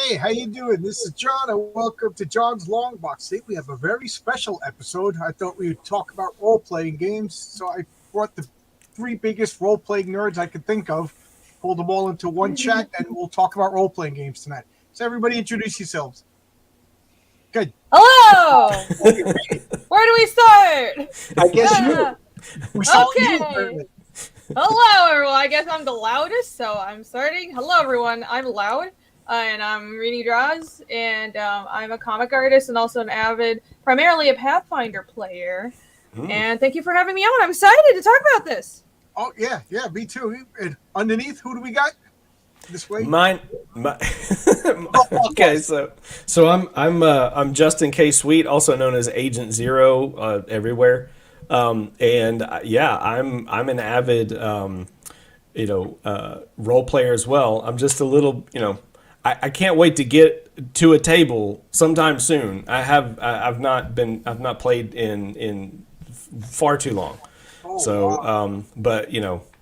Hey, how you doing? This is John, and welcome to John's Long Box. Today we have a very special episode. I thought we would talk about role-playing games, so I brought the three biggest role-playing nerds I could think of, pulled them all into one chat, and we'll talk about role-playing games tonight. So everybody introduce yourselves. Good. Hello! Where do we start? I guess you. We saw you, Okay. apparently. Hello, everyone. I guess I'm the loudest, so I'm starting. Hello, everyone. I'm Loud, and I'm Rini Draws, and I'm a comic artist and also an avid, primarily a Pathfinder player. And thank you for having me on. I'm excited to talk about this. Oh, yeah, me too. And underneath, who do we got? This way? Okay, so I'm Justin K. Sweet, also known as Agent Zero everywhere, I'm an avid role player as well. I'm just a little I can't wait to get to a table sometime soon. I've not played in far too long, but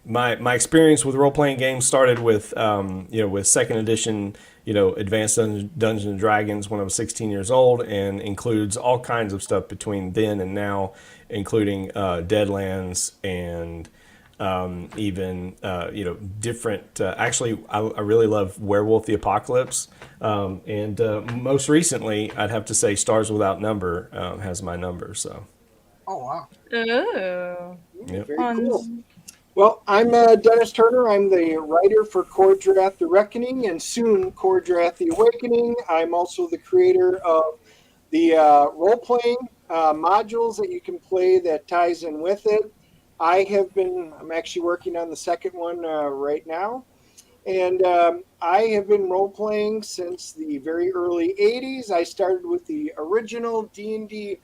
my experience with role playing games started with with second edition Advanced Dungeons and Dragons when I was 16 years old, and includes all kinds of stuff between then and now, including Deadlands and even different. Actually, I really love Werewolf the Apocalypse, and most recently, I'd have to say Stars Without Number has my number. So. Oh, wow. Oh. Yep. Very cool. Well, I'm Dennis Turner. I'm the writer for Kordrath the Reckoning and soon Kordrath the Awakening. I'm also the creator of the role-playing modules that you can play that ties in with it. I'm actually working on the second one right now. And I have been role-playing since the very early 80s. I started with the original D&D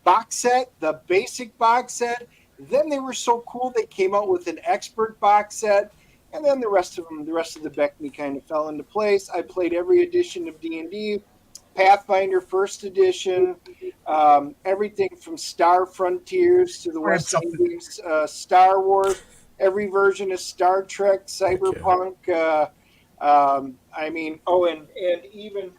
box set, the basic box set. Then they were so cool they came out with an expert box set, and then the rest of the BECMI kind of fell into place. I played every edition of D&D, Pathfinder First Edition, everything from Star Frontiers to the West Indies, Star Wars, every version of Star Trek, Cyberpunk. And even.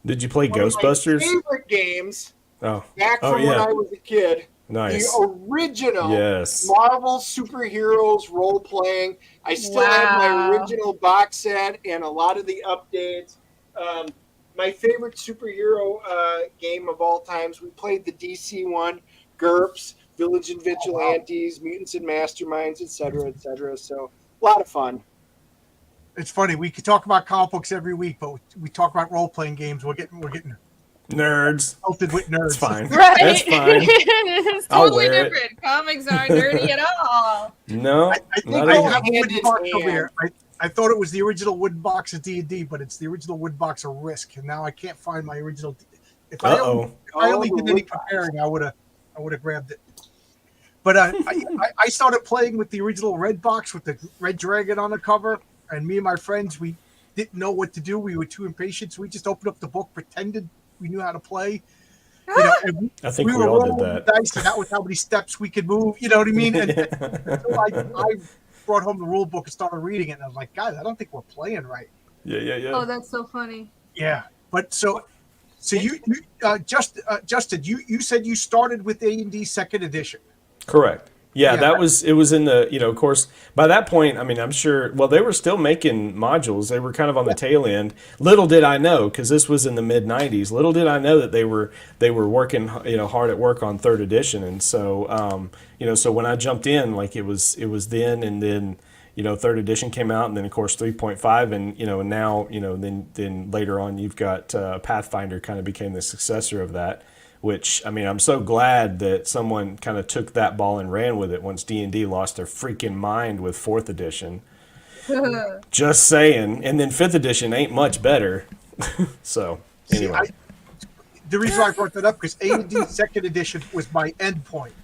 Did you play Ghostbusters? My favorite games. When I was a kid. Nice. The original Yes. Marvel superheroes role playing. I still have my original box set and a lot of the updates. My favorite superhero game of all times, we played the DC one, GURPS, Village and Vigilantes, Mutants and Masterminds, etc. So a lot of fun. It's funny. We could talk about comic books every week, but we talk about role-playing games. We're getting nerds. Melted with nerds. That's fine. Right. That's fine. It's totally different. Comics aren't nerdy at all. No. I think not I even. have a wooden box over here. I thought it was the original wooden box of D&D, but it's the original wooden box of Risk, and now I can't find my original. If I only did any comparing, I would have grabbed it. But I started playing with the original red box with the red dragon on the cover, and me and my friends, we didn't know what to do. We were too impatient, so we just opened up the book, pretended we knew how to play. I think we all did that. Dice, and that was how many steps we could move. You know what I mean? And so I brought home the rule book and started reading it, and I was like, guys, I don't think we're playing right. Yeah. Oh, that's so funny. Yeah, but so you Justin, you said you started with A&D second edition. Correct. Yeah, it was in the, of course, by that point, I mean, I'm sure, well, they were still making modules. They were kind of on the tail end. Little did I know, because this was in the mid 90s, little did I know that they were working, hard at work on third edition. And so, so when I jumped in, like it was then, and then, third edition came out, and then of course 3.5, and, and now, then later on you've got Pathfinder kind of became the successor of that. Which, I mean, I'm so glad that someone kind of took that ball and ran with it once D&D lost their freaking mind with 4th edition. Just saying. And then 5th edition ain't much better. So, anyway. The reason why I brought that up, because A&D 2nd edition was my end point.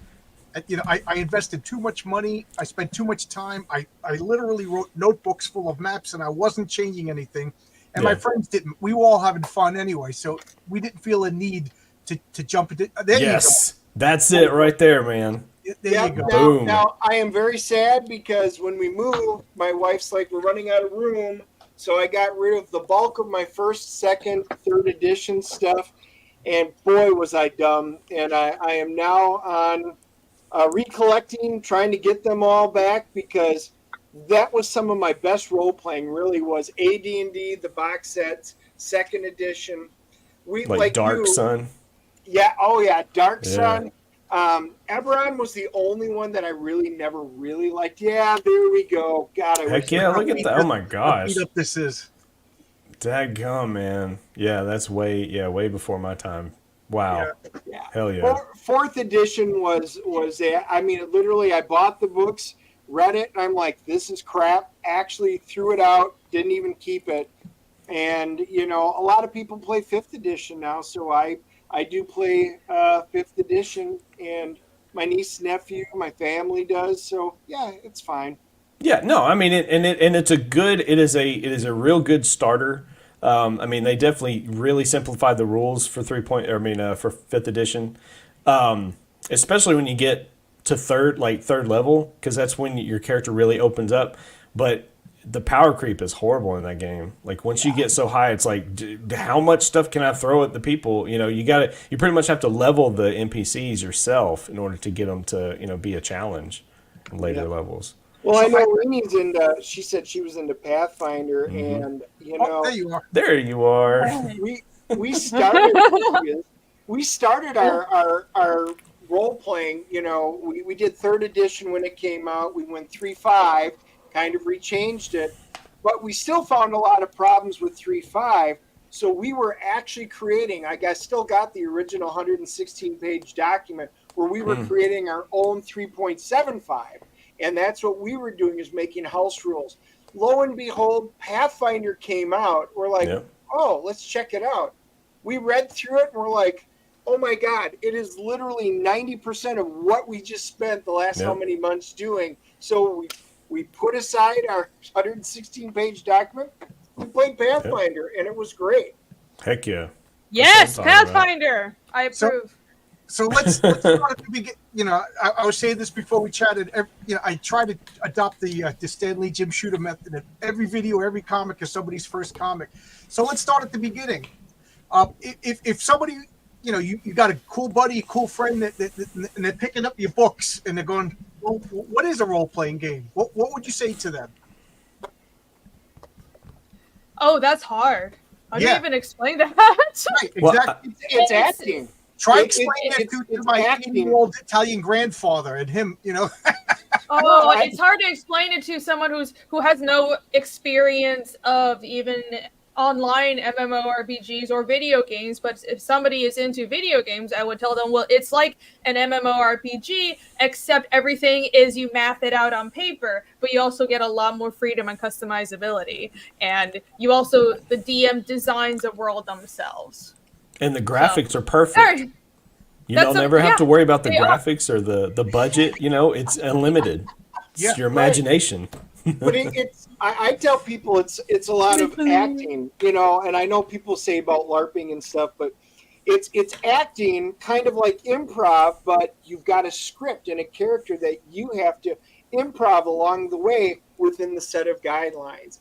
I invested too much money. I spent too much time. I literally wrote notebooks full of maps, and I wasn't changing anything. And my friends didn't. We were all having fun anyway, so we didn't feel a need to jump into. Yes, that's it right there, man. There you go. Now, I am very sad because when we moved, my wife's like, we're running out of room. So I got rid of the bulk of my first, second, third edition stuff, and boy, was I dumb. And I am now on recollecting, trying to get them all back, because that was some of my best role-playing, really was AD&D, the box sets, second edition. Like Dark Sun. Yeah, oh yeah, Dark Sun. Eberron was the only one that I really never really liked. Yeah, there we go. God, Heck yeah, look at that. Oh my gosh. How beat up this is. Dadgum, man. Yeah, that's way before my time. Wow. Yeah. Hell yeah. Fourth edition was I mean, literally, I bought the books, read it, and I'm like, this is crap. Actually threw it out, didn't even keep it. And, you know, a lot of people play fifth edition now, so I do play fifth edition, and my niece, nephew, my family does. So yeah, it's fine. Yeah, no, I mean, it's it is a real good starter. I mean, they definitely really simplified the rules for for fifth edition, especially when you get to third level, because that's when your character really opens up. But the power creep is horrible in that game. Like once you get so high, it's like, how much stuff can I throw at the people? You know, you pretty much have to level the NPCs yourself in order to get them to, you know, be a challenge in later levels. Well, I know Rini's she said she was into Pathfinder, and, you know. There you are. There you are. We started our role playing. You know, we did third edition when it came out. We went 3.5, kind of rechanged it, but we still found a lot of problems with 3.5. So we were actually creating. I still got the original 116-page document where we were creating our own 3.75. And that's what we were doing, is making house rules. Lo and behold, Pathfinder came out. We're like, oh, let's check it out. We read through it, and we're like, oh, my God, it is literally 90% of what we just spent the last how many months doing. So we put aside our 116-page document. We played Pathfinder, and it was great. Heck yeah. Yes, Pathfinder. I approve. So let's start at the beginning. You know, I was saying this before we chatted. You know, I try to adopt the Stan Lee Jim Shooter method in every video, every comic is somebody's first comic. So let's start at the beginning. If somebody, you know, you got a cool buddy, a cool friend and they're picking up your books and they're going, well, what is a role playing game? What would you say to them? Oh, that's hard. How do you even explain that? Right, exactly. Well, It's acting. Try explaining it to my 80-year-old Italian grandfather and him, you know. Oh, it's hard to explain it to someone who has no experience of even online MMORPGs or video games. But if somebody is into video games, I would tell them, well, it's like an MMORPG, except everything is you math it out on paper, but you also get a lot more freedom and customizability. And you also, the DM designs the world themselves. And the graphics are perfect. Sorry. You don't never have to worry about the graphics or the budget. You know, it's unlimited. It's your imagination. But I tell people it's a lot of acting, you know, and I know people say about LARPing and stuff, but it's acting kind of like improv, but you've got a script and a character that you have to improv along the way within the set of guidelines.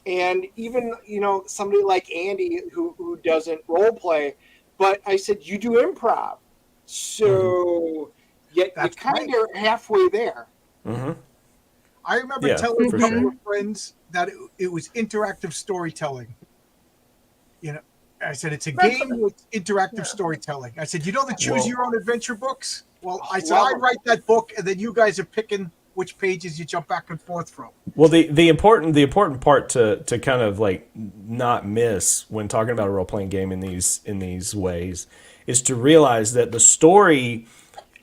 And even, you know, somebody like Andy who doesn't role play, but I said, you do improv. So you're kind of halfway there. Mm-hmm. I remember telling a couple of friends that it was interactive storytelling. You know, I said, it's a game with interactive storytelling. I said, you know the Choose Your Own Adventure books? Well, I said, I write that book, and then you guys are picking which pages you jump back and forth from. Well, the important part to kind of like not miss when talking about a role playing game in these ways is to realize that the story,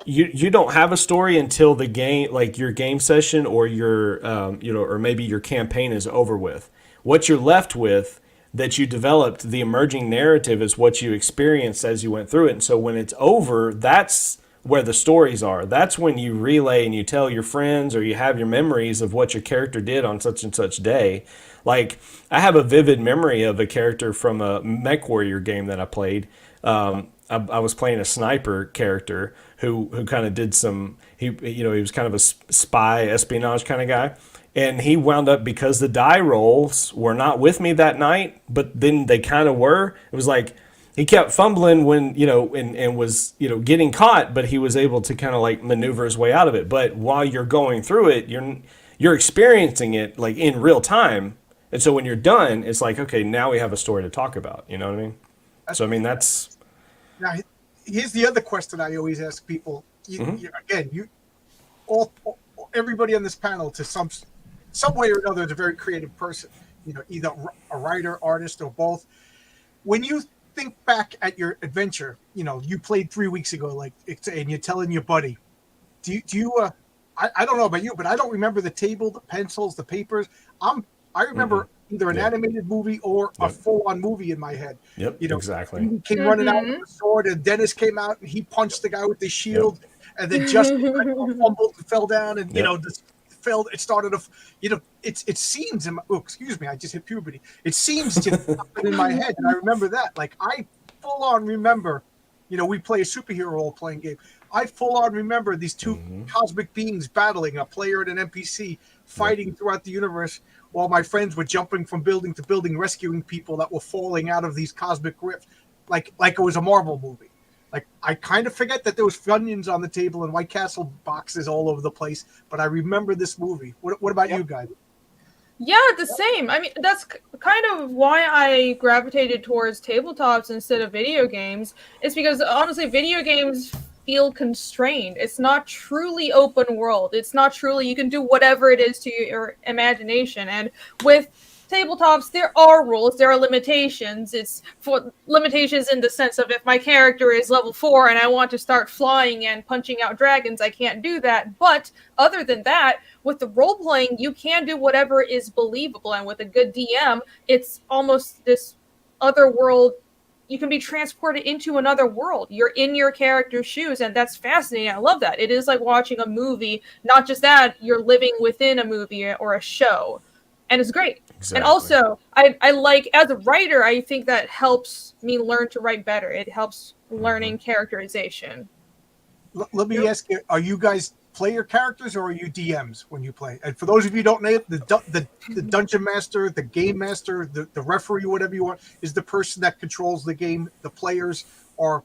you don't have a story until the game, like your game session or your or maybe your campaign is over with. What you're left with that you developed, the emerging narrative, is what you experienced as you went through it. And so when it's over, that's where the stories are. That's when you relay and you tell your friends, or you have your memories of what your character did on such and such day. Like, I have a vivid memory of a character from a MechWarrior game that I played. I was playing a sniper character who kind of did some, he was kind of a spy espionage kind of guy. And he wound up, because the die rolls were not with me that night, but then they kind of were. It was like he kept fumbling when, and was, getting caught, but he was able to kind of like maneuver his way out of it. But while you're going through it, you're experiencing it like in real time. And so when you're done, it's like, okay, now we have a story to talk about. You know what I mean? So, I mean, that's... Now, here's the other question I always ask people. Everybody on this panel, to some way or another, is a very creative person. Either a writer, artist, or both. When you think back at your adventure, you played 3 weeks ago, and you're telling your buddy, do you? I don't know about you, but I don't remember the table, the pencils, the papers. I remember either an animated movie or a full-on movie in my head. Yep, exactly. He came running out with a sword, and Dennis came out and he punched the guy with the shield, and then Justin fumbled and fell down, and it started it's scenes in my, excuse me, I just hit puberty. It seems just in my head, and I remember that. Like, I full-on remember, we play a superhero role-playing game. I full-on remember these two cosmic beings battling, a player and an NPC, fighting throughout the universe, while my friends were jumping from building to building, rescuing people that were falling out of these cosmic rifts, like it was a Marvel movie. Like, I kind of forget that there was Funyuns on the table and White Castle boxes all over the place, but I remember this movie. What about you guys? Yeah, the same. I mean, that's kind of why I gravitated towards tabletops instead of video games. It's because, honestly, video games feel constrained. It's not truly open world. It's not truly, you can do whatever it is to your imagination. And with tabletops, there are rules, there are limitations. It's for limitations in the sense of, if my character is level 4 and I want to start flying and punching out dragons, I can't do that. But other than that, with the role playing, you can do whatever is believable. And with a good DM, it's almost this other world. You can be transported into another world. You're in your character's shoes, and that's fascinating. I love that. It is like watching a movie. Not just that, you're living within a movie or a show. And it's great. Exactly. And also, I like, as a writer, I think that helps me learn to write better. It helps learning characterization. Let me ask you, are you guys player characters or are you DMs when you play? And for those of you who don't know, the dungeon master, the game master, the referee, whatever you want, is the person that controls the game. The players are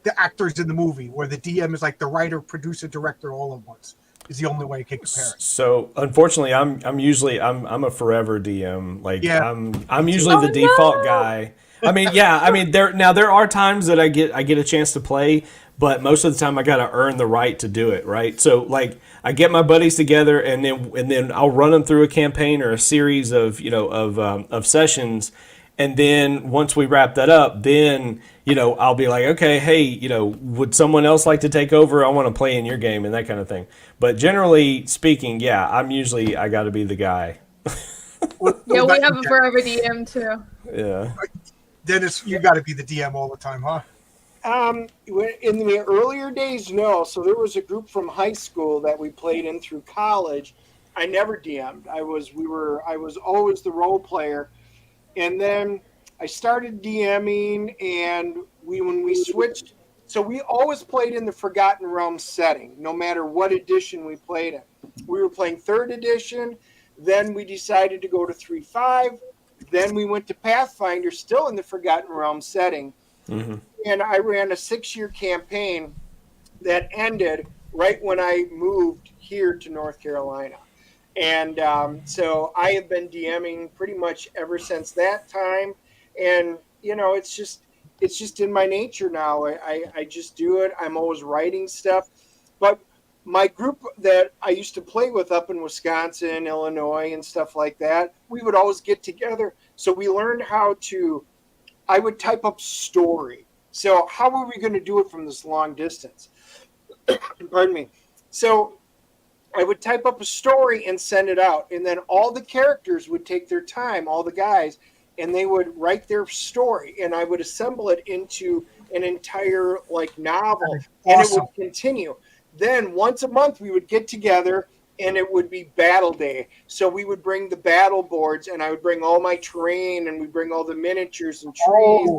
the actors in the movie, where the DM is like the writer, producer, director, all at once. Is the only way you can compare it. So unfortunately, I'm usually a forever DM. Like, I'm usually the default guy. I mean, there are times that I get a chance to play, but most of the time I got to earn the right to do it, right? So, like, I get my buddies together, and then I'll run them through a campaign or a series of of sessions, and then once we wrap that up, then I'll be like, okay, hey, would someone else like to take over? I want to play in your game, and that kind of thing. But generally speaking, I got to be the guy. Yeah, we have a forever DM too. Yeah. Dennis, you got to be the DM all the time, huh? In the earlier days, no. So there was a group from high school that we played in through college. I never DM'd. I was always the role player, and then I started DMing, and when we switched, so we always played in the Forgotten Realms setting, no matter what edition we played in. We were playing 3rd edition, then we decided to go to 3.5, then we went to Pathfinder, still in the Forgotten Realms setting. Mm-hmm. And I ran a 6-year campaign that ended right when I moved here to North Carolina. And so I have been DMing pretty much ever since that time. And, it's just in my nature now. I just do it. I'm always writing stuff. But my group that I used to play with up in Wisconsin, Illinois, and stuff like that, we would always get together. So we learned I would type up story. So how are we going to do it from this long distance? Pardon me. So I would type up a story and send it out. And then all the characters would take their time, all the guys, and they would write their story. And I would assemble it into an entire novel. Awesome. And it would continue. Then once a month we would get together, and it would be battle day. So we would bring the battle boards, and I would bring all my terrain, and we'd bring all the miniatures and trees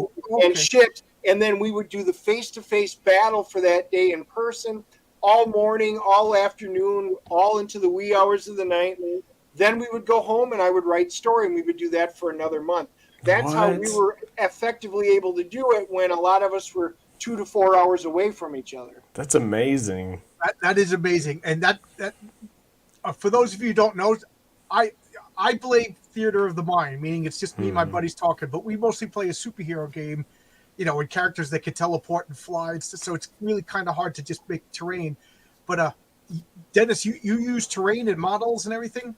and ships. And then we would do the face-to-face battle for that day in person, all morning, all afternoon, all into the wee hours of the night. Then we would go home and I would write story, and we would do that for another month. That's how we were effectively able to do it when a lot of us were 2 to 4 hours away from each other. That's amazing. That is amazing. And that for those of you who don't know, I play Theater of the Mind, meaning it's just me and my buddies talking, but we mostly play a superhero game, with characters that can teleport and fly. So it's really kind of hard to just make terrain. But Dennis, you use terrain and models and everything?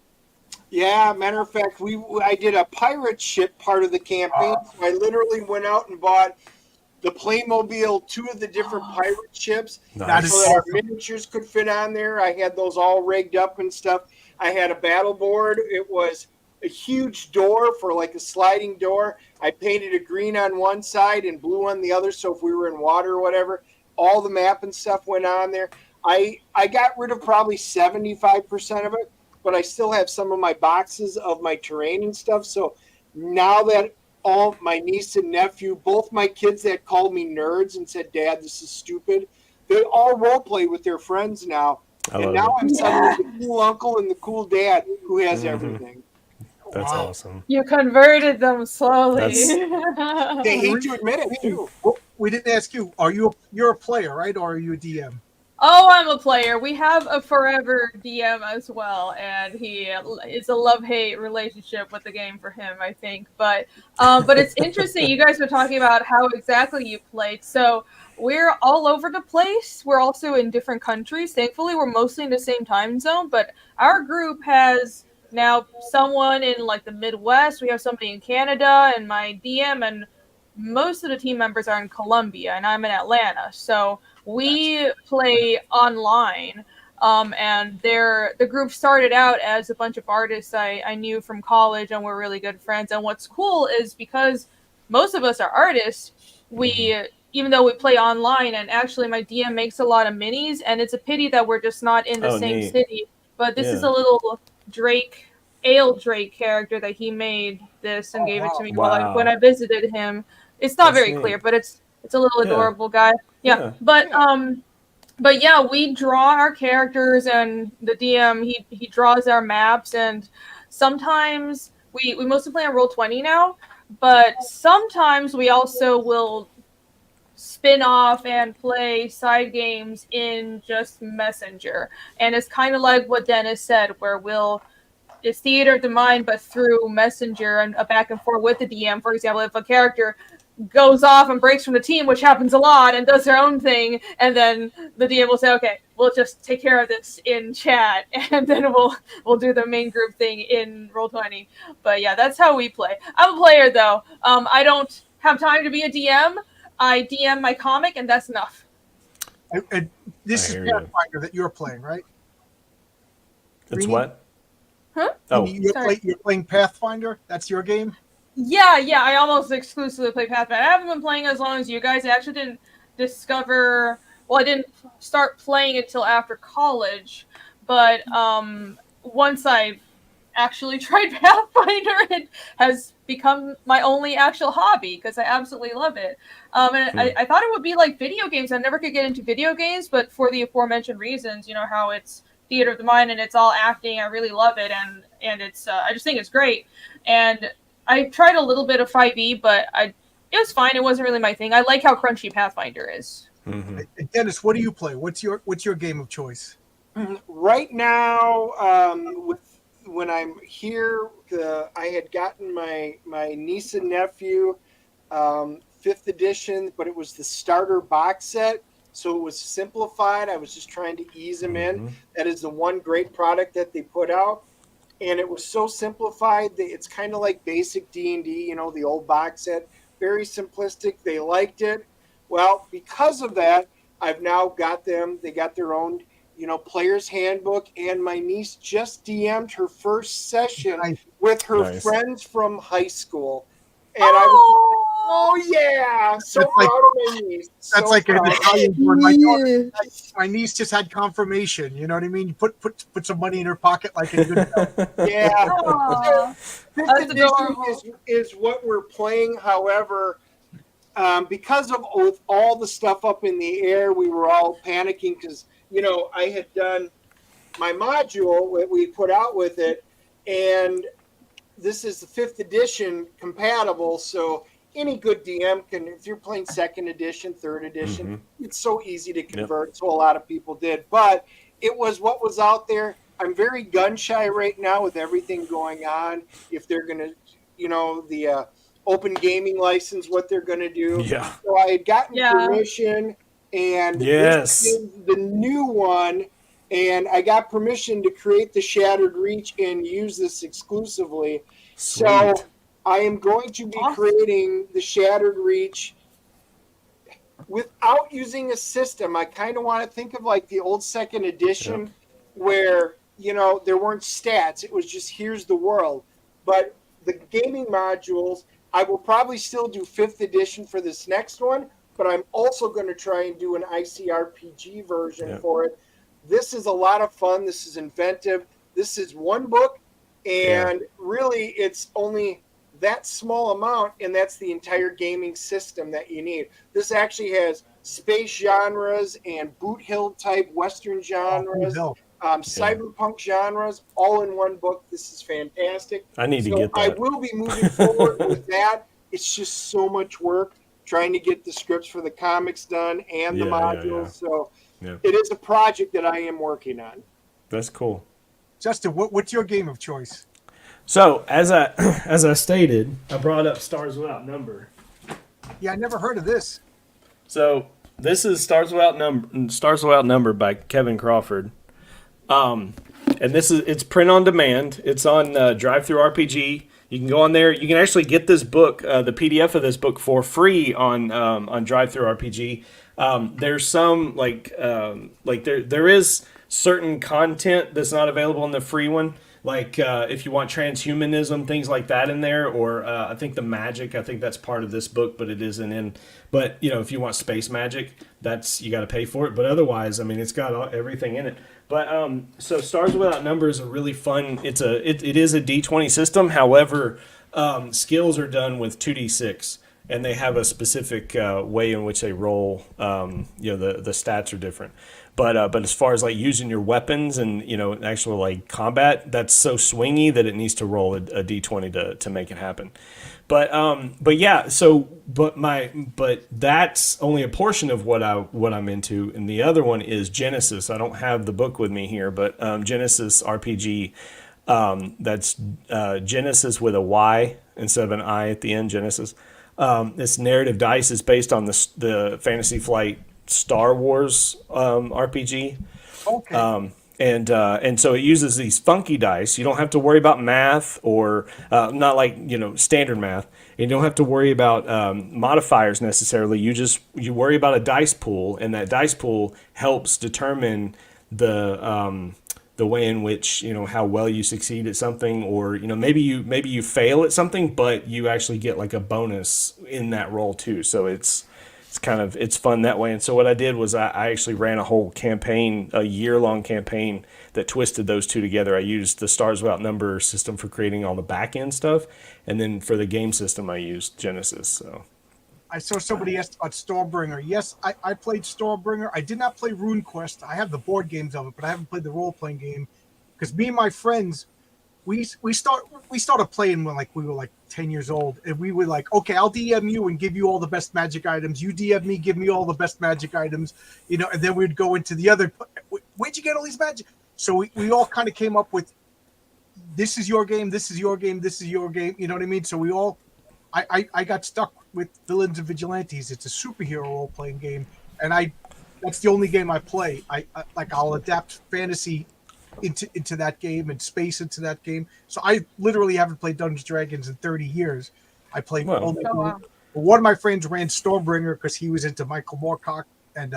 Yeah, matter of fact, I did a pirate ship part of the campaign. So I literally went out and bought the Playmobil, 2 of the different pirate ships, Nice. so that our miniatures could fit on there. I had those all rigged up and stuff. I had a battle board. It was a huge door for like a sliding door. I painted it green on one side and blue on the other, so if we were in water or whatever, all the map and stuff went on there. I got rid of probably 75% of it, but I still have some of my boxes of my terrain and stuff. So now that all my niece and nephew, both my kids that called me nerds and said, "Dad, this is stupid," they all role play with their friends now. And now I'm suddenly the cool uncle and the cool dad who has everything. That's awesome. You converted them slowly. They hate to admit it too. Well, we didn't ask you. You're a player, right? Or are you a DM? Oh, I'm a player. We have a forever DM as well, and it's a love-hate relationship with the game for him, I think. But it's interesting. You guys were talking about how exactly you played. So we're all over the place. We're also in different countries. Thankfully, we're mostly in the same time zone. But our group has now someone in like the Midwest. We have somebody in Canada, and my DM and most of the team members are in Colombia, and I'm in Atlanta. So we play online, and the group started out as a bunch of artists I knew from college, and we're really good friends. And what's cool is because most of us are artists, even though we play online, and actually my DM makes a lot of minis, and it's a pity that we're just not in the same city. But this is a little Ale Drake character that he made this and gave it to me when I visited him. It's not very clear, but it's a little adorable guy. Yeah. But yeah, we draw our characters, and the DM he draws our maps, and sometimes we mostly play on Roll20 now, but sometimes we also will spin off and play side games in just Messenger. And it's kind of like what Dennis said, where it's Theater of the Mind, but through Messenger and a back and forth with the DM. For example, if a character goes off and breaks from the team, which happens a lot, and does their own thing, and then the DM will say, "Okay, we'll just take care of this in chat," and then we'll do the main group thing in Roll20. But yeah, that's how we play. I'm a player though. I don't have time to be a DM. I DM my comic, and that's enough. And this is Pathfinder that you're playing, right? It's what? Huh? Oh, you're playing Pathfinder. That's your game. Yeah. I almost exclusively play Pathfinder. I haven't been playing as long as you guys. I actually didn't discover. Well, I didn't start playing until after college. But once I actually tried Pathfinder, it has become my only actual hobby because I absolutely love it. And I thought it would be like video games. I never could get into video games, but for the aforementioned reasons, how it's Theater of the Mind and it's all acting, I really love it, and it's I just think it's great. And I tried a little bit of 5e, but it was fine. It wasn't really my thing. I like how crunchy Pathfinder is. Mm-hmm. Dennis, what do you play? What's your game of choice? Right now, when I'm here, I had gotten my niece and nephew 5th edition, but it was the starter box set, so it was simplified. I was just trying to ease them in. That is the one great product that they put out, and it was so simplified that it's kind of like basic D&D, the old box set, very simplistic. They liked it. Well, because of that, I've now got them. They got their own player's handbook, and my niece just DM'd her first session with her friends from high school. And I was like, oh yeah, so proud of my niece. That's like an Italian word. My niece just had confirmation. You know what I mean? You put some money in her pocket like a good yeah. 5th edition is what we're playing. However, because of all the stuff up in the air, we were all panicking because I had done my module that we put out with it, and this is the 5th edition compatible. So any good DM can, if you're playing 2nd edition, 3rd edition, it's so easy to convert. So a lot of people did, but it was what was out there. I'm very gun shy right now with everything going on. If they're going to, the open gaming license, what they're going to do. Yeah. So I had gotten permission, and this is the new one, and I got permission to create the Shattered Reach and use this exclusively. Sweet. So I am going to be creating the Shattered Reach without using a system. I kind of want to think of like the old 2nd edition where, there weren't stats. It was just, here's the world. But the gaming modules, I will probably still do 5th edition for this next one, but I'm also going to try and do an ICRPG version for it. This is a lot of fun. This is inventive. This is one book, and really it's only that small amount, and that's the entire gaming system that you need. This actually has space genres and boot hill type Western genres, cyberpunk genres, all in one book. This is fantastic. I need to get that. I will be moving forward with that. It's just so much work trying to get the scripts for the comics done and the modules. So it is a project that I am working on. That's cool. Justin, what's your game of choice? So as I stated, I brought up Stars Without Number. Yeah, I never heard of this. So this is Stars Without Number by Kevin Crawford. And it's print on demand. It's on DriveThruRPG. You can go on there. You can actually get this book, the PDF of this book, for free on DriveThruRPG. There's some there is certain content that's not available in the free one. Like if you want transhumanism, things like that in there, or I think the magic, I think that's part of this book, but it isn't in. But if you want space magic, you got to pay for it. But otherwise, I mean, it's got everything in it. But so Stars Without Number is a really fun. It is a D20 system. However, skills are done with 2d6, and they have a specific way in which they roll. The stats are different. But as far as like using your weapons and actual like combat, that's so swingy that it needs to roll a d20 to make it happen. But that's only a portion of what I'm into, and the other one is Genesis. I don't have the book with me here, but Genesis RPG. That's Genesis with a Y instead of an I at the end. Genesis. This narrative dice is based on the Fantasy Flight Star Wars RPG. Okay. And so it uses these funky dice. You don't have to worry about math or not like standard math. You don't have to worry about modifiers necessarily. You worry about a dice pool, and that dice pool helps determine the way in which how well you succeed at something, or maybe you fail at something, but you actually get like a bonus in that roll too. So it's fun that way. And so what I did was I actually ran a whole campaign, a year-long campaign that twisted those two together. I used the Stars Without Number system for creating all the back-end stuff, and then for the game system I used Genesis. So I saw somebody asked about Stormbringer. Yes, I played Stormbringer. I did not play RuneQuest. I have the board games of it, but I haven't played the role-playing game because me and my friends, we started playing when we were 10 years old, and we were like, okay, I'll DM you and give you all the best magic items. You DM me, give me all the best magic items, and then we'd go into the other. Where'd you get all these magic? So we all kind of came up with, this is your game, this is your game, this is your game. You know what I mean? So we all, I got stuck with Villains and Vigilantes. It's a superhero role-playing game, and that's the only game I play. I'll adapt fantasy into that game and space into that game. So I literally haven't played Dungeons & Dragons in 30 years. I played one of my friends ran Stormbringer because he was into Michael Moorcock, and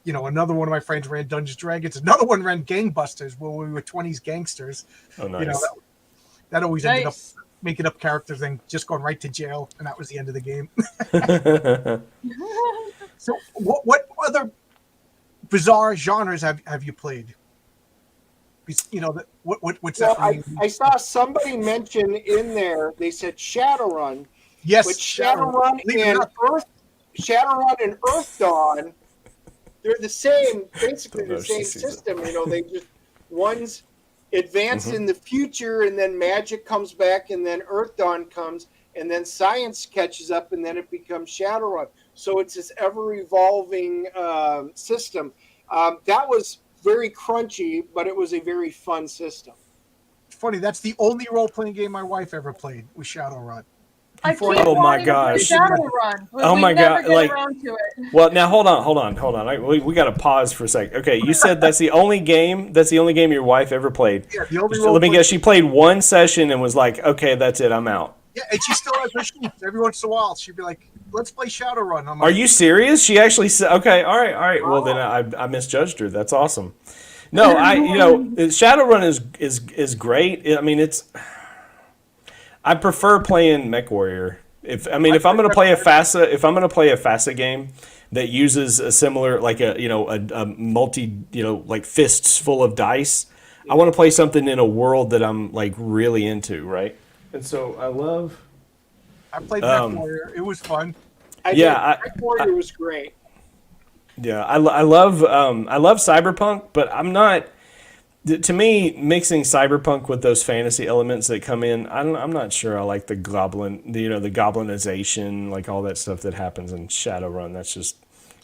another one of my friends ran Dungeons & Dragons. Another one ran Gangbusters, where we were 20s gangsters. Oh, nice. That always ended up making up characters and just going right to jail, and that was the end of the game. So what other bizarre genres have you played? What's that? I saw somebody mention in there. They said Shadowrun. Yes, but Shadowrun and Earth Dawn, they're the same, basically the same system. They just one's advance in the future, and then magic comes back, and then Earthdawn comes, and then science catches up, and then it becomes Shadowrun. So it's this ever-evolving system. That was very crunchy, but it was a very fun system. It's funny. That's the only role-playing game my wife ever played was Shadowrun. I Before keep Oh my wanting to play gosh. Shadowrun, but Oh we my never God, get like- around to it. Well, now hold on. We got to pause for a sec. Okay, you said that's the only game. That's the only game your wife ever played. Yeah, the only Let me role-playing- guess. She played one session and was like, "Okay, that's it. I'm out." Yeah, and she still has her sheets. Every once in a while, she'd be like, "Let's play Shadowrun." I'm Are like, you serious? She actually said, "Okay, all right." Well, then I misjudged her. That's awesome. No, Shadowrun is great. I mean, I prefer playing MechWarrior. If I'm going to play a FASA game that uses a similar, like a multi, like fists full of dice, I want to play something in a world that I'm like really into, right? And so I played MechWarrior. It was fun. MechWarrior was great. Yeah, I love Cyberpunk, but I'm not. To me, mixing Cyberpunk with those fantasy elements that come in, I'm not sure I like the goblinization, like all that stuff that happens in Shadowrun. That's just,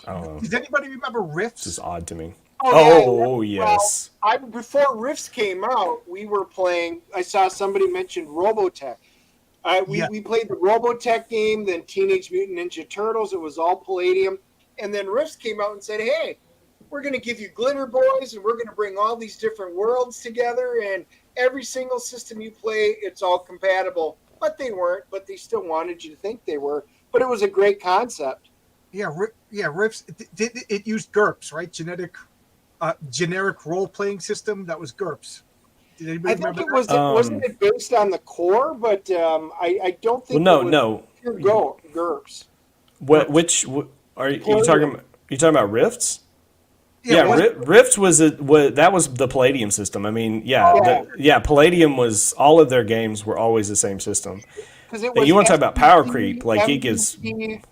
I don't know. Does anybody remember Rifts? It's just odd to me. Oh, Yes. Before Rifts came out, we were playing. I saw somebody mention Robotech. We played the Robotech game, then Teenage Mutant Ninja Turtles. It was all Palladium, and then Rifts came out and said, "Hey, we're going to give you Glitter Boys, and we're going to bring all these different worlds together, and every single system you play, it's all compatible." But they weren't. But they still wanted you to think they were. But it was a great concept. Yeah, Rifts. It used GURPS, right? Generic role-playing system. That was GURPS. Did anybody I think remember it was. Wasn't it based on the core? But I don't think. Well, it was no. pure GURPS. Are you talking? You talking about Rifts? Yeah, Rifts was the Palladium system. I mean, Palladium was all of their games were always the same system. Because you want to talk about power creep? Like it gets. And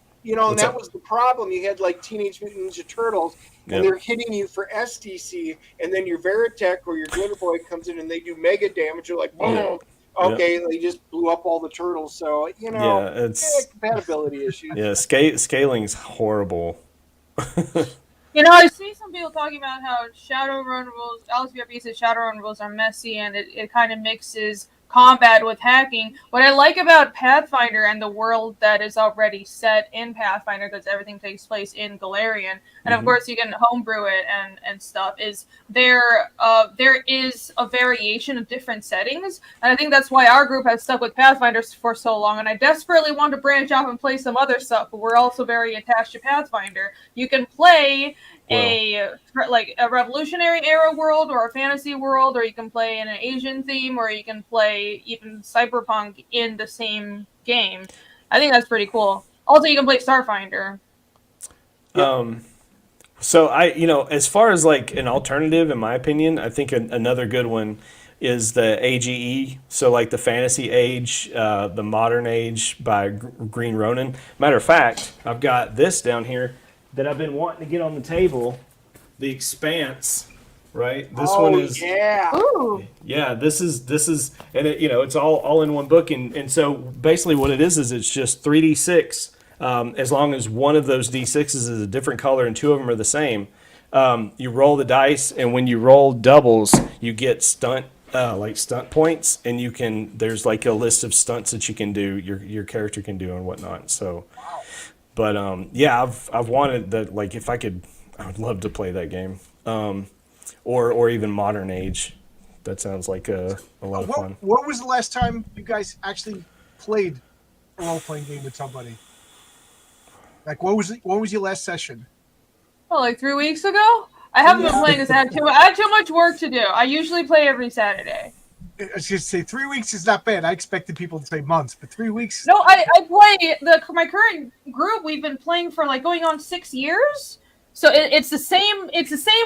that was the problem. You had like Teenage Mutant Ninja Turtles, and they're hitting you for SDC, and then your Veritech or your Glitter Boy comes in and they do mega damage. You're like, boom. Okay, they just blew up all the turtles. So it's compatibility issues. Yeah, scaling's horrible. I see some people talking about how Shadowrun rules, LSVRP says Shadowrun rules are messy and it kind of mixes combat with hacking. What I like about Pathfinder and the world that is already set in Pathfinder, because everything takes place in Golarion, and of course you can homebrew it and stuff, is there is a variation of different settings, and I think that's why our group has stuck with Pathfinder for so long, and I desperately want to branch off and play some other stuff, but we're also very attached to Pathfinder. You can play a Revolutionary Era world or a fantasy world, or you can play in an Asian theme, or you can play even Cyberpunk in the same game. I think that's pretty cool. Also, you can play Starfinder. So as far as like an alternative, in my opinion, I think another good one is the AGE. So like the Fantasy Age, the Modern Age by Green Ronin. Matter of fact, I've got this down here that I've been wanting to get on the table, The Expanse, right? This one is Ooh. yeah. This is, and it's all in one book, and so basically what it is it's just 3d6. As long as one of those d6s is a different color and two of them are the same, you roll the dice, and when you roll doubles, you get stunt points, and there's like a list of stunts that you can do, your character can do and whatnot. So. But I've wanted that. Like, if I could, I would love to play that game, or even Modern Age. That sounds like a lot of fun. When was the last time you guys actually played a role-playing game with somebody? Like, what was your last session? Well, like 3 weeks ago. I haven't been playing because I had too much work to do. I usually play every Saturday. I was going to say 3 weeks is not bad. I expected people to say months, but 3 weeks. No, I play my current group. We've been playing for like going on 6 years. So it's the same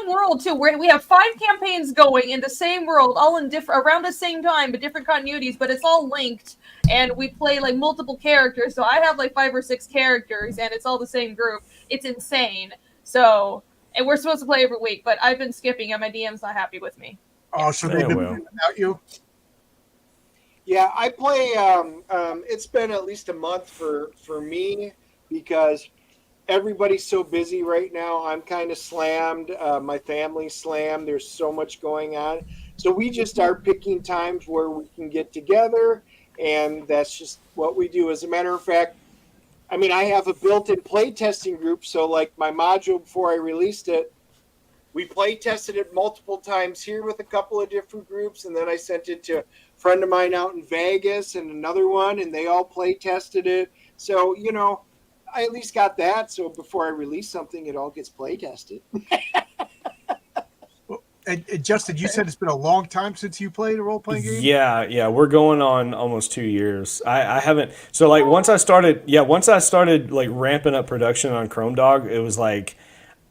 world too. We have 5 campaigns going in the same world, all in around the same time, but different continuities. But it's all linked, and we play like multiple characters. So I have like 5 or 6 characters, and it's all the same group. It's insane. So, and we're supposed to play every week, but I've been skipping, and my DM's not happy with me. Oh, so they've been playing without you? Yeah, I play. It's been at least a month for me because everybody's so busy right now. I'm kind of slammed. My family's slammed. There's so much going on. So we just are picking times where we can get together, and that's just what we do. As a matter of fact, I mean, I have a built-in play testing group. So like my module before I released it, we play tested it multiple times here with a couple of different groups, and then I sent it to a friend of mine out in Vegas and another one, and they all play tested it. So, you know, I at least got that. So before I release something, it all gets play tested. And Justin, you said it's been a long time since you played a role-playing game? Yeah, we're going on almost 2 years. I haven't, so like once I started like ramping up production on Chrome Dog, it was like,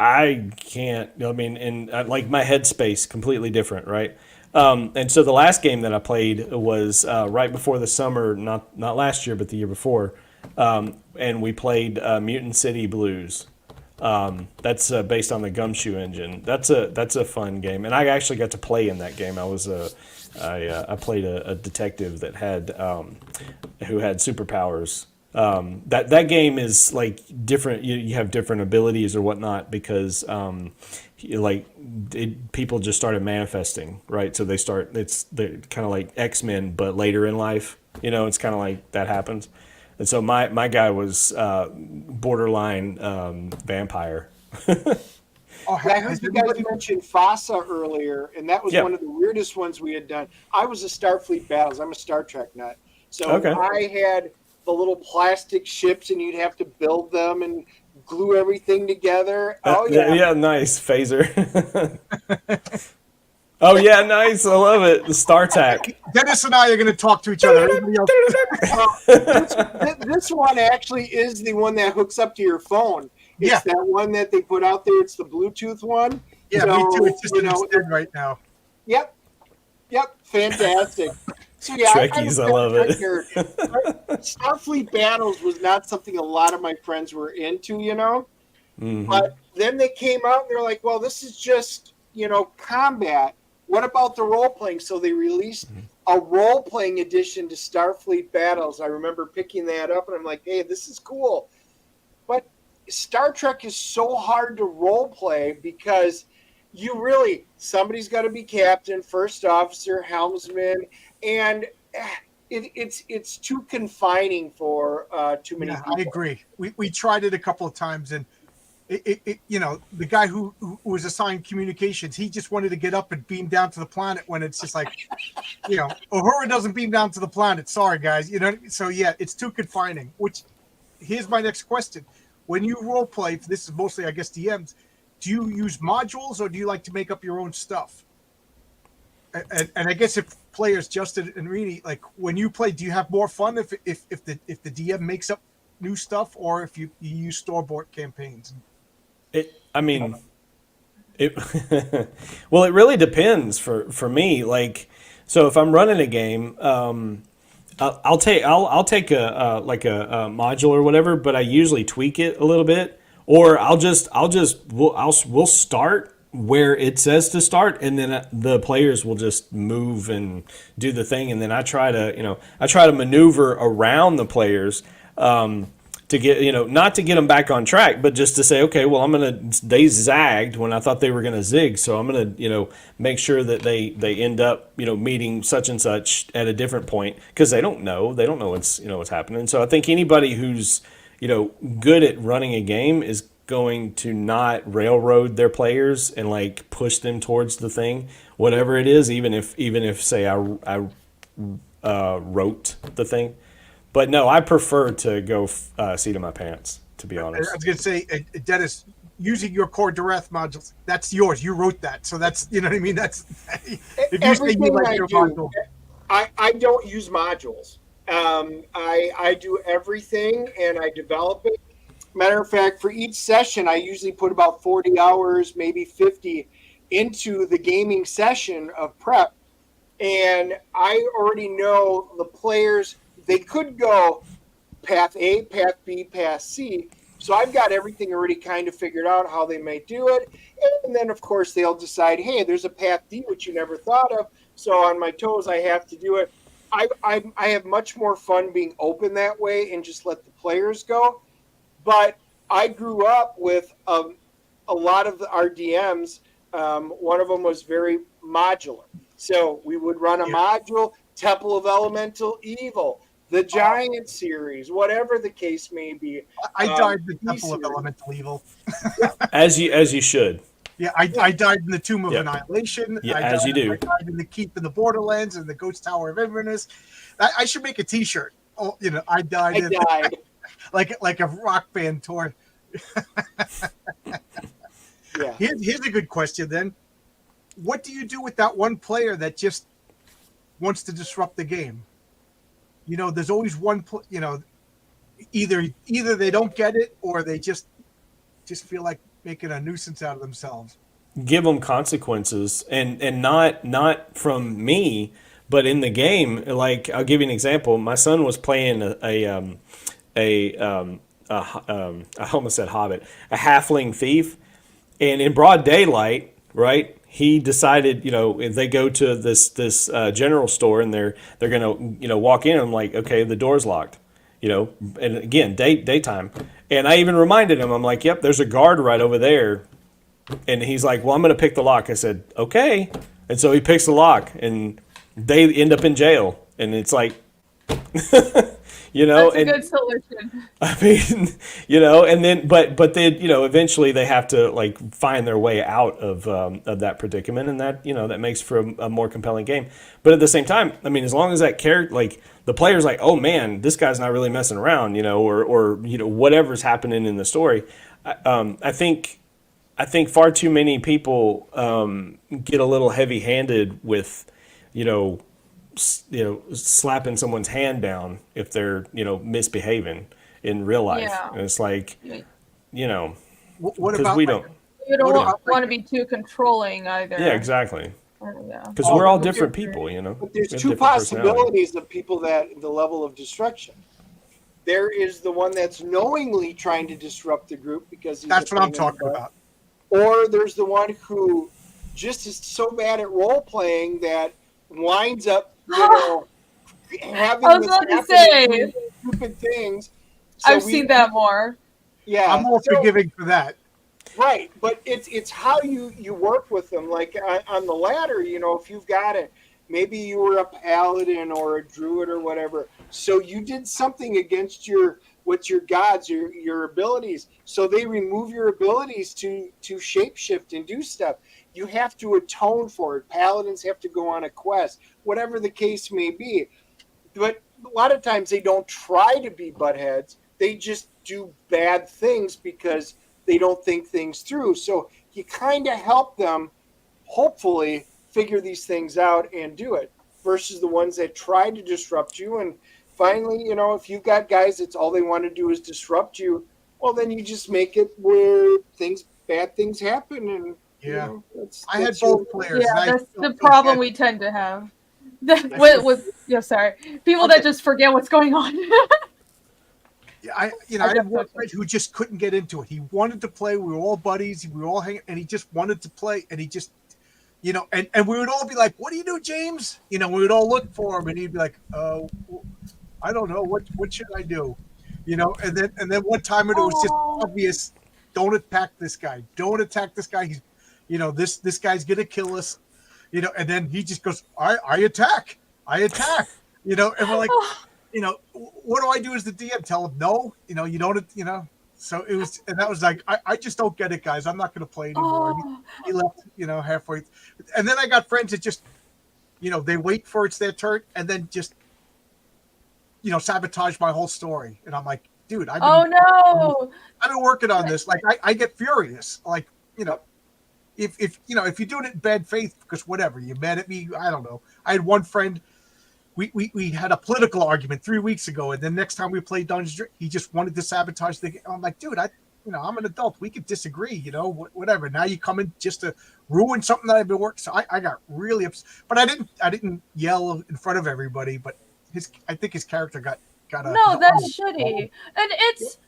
I can't, I mean, and like my headspace completely different, right? And so the last game that I played was right before the summer, not last year, but the year before. And we played Mutant City Blues. That's based on the Gumshoe engine. That's a fun game, and I actually got to play in that game. I played a detective that had who had superpowers. That game is like different. You have different abilities or whatnot because people just started manifesting, right? So they're kind of like X-Men, but later in life. You know, it's kind of like that happens. And so my guy was borderline vampire. I heard you guys mention FASA earlier, and that was one of the weirdest ones we had done. I was a Starfleet Battles. I'm a Star Trek nut. So I had the little plastic ships, and you'd have to build them and glue everything together. Yeah, nice. Phaser. Oh, yeah, nice. I love it. The StarTAC. Dennis and I are going to talk to each other. This one actually is the one that hooks up to your phone. It's that one that they put out there. It's the Bluetooth one. Yeah, me too. It's just extend right now. Yep. Fantastic. So Trekkies, I love it. Starfleet Battles was not something a lot of my friends were into, you know. Mm-hmm. But then they came out and they're like, well, this is just, you know, combat. What about the role-playing? So they released a role-playing edition to Starfleet Battles. I remember picking that up, and I'm like, hey, this is cool. But Star Trek is so hard to role-play because somebody's got to be captain, first officer, helmsman, and it's too confining for too many people. I agree. We tried it a couple of times, and you know, the guy who was assigned communications, he just wanted to get up and beam down to the planet when it's just like, you know, Uhura doesn't beam down to the planet. Sorry, guys. You know, so yeah, it's too confining. Which, here's my next question: when you role play, this is mostly, I guess, DMs. Do you use modules or do you like to make up your own stuff? And I guess if players, Justin and Rini, like when you play, do you have more fun if the DM makes up new stuff or if you use store-bought campaigns? Well, it really depends for me. Like, so if I'm running a game, I'll take a module or whatever, but I usually tweak it a little bit, or we'll start where it says to start, and then the players will just move and do the thing, and then I try to maneuver around the players. To get, you know, not to get them back on track, but just to say, okay, well, they zagged when I thought they were gonna zig, so I'm gonna, you know, make sure that they end up, you know, meeting such and such at a different point because they don't know what's happening. So I think anybody who's, you know, good at running a game is going to not railroad their players and like push them towards the thing, whatever it is, even if say I wrote the thing. But no, I prefer to go seat of my pants, to be honest. I was going to say, Dennis, using your Core Dureth modules, that's yours. You wrote that. So that's, you know what I mean? That's if you say you like your module. I don't use modules. I do everything and I develop it. Matter of fact, for each session, I usually put about 40 hours, maybe 50, into the gaming session of prep. And I already know the players. They could go path A, path B, path C. So I've got everything already kind of figured out how they may do it. And then, of course, they'll decide, hey, there's a path D, which you never thought of. So on my toes, I have to do it. I have much more fun being open that way and just let the players go. But I grew up with a lot of our DMs. One of them was very modular. So we would run a module, Temple of Elemental Evil, the Giant series, whatever the case may be. I died in the Temple of Elemental Evil. As you should. Yeah, I died in the Tomb of Annihilation. Yeah, as you do. I died in the Keep in the Borderlands and the Ghost Tower of Inverness. I should make a T-shirt. Oh, I died. like a rock band tour. Yeah. Here's a good question then. What do you do with that one player that just wants to disrupt the game? There's always one. Either they don't get it or they just feel like making a nuisance out of themselves. Give them consequences, and not from me, but in the game. Like, I'll give you an example. My son was playing I almost said Hobbit, a halfling thief, and in broad daylight, right? He decided, if they go to this general store and they're gonna walk in, I'm like, okay, the door's locked, and again, daytime. And I even reminded him, I'm like, yep, there's a guard right over there. And he's like, well, I'm going to pick the lock. I said, okay. And so he picks the lock and they end up in jail. And it's like, That's a good solution. I mean, and then, but then, eventually they have to like find their way out of that predicament. And that, that makes for a more compelling game. But at the same time, I mean, as long as that character, like, the player's like, oh man, this guy's not really messing around, or whatever's happening in the story. I think far too many people get a little heavy-handed with, slapping someone's hand down if they're misbehaving in real life. Yeah. And it's like, What because about we don't. You don't want to be too controlling either. Yeah, exactly. Yeah. Because we're all different people, But there's two possibilities of people that the level of destruction. There is the one that's knowingly trying to disrupt the group because that's what I'm talking about. Or there's the one who just is so bad at role playing that winds up, having I was about to say stupid things. So I've seen that more. Yeah, I'm more forgiving for that. Right, but it's how you work with them. Like on the ladder, if you've got it, maybe you were a paladin or a druid or whatever. So you did something against your gods, your abilities. So they remove your abilities to shapeshift and do stuff. You have to atone for it. Paladins have to go on a quest, whatever the case may be. But a lot of times they don't try to be buttheads. They just do bad things because they don't think things through. So you kind of help them, hopefully, figure these things out and do it, versus the ones that try to disrupt you. And finally, if you've got guys that's all they want to do is disrupt you, well, then you just make it where bad things happen. And I had both players. Yeah, that's the problem we tend to have. People that just forget what's going on. I had one friend who just couldn't get into it. He wanted to play. We were all buddies. We were all hanging, and he just wanted to play. And he just, and we would all be like, "What do you do, James?" We would all look for him, and he'd be like, I don't know. What should I do?" And then one time it was just obvious. Don't attack this guy. Don't attack this guy. He's, this guy's gonna kill us. And then he just goes, I attack. And we're like. What do I do as the DM? Tell him no. You don't. So it was, and that was like, I just don't get it, guys. I'm not going to play anymore. He left, halfway. And then I got friends that just, they wait for it's their turn and then just, sabotage my whole story. And I'm like, dude, I've been working on this. Like, I get furious. Like, if you're doing it in bad faith, because whatever, you're mad at me. I don't know. I had one friend. We had a political argument 3 weeks ago, and then next time we played Dungeons, he just wanted to sabotage the game. I'm like, dude, I'm an adult. We could disagree, whatever. Now you come in just to ruin something that I've been working. So I got really upset, but I didn't yell in front of everybody. But I think his character got no, that's shitty, and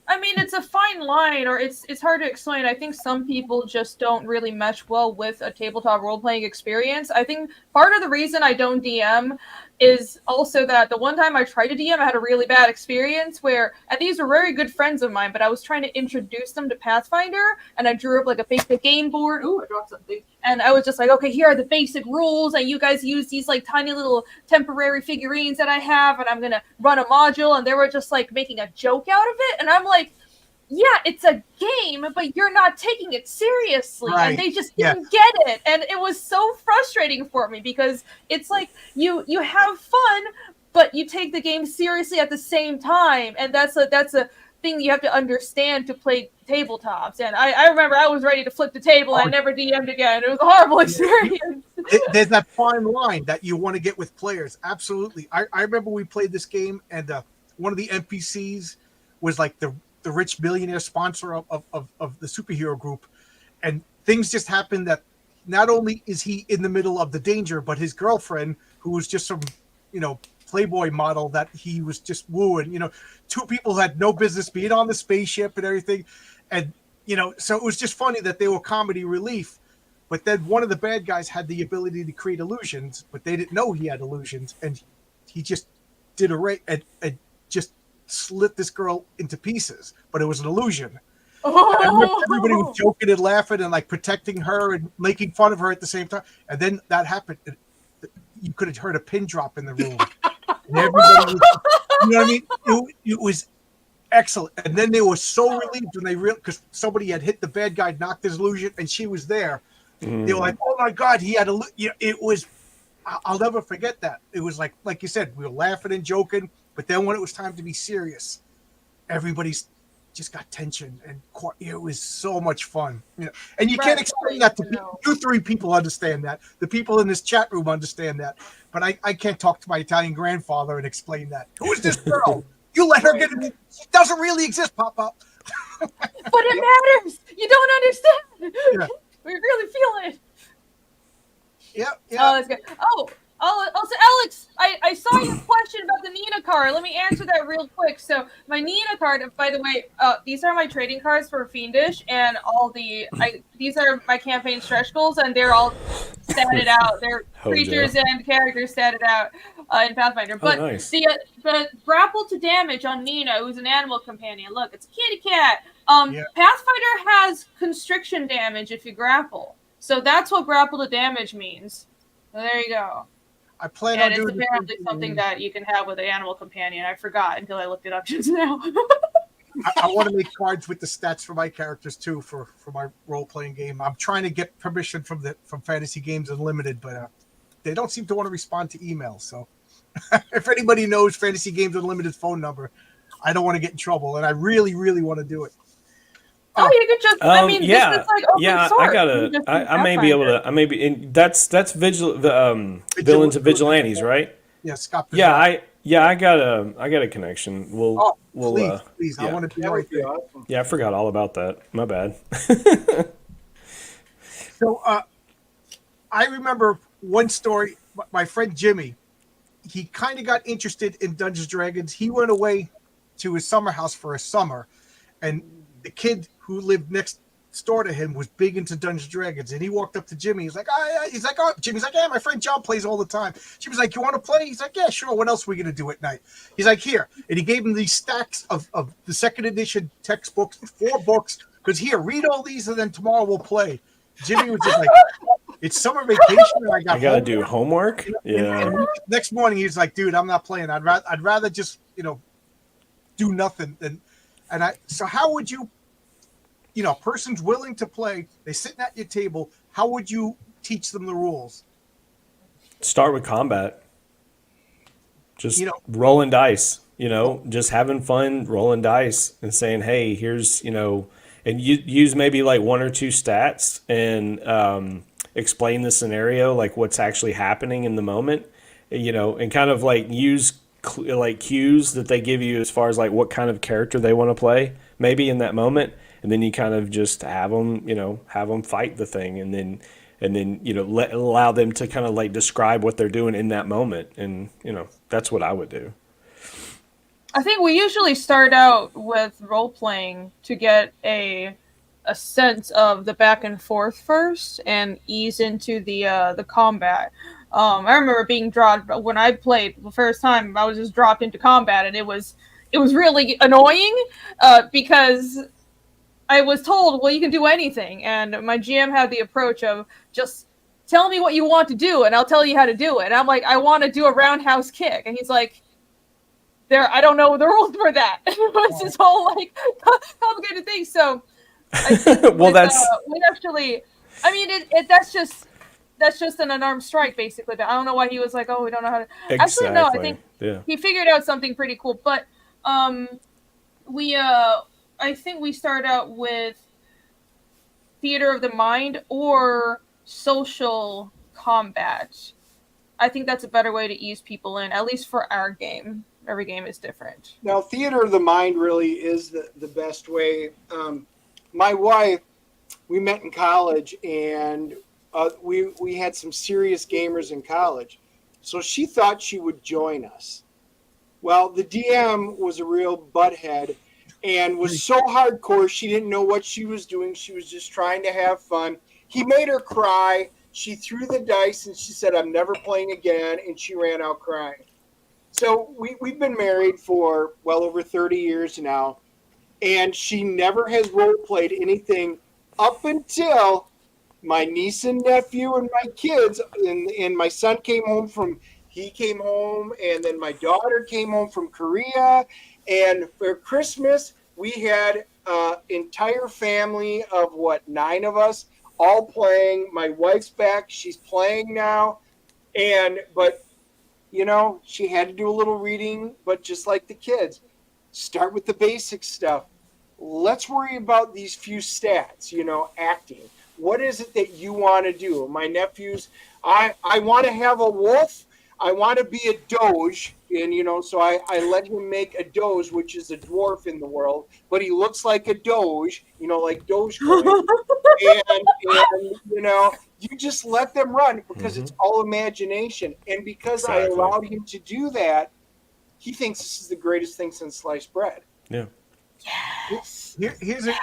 I mean, it's a fine line, or it's hard to explain. I think some people just don't really mesh well with a tabletop role-playing experience. I think part of the reason I don't DM is also that the one time I tried to DM, I had a really bad experience where, and these were very good friends of mine, but I was trying to introduce them to Pathfinder, and I drew up like a basic game board. Ooh, I dropped something. And I was just like, okay, here are the basic rules, and you guys use these like tiny little temporary figurines that I have, and I'm gonna run a module, and they were just like making a joke out of it, and I'm like, yeah, it's a game, but you're not taking it seriously. Right. And they just didn't get it. And it was so frustrating for me because it's like you have fun, but you take the game seriously at the same time. And that's a thing you have to understand to play tabletops. And I remember I was ready to flip the table and I never DM'd again. It was a horrible experience. There's that fine line that you want to get with players. Absolutely. I remember we played this game and one of the NPCs was like the rich billionaire sponsor of the superhero group, and things just happened that not only is he in the middle of the danger, but his girlfriend, who was just some Playboy model that he was just wooing, two people had no business being on the spaceship and everything, and so it was just funny that they were comedy relief. But then one of the bad guys had the ability to create illusions, but they didn't know he had illusions, and he just did and just slit this girl into pieces, but it was an illusion. Everybody was joking and laughing and like protecting her and making fun of her at the same time. And then that happened. You could have heard a pin drop in the room. And everybody was, you know what I mean? It was excellent. And then they were so relieved when they because somebody had hit the bad guy, knocked his illusion, and she was there. They were like, "Oh my God, he had a." It was. I'll never forget that. It was like you said, we were laughing and joking. But then when it was time to be serious, everybody's just got tension, and it was so much fun. And you can't explain that to people. You three people understand that. The people in this chat room understand that. But I can't talk to my Italian grandfather and explain that. Who is this girl? You let her get it. She doesn't really exist, Pop-Up. But it matters. You don't understand. Yeah. We really feel it. Yeah. Oh, that's good. Also, Alex, I saw your question about the Nina card. Let me answer that real quick. So my Nina card, by the way, these are my trading cards for Fiendish, and these are my campaign stretch goals, and they're all statted out. They're creatures and characters statted out in Pathfinder. But nice. The grapple to damage on Nina, who's an animal companion. Look, it's a kitty cat. Pathfinder has constriction damage if you grapple. So that's what grapple to damage means. So there you go. I plan on doing. It's apparently something that you can have with an animal companion. I forgot until I looked it up just now. I want to make cards with the stats for my characters too for my role playing game. I'm trying to get permission from Fantasy Games Unlimited, but they don't seem to want to respond to emails. So if anybody knows Fantasy Games Unlimited phone number, I don't want to get in trouble, and I really, really want to do it. Oh, you could just. I mean, yeah, this is like open source. I gotta. I may be able to. I may be. And that's Villains and Vigilantes, right? Yeah, Scott. Yeah, I got a connection. Please, I want to do right there. Awesome. Yeah, I forgot all about that. My bad. So, I remember one story. My friend Jimmy, he kind of got interested in Dungeons & Dragons. He went away to his summer house for a summer, and the kid who lived next door to him was big into Dungeons & Dragons, and he walked up to Jimmy. He's like, Jimmy's like, yeah, my friend John plays all the time. Jimmy's like, you want to play? He's like, yeah, sure. What else are we going to do at night? He's like, here. And he gave him these stacks of the second edition textbooks, 4 books, because here, read all these, and then tomorrow we'll play. Jimmy was just like, it's summer vacation, and I got to do homework. And next morning, he was like, dude, I'm not playing. I'd rather just, do nothing than. So how would you, a person's willing to play, they're sitting at your table, how would you teach them the rules? Start with combat. Just rolling dice, just having fun, rolling dice and saying, hey, here's, and you use maybe like 1 or 2 stats and explain the scenario, like what's actually happening in the moment, and kind of like use like cues that they give you as far as like what kind of character they want to play maybe in that moment, and then you kind of just have them fight the thing, and then allow them to kind of like describe what they're doing in that moment, and that's what I would do. I think we usually start out with role playing to get a sense of the back and forth first, and ease into the combat. I remember being dropped when I played the first time. I was just dropped into combat, and it was really annoying because I was told, well, you can do anything, and my GM had the approach of just tell me what you want to do, and I'll tell you how to do it. And I'm like, I want to do a roundhouse kick, and he's like, I don't know the rules for that. It's this whole like complicated thing. So, I think well, that's we actually. I mean, that's just an unarmed strike, basically. But I don't know why he was like, oh, we don't know how to. exactly. Actually, no. I think he figured out something pretty cool. But we I think we start out with theater of the mind or social combat. I think that's a better way to ease people in, at least for our game. Every game is different. Now, theater of the mind really is the best way. My wife, we met in college, and we had some serious gamers in college. So she thought she would join us. Well, the DM was a real butthead and was so hardcore she didn't know what she was doing. She was just trying to have fun. He made her cry. She threw the dice and she said, I'm never playing again, and she ran out crying. So we've been married for well over 30 years now, and she never has role played anything up until my niece and nephew and my kids, and my son came home, and then my daughter came home from Korea, and for Christmas we had an entire family of 9 of us all playing. My wife's back; she's playing now, but. You know, she had to do a little reading, but just like the kids, start with the basic stuff. Let's worry about these few stats, acting. What is it that you want to do? My nephews, I want to have a wolf. I want to be a doge. And, so I let him make a doge, which is a dwarf in the world, but he looks like a doge, like Dogecoin. and, you just let them run because it's all imagination. And because I allowed him to do that, he thinks this is the greatest thing since sliced bread. Yeah. Yes. Here's a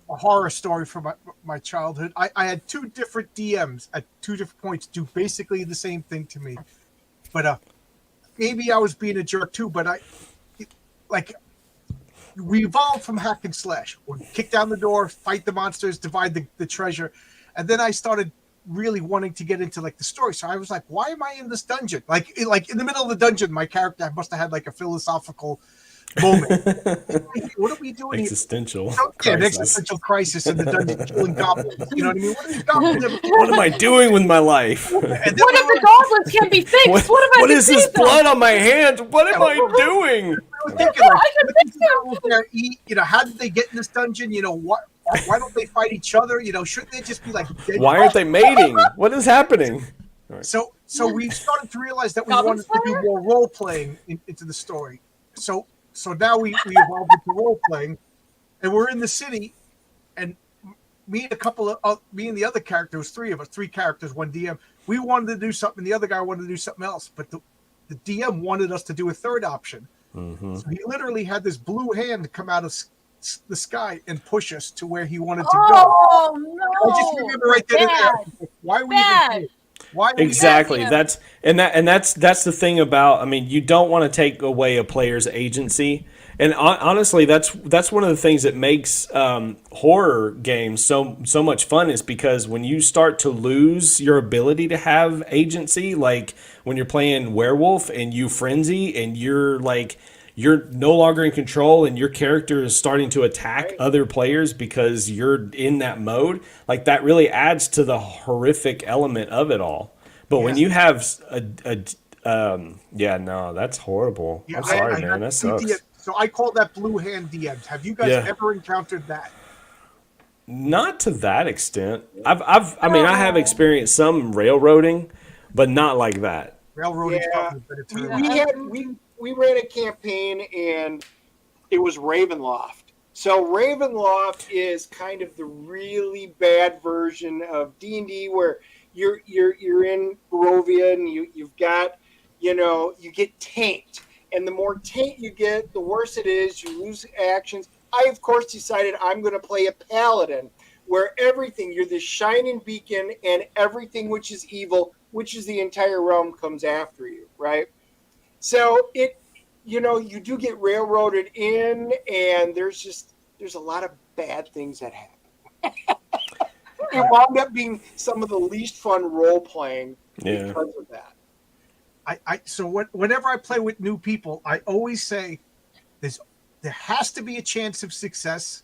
horror story from my childhood. I had 2 different DMs at 2 different points do basically the same thing to me. But maybe I was being a jerk too, but we evolved from hack and slash. We'd kick down the door, fight the monsters, divide the treasure. And then I started really wanting to get into the story. So I was like, why am I in this dungeon? Like in the middle of the dungeon, my character must have had a philosophical moment. What are we doing? Existential. An existential crisis in the dungeon, killing goblins. You know what I mean? What are these goblins? What am I doing with my life? What if the goblins can be fixed? What is this blood on my hands? What am I doing? I was thinking, how did they get in this dungeon? Why don't they fight each other? Shouldn't they just be dead? Why aren't they mating? What is happening? So we started to realize that we wanted to do more role playing into the story. So now we evolved into role playing, and we're in the city, and me and the other character, was 3 of us, 3 characters, 1 DM. We wanted to do something, the other guy wanted to do something else, but the DM wanted us to do a third option. Mm-hmm. So he literally had this blue hand come out of the sky and push us to where he wanted to go. Oh no! I just remember right then and there. Why were you even? Why exactly? That's the thing about. I mean, you don't want to take away a player's agency, and honestly, that's one of the things that makes horror games so much fun. Is because when you start to lose your ability to have agency, like when you're playing werewolf and you frenzy and you're no longer in control and your character is starting to attack other players because you're in that mode, that really adds to the horrific element of it all. But when you have that's horrible. Yeah, I'm sorry, man. That sucks. So I call that blue hand DMs. Have you guys ever encountered that? Not to that extent. I have experienced some railroading, but not like that. Railroading. We ran a campaign and it was Ravenloft. So Ravenloft is kind of the really bad version of D&D where you're in Barovia and you've got, you get tanked And the more taint you get, the worse it is. You lose actions. I, of course, decided I'm going to play a paladin where everything, you're this shining beacon, and everything which is evil, which is the entire realm, comes after you, right? So you do get railroaded in, and there's a lot of bad things that happen. It wound up being some of the least fun role playing because of that. Whenever I play with new people, I always say there has to be a chance of success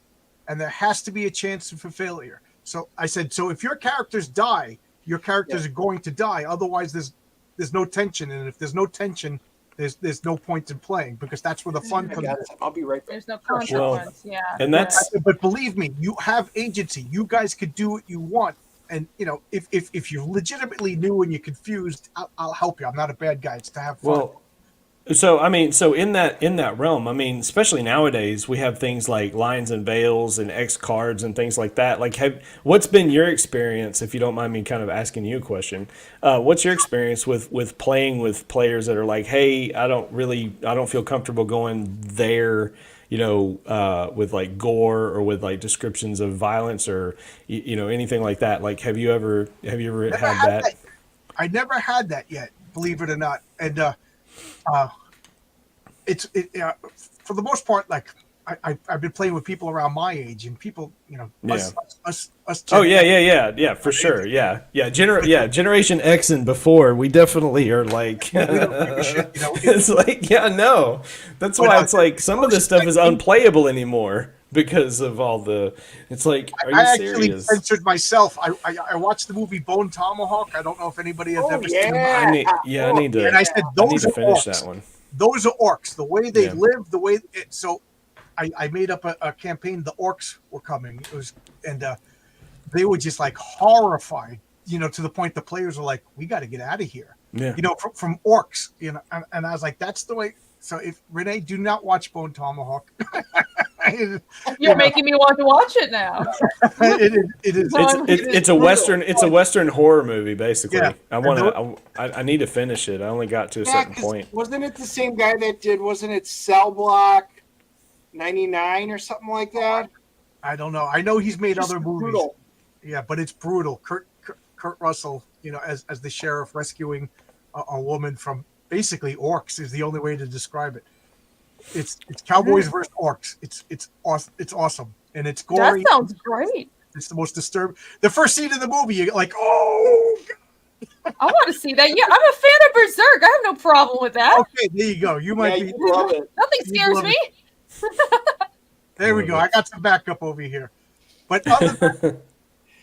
and there has to be a chance for failure. So I said, so if your characters die, your characters are going to die. Otherwise, there's no tension, and if there's no tension, there's no point in playing, because that's where the fun comes in. I'll be right back. There's no consequence. And that's but believe me, you have agency. You guys could do what you want. And if you're legitimately new and you're confused, I'll help you. I'm not a bad guy. It's to have fun. Well, so in that realm, I mean, especially nowadays, we have things like Lions and Veils and X cards and things like that. Like, what's been your experience, if you don't mind me kind of asking you a question? What's your experience with playing with players that are like, hey, I don't feel comfortable going there, with like gore or with like descriptions of violence or anything like that? Like, have you ever had that? I never had that yet, believe it or not. And it's for the most part, like I've been playing with people around my age, and people, us. Oh yeah, for sure, yeah. Generation X and before, we definitely are like, we don't give a shit, it's like, no, that's why it's like some of this stuff is unplayable anymore because of all the. It's like, are you serious? I actually censored myself. I watched the movie Bone Tomahawk. I don't know if anybody has ever seen it. I need to. And I said, those are finish orcs. that one. Those are orcs. The way they live, the way so. I made up a campaign. The orcs were coming. They were just like horrified, to the point the players were like, "We got to get out of here." Yeah. From orcs, and I was like, "That's the way." So if Renee, do not watch Bone Tomahawk. You're making me want to watch it now. It is. It's a Western. It's a Western horror movie, basically. Yeah. I need to finish it. I only got to a certain point. Wasn't it the same guy that did? Wasn't it Cell Block 99 or something like that? I don't know. I know he's made other movies. Brutal. Yeah, but it's brutal. Kurt Russell, as the sheriff rescuing a woman from basically orcs is the only way to describe it. It's cowboys versus orcs. It's awesome, and it's gory. That sounds great. It's the most disturbing. The first scene in the movie, you're like, oh. I want to see that. Yeah, I'm a fan of Berserk. I have no problem with that. Okay, there you go. You might be. Love it. Nothing scares me. There we go. I got some backup over here. But other than,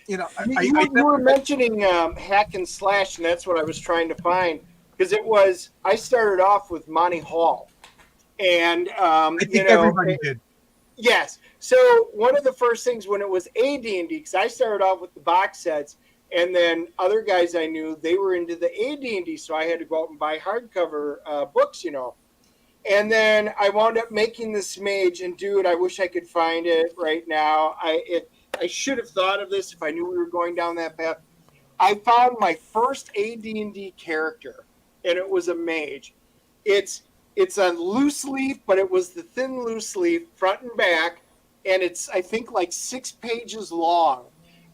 you were mentioning hack and slash, and that's what I was trying to find, because I started off with Monty Hall, and I think everybody did. Yes. So one of the first things when it was AD&D, because I started off with the box sets, and then other guys I knew, they were into the AD&D, so I had to go out and buy hardcover books, And then I wound up making this mage, and dude, I wish I could find it right now. I should have thought of this if I knew we were going down that path. I found my first AD&D character, and it was a mage. It's a loose leaf, but it was the thin loose leaf, front and back, and it's, I think, like 6 pages long.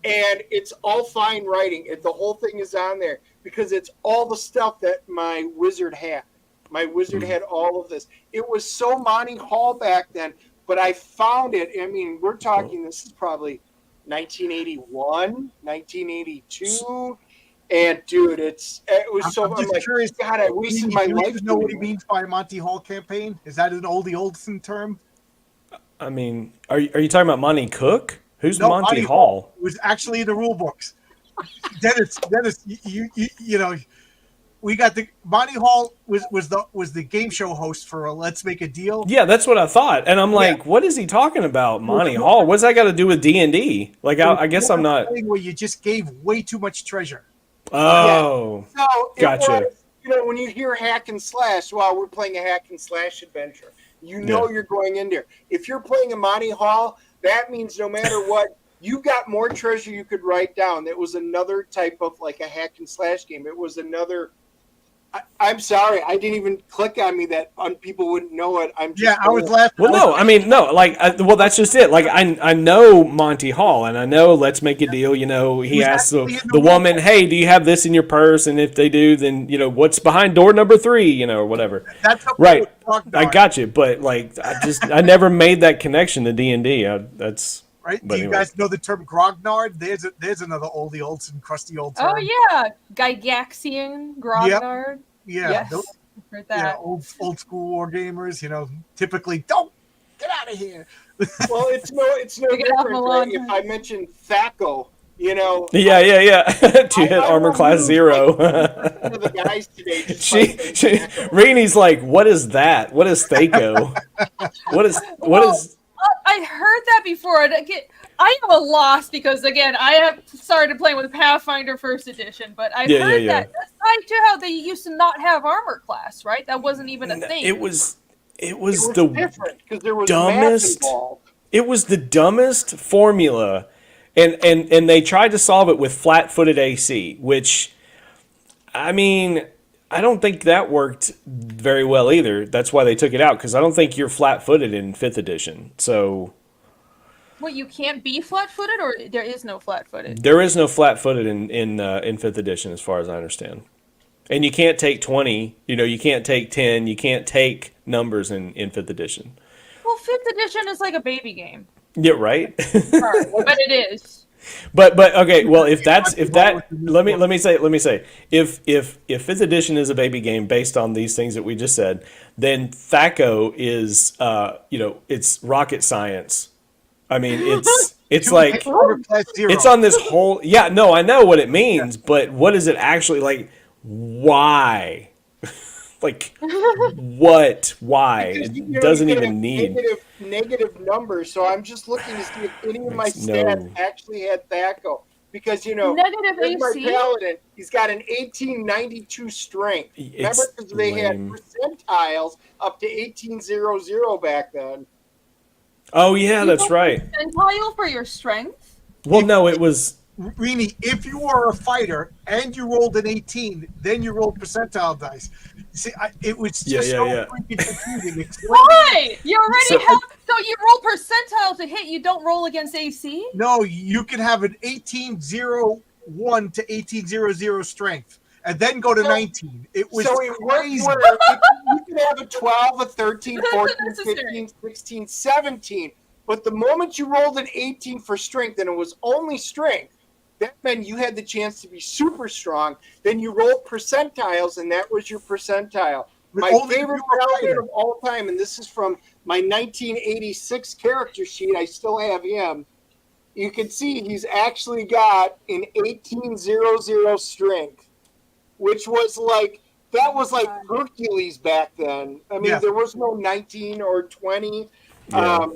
And it's all fine writing. The whole thing is on there because it's all the stuff that my wizard had. My wizard had all of this. It was so Monty Hall back then, but I found it. I mean, we're talking, this is probably 1981, 1982. And dude, it was so. I'm like, curious. God, I wasted my life. Do you know what he means by Monty Hall campaign? Is that an oldie Olsen term? I mean, are you talking about Monty Cook? Who's Monty Hall? It was actually in the rule books. Dennis, you know, we got the Monty Hall was the game show host for Let's Make a Deal. Yeah, that's what I thought, and I'm like, what is he talking about, Monty Hall? What's that got to do with D&D? Like, I guess I'm not. Where you just gave way too much treasure. Oh, yeah. So gotcha. When you hear hack and slash, well, we're playing a hack and slash adventure. You're going in there. If you're playing a Monty Hall, that means no matter what, you've got more treasure you could write down. It was another type of like a hack and slash game. It was another I'm sorry, I didn't even click on me that people wouldn't know it. I'm just Yeah, I was laughing. Well, no, I mean, no, like, well, that's just it. Like, I know Monty Hall, and I know Let's Make a Deal. You know, he was asks actually in the the woman, "Hey, do you have this in your purse?" And if they do, then what's behind door number 3? Or whatever. That's how Right. people I got you, but like, I never made that connection to D&D. That's Right? But Do you anyway. guys know the term grognard? There's another oldie Olsen, crusty old term. Oh yeah, Gygaxian, Grognard. Yeah, Yes, those- heard yeah, that. old school war gamers. Typically don't get out of here. Well, it's no Pick it up different a right? long If time. I mention THACO. Yeah. To hit armor class 0. One of the guys today just she Reenie's like, what is that? What is Thaco? What is I heard that before. I am a loss because again, I have started playing with Pathfinder First Edition, but I've heard that that's tied to how they used to not have armor class, right? That wasn't even a thing. It was different because there was dumbest. math involved. It was the dumbest formula, and they tried to solve it with flat-footed AC, which, I mean, I don't think that worked very well either. That's why they took it out, because I don't think you're flat-footed in 5th edition. So, What, you can't be flat-footed, or there is no flat-footed? there is no flat-footed in 5th edition, as far as I understand. And you can't take 20. You can't take 10. You can't take numbers in 5th edition. Well, 5th edition is like a baby game. Yeah, right. But it is. But okay, well, let me say if 5th edition is a baby game based on these things that we just said, then THACO is it's rocket science. I mean, it's like it's on this whole I know what it means, but what is it actually like? Why? Like what? Why? Because, It doesn't you can even have need negative numbers. So I'm just looking to see if any of my stats actually had THACO. Because Negative here's my AC? paladin, he's got an 1892 strength. Remember, because they had lame. percentiles up to 1800 back then. Oh yeah, that's right. Percentile for your strength? Well, no, it was. Rini, if you are a fighter and you rolled an 18, then you rolled percentile dice. See, it was just freaking confusing. Why? You already So- so you roll percentile to hit, you don't roll against AC? No, you can have an 1801 to 1800 strength and then go to 19. It was So it crazy. worked where you could have a 12, a 13, That's 14, unnecessary. 15, 16, 17. But the moment you rolled an 18 for strength and it was only strength, that meant you had the chance to be super strong. Then you rolled percentiles, and that was your percentile. But My only if favorite you were a paladin fighter. of all time, and this is from my 1986 character sheet. I still have him. You can see he's actually got an 1800 strength, which was like Hercules back then. I mean, Yeah. there was no 19 or 20. Yeah.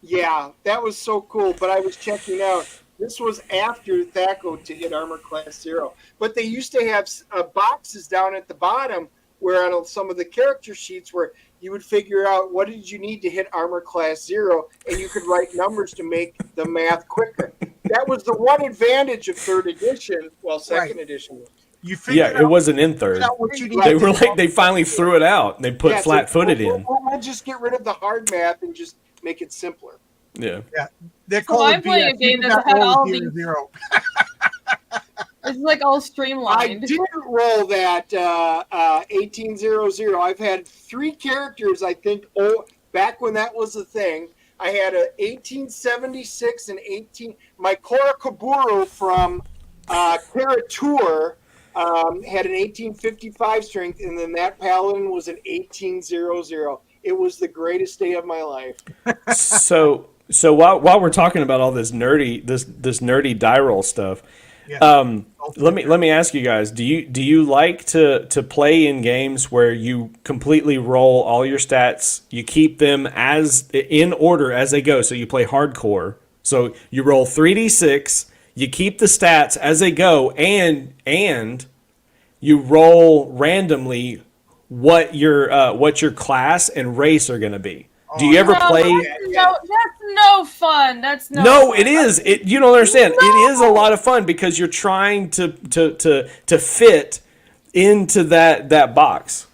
Yeah, that was so cool. But I was checking out. This was after THACO to hit armor class 0. But they used to have boxes down at the bottom where on some of the character sheets where you would figure out what did you need to hit armor class 0, and you could write numbers to make the math quicker. That was the one advantage of 3rd edition. Well, 2nd edition. You figured Yeah, it wasn't in 3rd. out what you need. They were like, they finally threw it out. They put Yeah, so flat-footed in. We'll just get rid of the hard math and just make it simpler. Yeah. They're So calling I'm playing a BS. game You that's got had roll all 0, these- 0. It's like all I streamlined. didn't roll that 1800. I've had 3 characters, I think, back when that was a thing. I had a 1876 and 18. My Kora Kaburu from Karatur had an 1855 strength, and then that paladin was an 1800. It was the greatest day of my life. So while we're talking about all this nerdy die roll stuff, Yeah. let me ask you guys: do you like to play in games where you completely roll all your stats, you keep them as in order as they go? So you play hardcore. So you roll 3d6, you keep the stats as they go, and you roll randomly what your class and race are going to be. Do you ever play? That's no fun. That's no. No, fun. it is. You don't understand. It is a lot of fun because you're trying to fit into that box.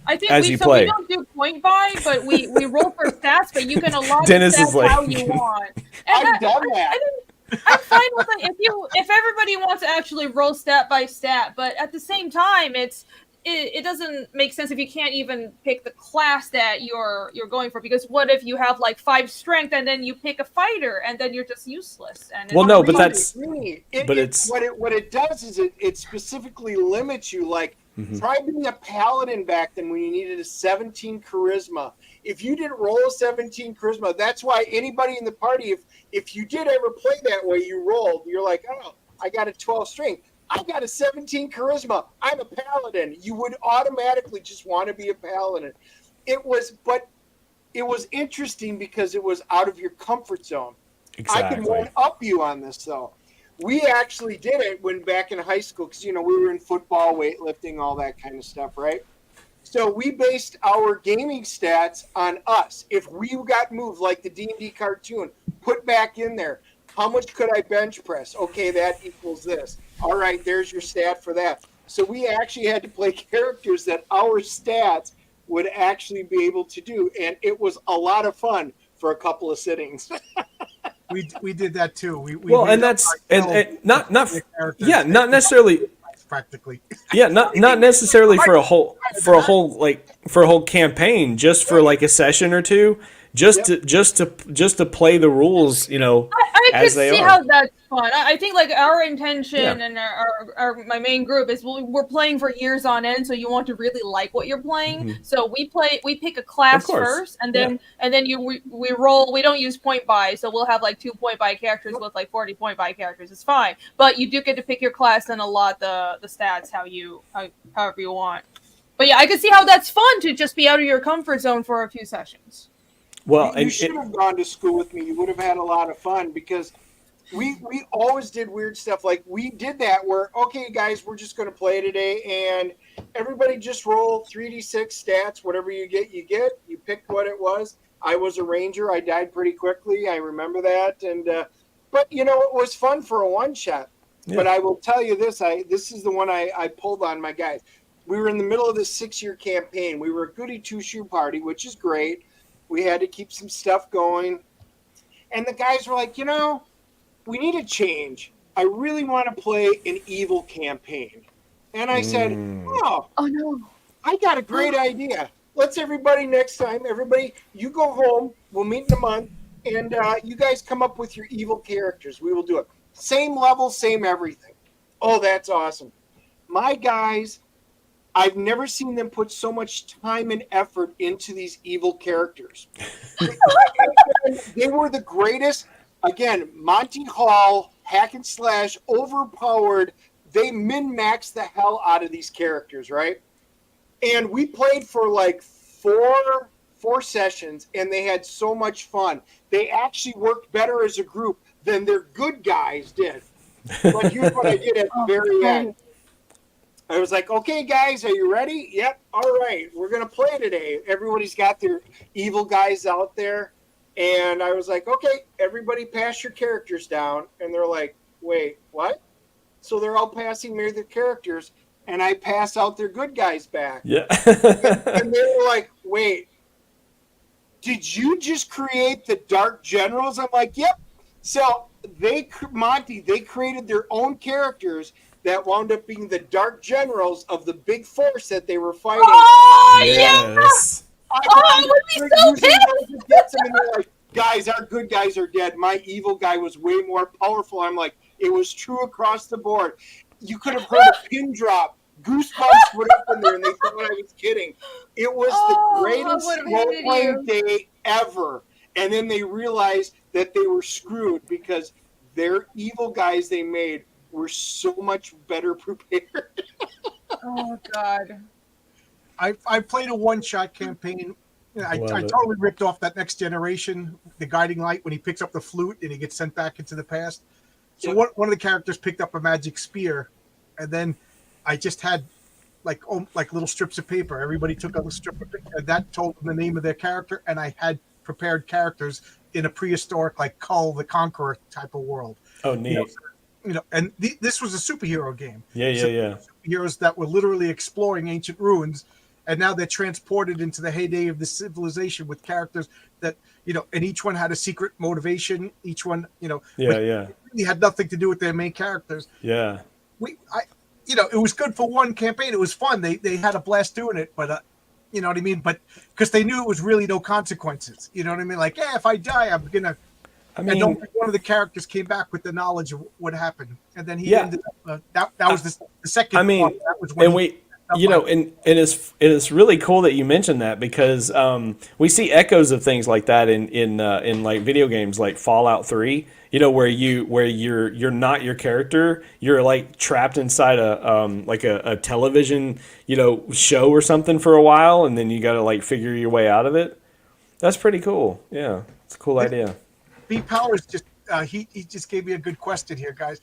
I think as we you so play. we don't do point buy, but we roll for stats, but you can allot Dennis the is stats like- how you want. And I've done that. I'm fine with it if everybody wants to actually roll stat by stat, but at the same time, it doesn't make sense if you can't even pick the class that you're going for, because what if you have like 5 strength and then you pick a fighter and then you're just useless? And Well, it's no, but really- that's- But what it does is it specifically limits you. Like, try being a paladin back then when you needed a 17 charisma. If you didn't roll a 17 charisma, that's why anybody in the party, if you did ever play that way, you rolled, you're like, oh, I got a 12 strength. I got a 17 charisma. I'm a paladin. You would automatically just want to be a paladin. It was interesting because it was out of your comfort zone. I can Exactly. one up you on this though. We actually did it when back in high school because we were in football, weightlifting, all that kind of stuff, right? So we based our gaming stats on us. If we got moved like the D&D cartoon, put back in there, how much could I bench press? Okay, that equals this. All right, there's your stat for that. So we actually had to play characters that our stats would actually be able to do, and it was a lot of fun for a couple of sittings. We did that too. We Well, made and up that's ourselves and not the characters. yeah, not necessarily. Practically. Yeah, not necessarily for a whole campaign, just for like a session or two, just to play the rules, I as could they see are. how that's fun. I think like our intention Yeah. and my main group is we're playing for years on end, so you want to really like what you're playing. So we pick a class Of course. first, and then we roll. We don't use point buy, so we'll have like 2 point buy characters with like 40 point buy characters. It's fine, but you do get to pick your class and allot the stats however you want. But yeah, I could see how that's fun to just be out of your comfort zone for a few sessions. Well, You should have gone to school with me. You would have had a lot of fun because we always did weird stuff. Like we did that where, okay, guys, we're just going to play today, and everybody just roll 3d6 stats. Whatever you get, you get. You picked what it was. I was a ranger. I died pretty quickly. I remember that. And but it was fun for a one shot. Yeah. But I will tell you this. This is the one I pulled on my guys. We were in the middle of this 6-year campaign. We were a goody two-shoe party, which is great. We had to keep some stuff going. And the guys were like, we need a change. I really want to play an evil campaign. And I said, Oh no! I got a great idea. Let's next time, you go home. We'll meet in a month. And you guys come up with your evil characters. We will do it. Same level, same everything. Oh, that's awesome. My guys, I've never seen them put so much time and effort into these evil characters. They were the greatest. Again, Monty Hall, hack and slash, overpowered. They min-maxed the hell out of these characters, right? And we played for like four sessions, and they had so much fun. They actually worked better as a group than their good guys did. But here's what I did at the very end. I was like, okay, guys, are you ready? Yep. All right. We're going to play today. Everybody's got their evil guys out there. And I was like, okay, everybody pass your characters down. And they're like, wait, what? So they're all passing me their characters. And I pass out their good guys back. Yeah. And they were like, wait, did you just create the Dark Generals? I'm like, yep. So they created their own characters that wound up being the Dark Generals of the big force that they were fighting. Oh Yes. I would be so pissed. And they're like, guys, our good guys are dead. My evil guy was way more powerful. I'm like, it was true across the board. You could have heard a pin drop. Goosebumps went up in there, and they thought I was kidding. It was the greatest I would've hated role-playing day ever. And then they realized that they were screwed because their evil guys they made were so much better prepared. Oh God. I played a one-shot campaign. I totally ripped off that Next Generation, the guiding light, when he picks up the flute and he gets sent back into the past. So one of the characters picked up a magic spear, and then I just had like little strips of paper. Everybody took a strip of paper, and that told them the name of their character, and I had prepared characters in a prehistoric, like Kull the Conqueror type of world. Oh, neat. And this was a superhero game. Yeah. superheroes that were literally exploring ancient ruins, and now they're transported into the heyday of the civilization with characters that, and each one had a secret motivation. Each one, really had nothing to do with their main characters. Yeah. It was good for one campaign. It was fun. They had a blast doing it, but you know what I mean? But because they knew it was really no consequences. You know what I mean? Like, if I die, I'm gonna. I mean, and one of the characters came back with the knowledge of what happened, and then he ended up. That was the second. I mean, that was when and it's really cool that you mentioned that, because we see echoes of things like that in like video games like Fallout 3. Where you're not your character, you're like trapped inside a television show or something for a while, and then you got to like figure your way out of it. That's pretty cool. Yeah, it's a cool idea. B Powers just he just gave me a good question here, guys.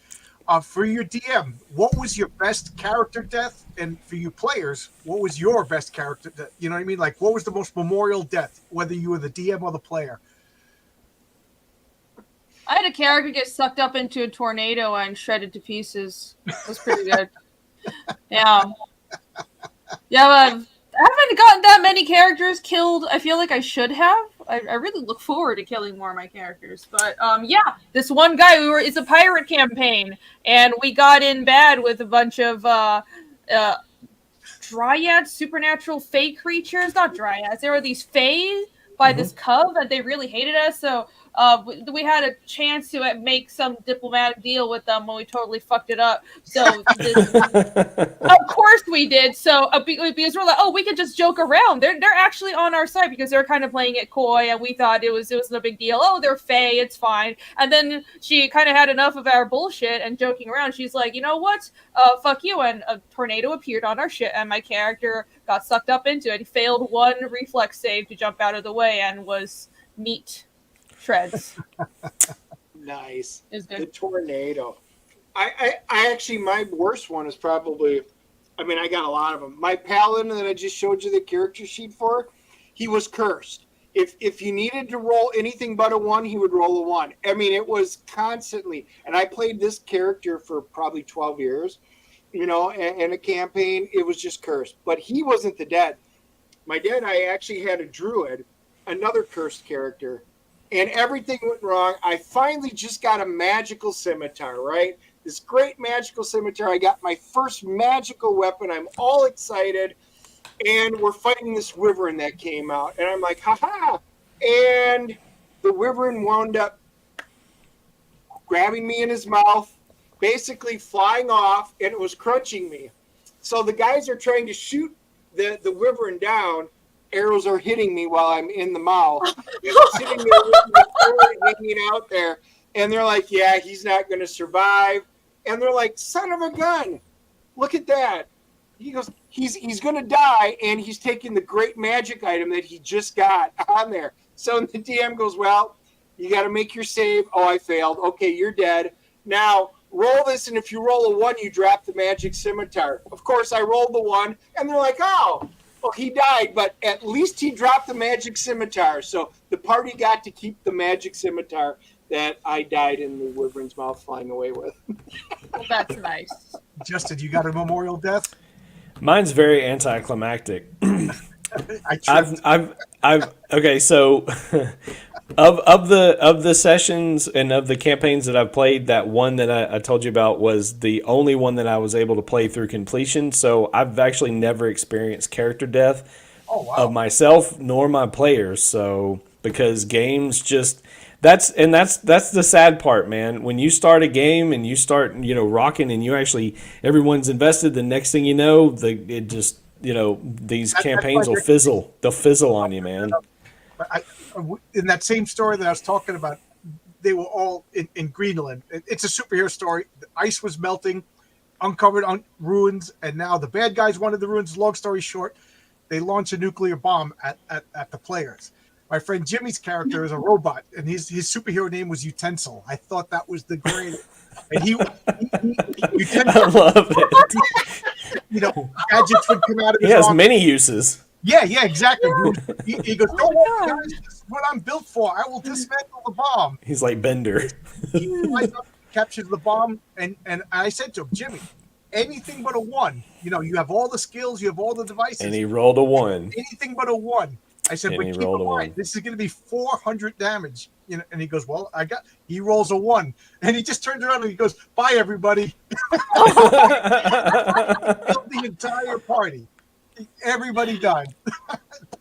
For your DM, what was your best character death? And for you players, what was your best character death? You know what I mean? Like, what was the most memorial death, whether you were the DM or the player? I had a character get sucked up into a tornado and shredded to pieces. It was pretty good. Yeah. Yeah, but I haven't gotten that many characters killed. I feel like I should have. I really look forward to killing more of my characters. But this one guy, it's a pirate campaign, and we got in bad with a bunch of dryads, supernatural fae creatures. Not dryads. There were these fae by this cub that they really hated us. So we had a chance to make some diplomatic deal with them when we totally fucked it up. So of course we did. So because we're like, we could just joke around. They're actually on our side because they're kind of playing it coy, and we thought it was no big deal. Oh, they're fae, it's fine. And then she kind of had enough of our bullshit and joking around. She's like, you know what? Fuck you. And a tornado appeared on our shit, and my character got sucked up into it. He failed one reflex save to jump out of the way and was neat. Shreds. Nice. The tornado. I actually, my worst one is probably, I got a lot of them. My paladin that I just showed you the character sheet for, he was cursed. If you needed to roll anything but a 1, he would roll a 1. It was constantly, and I played this character for probably 12 years, in a campaign. It was just cursed. But he wasn't the dead. My dad, I actually had a druid, another cursed character, and everything went wrong. I finally just got a magical scimitar, right? This great magical scimitar. I got my first magical weapon. I'm all excited. And we're fighting this wyvern that came out. And I'm like, haha. And the wyvern wound up grabbing me in his mouth, basically flying off, and it was crunching me. So the guys are trying to shoot the wyvern down. Arrows are hitting me while I'm in the mouth. I'm sitting there with my sword hanging out there. And they're like, yeah, he's not going to survive. And they're like, son of a gun, look at that. He goes, he's going to die, and he's taking the great magic item that he just got on there. So the DM goes, well, you got to make your save. Oh, I failed. Okay, you're dead. Now, roll this, and if you roll a 1, you drop the magic scimitar. Of course, I rolled the 1, and they're like, oh, well, he died, but at least he dropped the magic scimitar. So the party got to keep the magic scimitar that I died in the wyvern's mouth flying away with. That's nice. Justin, you got a memorial death? Mine's very anticlimactic. I've okay, so of the sessions and of the campaigns that I've played, that one that I told you about was the only one that I was able to play through completion. So I've actually never experienced character death of myself nor my players. So because games just that's the sad part, man. When you start a game and you start rocking and you actually everyone's invested, the next thing you know, it just these campaigns will fizzle. They'll fizzle on you, man. In that same story that I was talking about, they were all in Greenland. It's a superhero story. The ice was melting, uncovered ruins, and now the bad guys wanted the ruins. Long story short, they launch a nuclear bomb at the players. My friend Jimmy's character is a robot, and his superhero name was Utensil. I thought that was the greatest. And he I love it. Gadgets would come out of his He has arm. many uses. Yeah, exactly. He goes, don't worry, guys, this is what I'm built for. I will dismantle the bomb. He's like Bender. He flies up, captures the bomb, and I said to him, Jimmy, anything but a 1. You know, you have all the skills, you have all the devices. And he rolled a 1. Anything but a 1. I said, And but he keep rolled in a mind, 1. this is going to be 400 damage. You know, and he goes, well, he rolls a 1. And he just turns around and he goes, bye, everybody. Killed the entire party. Everybody died.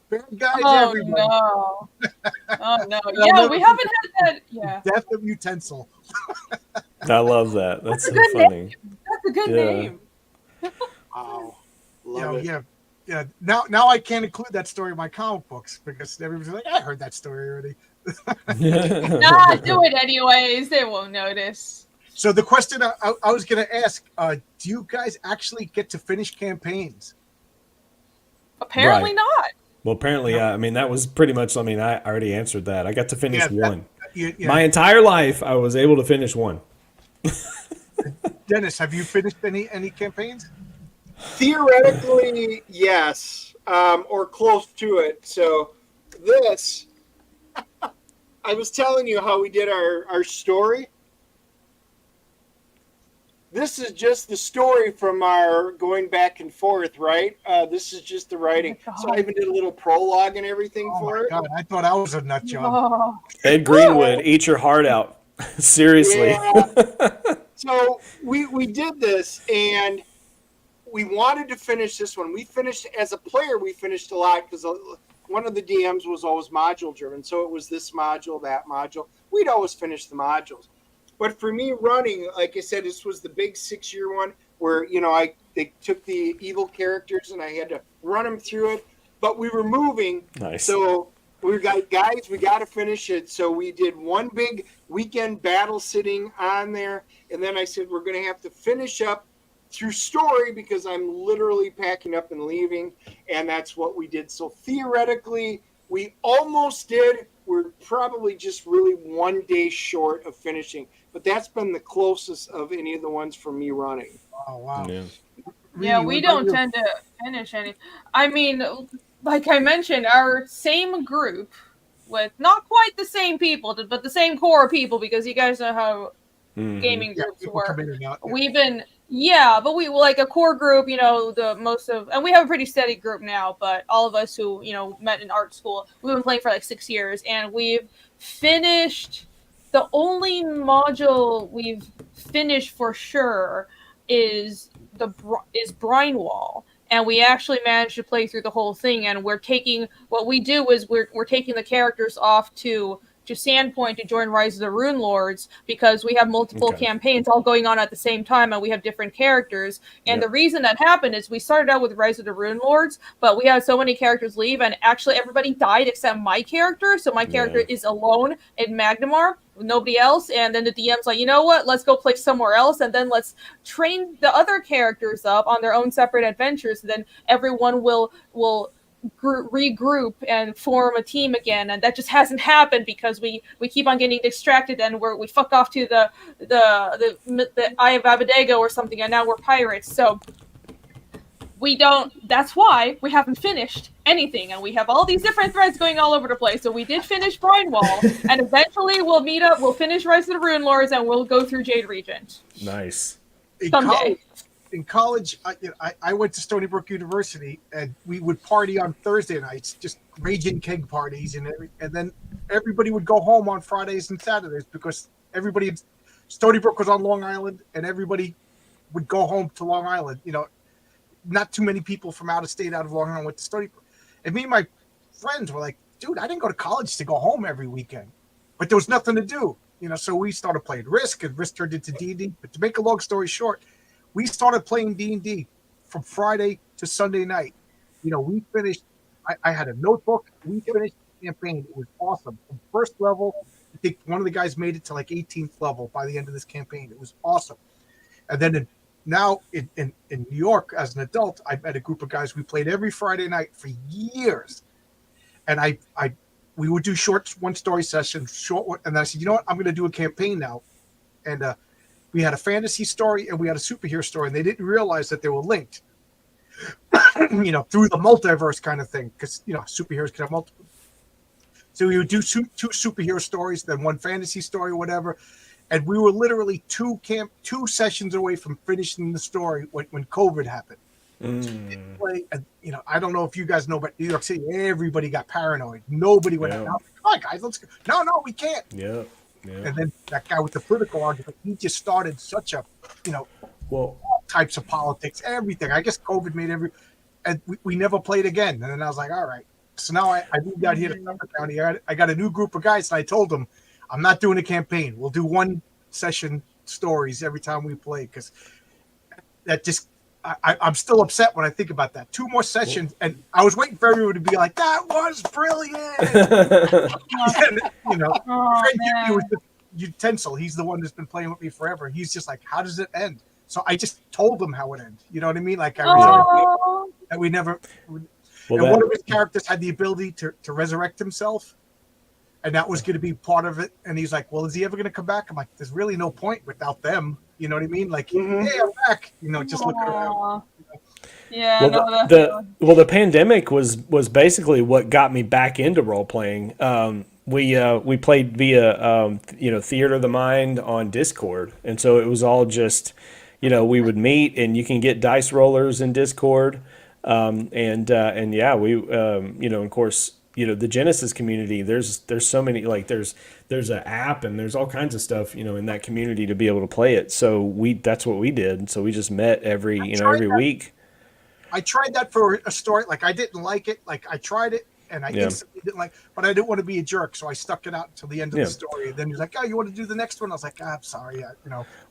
Bad guys, everybody. No. Oh, no. Yeah, we haven't had that. Yeah. Death of Utensil. I love that. That's so good funny. That's a good Yeah. name. Wow. You Love know, it. yeah. Now I can't include that story in my comic books because everybody's like, I heard that story already. Nah, do it anyways. They won't notice. So the question I was going to ask, do you guys actually get to finish campaigns? Apparently Right. not. Well, apparently, I mean, that was pretty much, I mean, I already answered that. I got to finish Yeah, 1. Yeah. My entire life, I was able to finish 1. Dennis, have you finished any campaigns? Theoretically, yes, or close to it. So this, I was telling you how we did our story. This is just the story from our going back and forth, right? This is just the writing. Oh my So I even did a little prologue and everything Oh for my it. God, I thought I was a nut job. Oh. Ed Greenwood, eat your heart out. Seriously. Yeah. So we did this, and we wanted to finish this one. We finished as a player. We finished a lot because one of the DMs was always module driven. So it was this module, that module. We'd always finish the modules. But for me running, like I said, this was the big 6-year one where, you know, they took the evil characters and I had to run them through it. But we were moving. Nice. So we got, guys, we got to finish it. So we did one big weekend battle sitting on there. And then I said, we're going to have to finish up through story because I'm literally packing up and leaving. And that's what we did. So theoretically, we almost did. We're probably just really 1 day short of finishing. But that's been the closest of any of the ones for me running. Oh wow. Yeah. Yeah, Really, we what don't about you? tend to finish any. I mean, like I mentioned, our same group with not quite the same people, but the same core of people, because you guys know how Mhm. gaming Yeah, groups people work. come in and out. Yeah. We've been, but we like a core group, you know, and we have a pretty steady group now, but all of us who, you know, met in art school, we've been playing for like 6 years, and we've finished. The only module we've finished for sure is Brine Wall, and we actually managed to play through the whole thing. And we're taking we're taking the characters off to Sandpoint to join Rise of the Rune Lords because we have multiple Okay. campaigns all going on at the same time, and we have different characters. And Yep. the reason that happened is we started out with Rise of the Rune Lords, but we had so many characters leave, and actually everybody died except my character. So my character Yeah. is alone in Magnamar with nobody else. And then the DM's like, you know what? Let's go play somewhere else, and then let's train the other characters up on their own separate adventures. And then everyone will regroup and form a team again, and that just hasn't happened because we keep on getting distracted, and we fuck off to the Eye of Abadago or something, and now we're pirates. So that's why we haven't finished anything, and we have all these different threads going all over the place. So we did finish Brine Wall, and eventually we'll meet up, we'll finish Rise of the Rune Lords, and we'll go through Jade Regent Nice. someday. In college, I went to Stony Brook University, and we would party on Thursday nights, just raging keg parties, and then everybody would go home on Fridays and Saturdays because Stony Brook was on Long Island, and everybody would go home to Long Island. You know, not too many people from out of state, out of Long Island, went to Stony Brook. And me and my friends were like, dude, I didn't go to college to go home every weekend, but there was nothing to do. You know, so we started playing Risk, and Risk turned into D&D. But to make a long story short, we started playing D&D from Friday to Sunday night. You know, we finished. I had a notebook. We finished the campaign. It was awesome. From first level, I think one of the guys made it to like 18th level by the end of this campaign. It was awesome. And then now in New York, as an adult, I met a group of guys. We played every Friday night for years. And we would do short one-story sessions, and then I said, you know what? I'm going to do a campaign now. And we had a fantasy story and we had a superhero story, and they didn't realize that they were linked, you know, through the multiverse kind of thing, because, you know, superheroes can have multiple. So we would do two superhero stories, then one fantasy story or whatever. and we were literally two sessions away from finishing the story when COVID happened. And, I don't know if you guys know, but New York City, everybody got paranoid. Nobody went out. Come on, guys, let's go. No, we can't. Yeah. And then that guy with the political argument, he just started such a, all types of politics, everything. I guess COVID made and we never played again. And then I was like, all right. So now I moved out here to Suffolk County. I got a new group of guys, and I told them, I'm not doing a campaign. We'll do one session stories every time we play, because that just I'm still upset when I think about that. 2 more sessions, and I was waiting for everyone to be like, "That was brilliant." It was the utensil. He's the one that's been playing with me forever. He's just like, "How does it end?" So I just told him how it ended. You know what I mean? Like that we never. One of his characters had the ability to resurrect himself. And that was going to be part of it. And he's like, well, is he ever going to come back? I'm like, there's really no point without them. You know what I mean? Like, hey, I'm back. Just looking around. Yeah. The pandemic was basically what got me back into role playing. We played via Theater of the Mind on Discord, and so it was all just we would meet, and you can get dice rollers in Discord, of course. The Genesis community, there's so many, like there's an app and there's all kinds of stuff, in that community to be able to play it. So that's what we did. So we just met every week. I tried that for a story. Like, I didn't like it. Like, I tried it and I instantly didn't like, but I didn't want to be a jerk. So I stuck it out until the end of the story. And then he's like, oh, you want to do the next one? I was like, I'm sorry.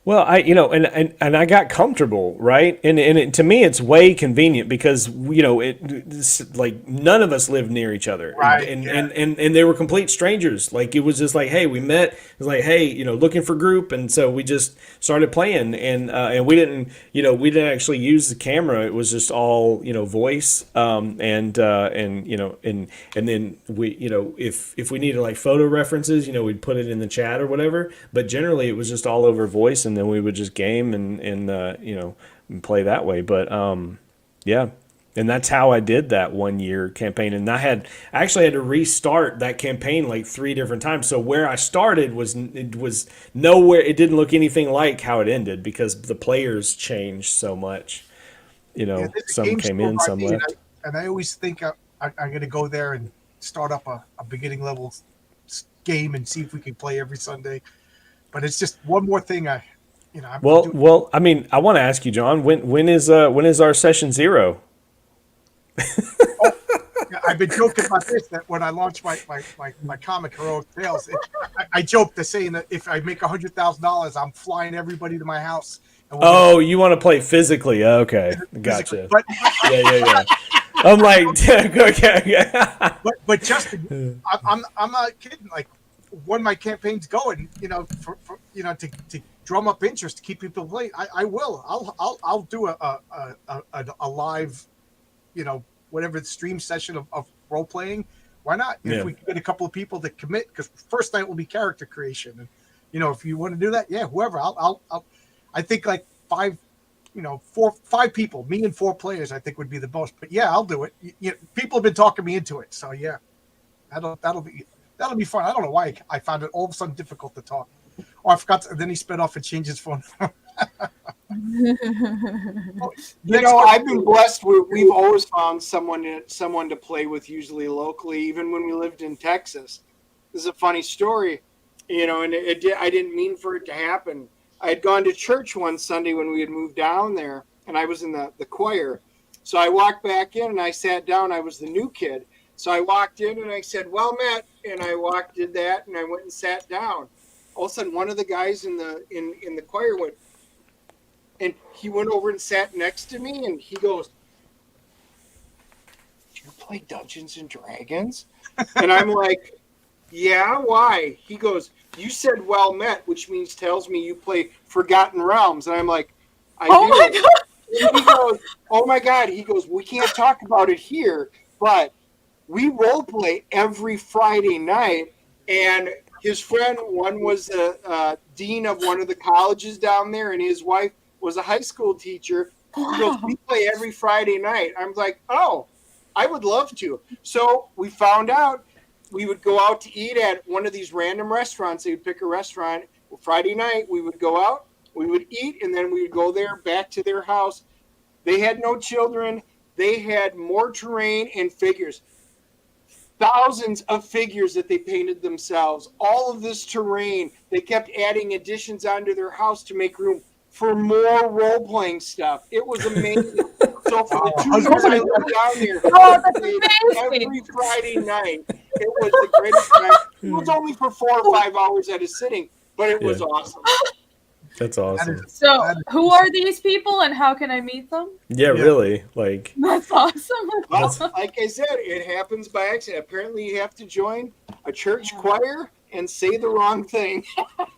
Well, and I got comfortable, right? And to me, it's way convenient because, it's like none of us lived near each other. Right. And they were complete strangers. Like, it was just like, hey, we met. It was like, hey, looking for group. And so we just started playing, and we didn't actually use the camera. It was just all, voice. And then we, if we needed like photo references, we'd put it in the chat or whatever. But generally, it was just all over voice, and then we would just game and play that way. But and that's how I did that 1 year campaign. And I actually had to restart that campaign like 3 different times. So where I started was nowhere. It didn't look anything like how it ended because the players changed so much. Some came in, some left. And I always think I'm going to go there and start up a beginning level game and see if we can play every Sunday. But it's just one more thing. I want to ask you, John. When is our session 0? I've been joking about this. That when I launched my comic Heroic Tales, I joked to saying that if I make $100,000, I'm flying everybody to my house. You want to play physically? Okay, gotcha. But, yeah. I'm like, okay. But Justin, I'm not kidding. Like, when my campaign's going, to drum up interest, to keep people playing, I will. I'll do a live, whatever the stream session of role playing. Why not? If we can get a couple of people to commit, because first night will be character creation, and if you want to do that, whoever. I think like 5 people, me and 4 players, I think would be the most. But I'll do it. People have been talking me into it, so that'll be fun. I don't know why I found it all of a sudden difficult to talk. Oh, I forgot. Then he sped off and changed his phone. I've been blessed. We've always found someone to play with, usually locally, even when we lived in Texas. This is a funny story, and I didn't mean for it to happen. I had gone to church one Sunday when we had moved down there, and I was in the choir. So I walked back in and I sat down. I was the new kid. So I walked in and I said, well met. And I did that, and I went and sat down. All of a sudden, one of the guys in the choir went, and he went over and sat next to me, and he goes, do you play Dungeons and Dragons? And I'm like, yeah, why? He goes, you said well met, which tells me you play Forgotten Realms. And I'm like, I do. My God. And he goes, oh my God. He goes, we can't talk about it here, but we role play every Friday night. And his friend, one was the dean of one of the colleges down there, and his wife was a high school teacher. He goes, we play every Friday night. I'm like, oh, I would love to. So we found out we would go out to eat at one of these random restaurants. They would pick a restaurant, Friday night, we would go out, we would eat, and then we would go there back to their house. They had no children. They had more terrain and figures. Thousands of figures that they painted themselves. All of this terrain. They kept adding additions onto their house to make room for more role-playing stuff. It was amazing. So for the 2 years I lived down there, every Friday night, it was the greatest time. It was only for 4 or 5 hours at a sitting, but it was awesome. That's awesome. So, who are these people and how can I meet them? Yeah, really. Like, that's awesome. Well, like I said, it happens by accident. Apparently, you have to join a church choir and say the wrong thing.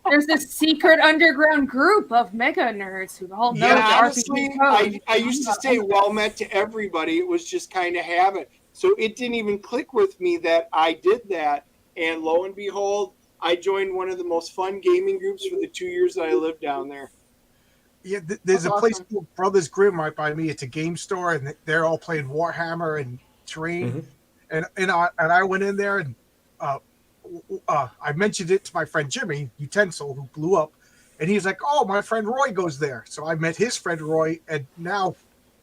There's this secret underground group of mega nerds who all know Yeah, the honestly, RPG code. I used to say well met to everybody. It was just kind of habit. So it didn't even click with me that I did that. And lo and behold, I joined one of the most fun gaming groups for the 2 years that I lived down there. Yeah, there's That's a place awesome. called Brothers Grimm right by me. It's a game store, and they're all playing Warhammer and Terrain. And I went in there, and I mentioned it to my friend Jimmy Utensil, who blew up, and he's like, "Oh, my friend Roy goes there." So I met his friend Roy, and now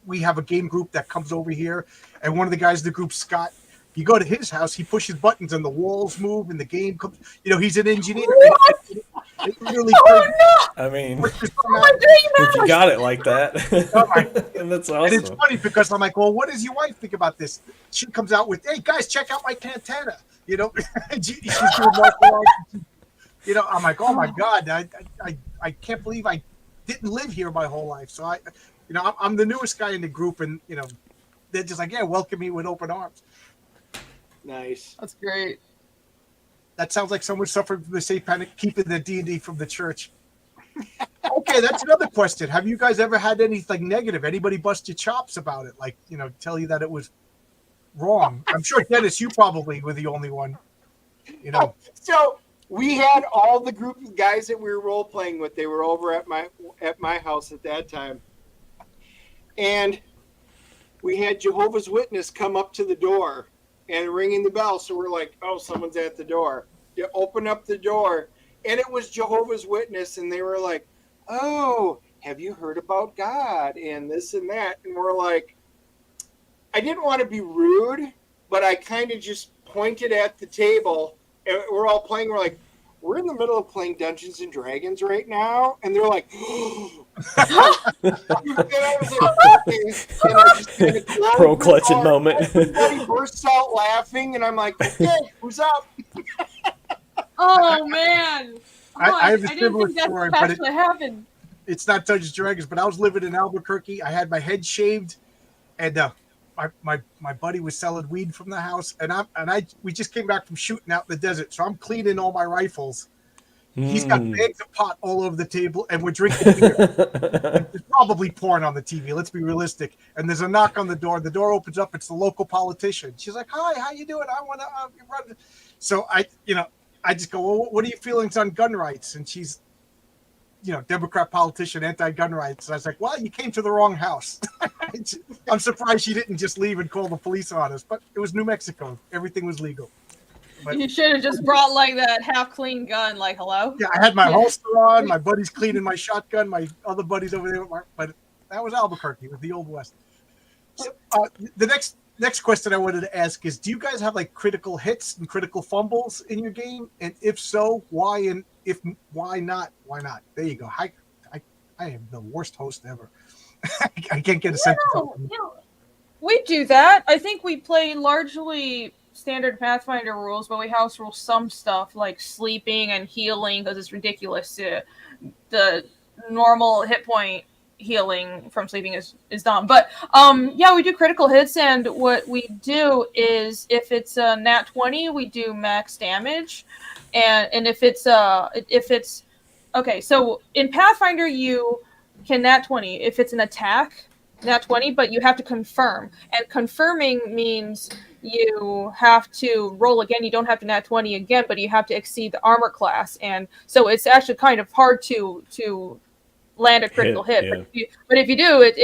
we have a game group that comes over here. And one of the guys in the group, Scott, you go to his house, he pushes buttons, and the walls move, and the game comes. You know, he's an engineer. It really I mean, Oh, if you got it like that, and that's awesome. And it's funny because I'm like, well, what does your wife think about this? She comes out with, hey, guys, check out my Cantana. You know, she's doing martial arts. You know, I'm like, oh my God, I can't believe I didn't live here my whole life. So I'm the newest guy in the group, and you know, they're just like, yeah, welcome me with open arms. Nice. That's great. That sounds like someone suffering from the satanic keeping the D&D from the church. Okay, that's another question. Have you guys ever had anything negative? Anybody bust your chops about it? Like, you know, tell you that it was wrong? I'm sure, Dennis, you probably were the only one. You know. So we had all the group of guys that we were role playing with. They were over at my house at that time, and we had Jehovah's Witness come up to the door and ringing the bell. So we're like, oh, someone's at the door. You open up the door, and it was Jehovah's Witness, and they were like, oh, have you heard about God and this and that? And we're like, I didn't want to be rude, but I kind of just pointed at the table, and we're all playing. We're like, we're in the middle of playing Dungeons and Dragons right now, and they're like, and I was like, okay. And I just kind of Pro clutching moment. Everybody bursts out laughing, and I'm like, okay, who's up? Oh man! I have a didn't similar think that story, could but actually happen. it's not Dungeons and Dragons, but I was living in Albuquerque. I had my head shaved, and my buddy was selling weed from the house, and we just came back from shooting out in the desert, so I'm cleaning all my rifles. He's got bags of pot all over the table, and we're drinking beer. There's probably porn on the TV. Let's be realistic. And there's a knock on the door. The door opens up. It's the local politician. She's like, "Hi, how you doing? I want to run." So I just go, "Well, what are your feelings on gun rights?" And she's, Democrat politician, anti-gun rights. And I was like, "Well, you came to the wrong house." I'm surprised she didn't just leave and call the police on us. But it was New Mexico. Everything was legal. But, You should have just brought like that half-clean gun. Like, hello. yeah, I had my holster on. My buddy's cleaning my shotgun. My other buddy's over there. But that was Albuquerque with the Old West. So, the next question I wanted to ask is: do you guys have like critical hits and critical fumbles in your game? And if so, why? And if why not? Why not? There you go. I am the worst host ever. I can't get a sense of it. We do that. I think we play largely standard Pathfinder rules, but we house rule some stuff like sleeping and healing because it's ridiculous. The normal hit point healing from sleeping is dumb. But yeah, we do critical hits, and what we do is if it's a nat 20, we do max damage, and if it's okay. So in Pathfinder, you can nat 20 if it's an attack. Nat 20, but you have to confirm. And confirming means you have to roll again. You don't have to nat 20 again, but you have to exceed the armor class. And so it's actually kind of hard to land a critical hit. Yeah. But if you do it,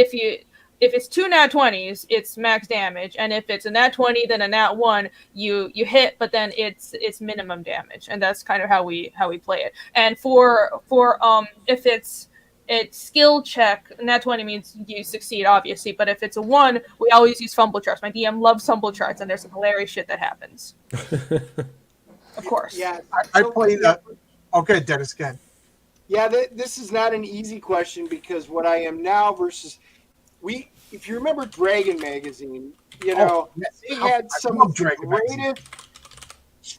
if it's 2 nat 20s, it's max damage, and if it's a nat 20, then a nat 1, you hit, but then it's minimum damage, and that's kind of how we play it. And for if it's skill check, nat 20 means you succeed, obviously, but if it's a 1, we always use fumble charts. My DM loves fumble charts, and there's some hilarious shit that happens. Of course. Yeah. I played that. Okay, Dennis, go ahead. Yeah, this is not an easy question because what I am now versus if you remember Dragon Magazine, you know, they had some of the greatest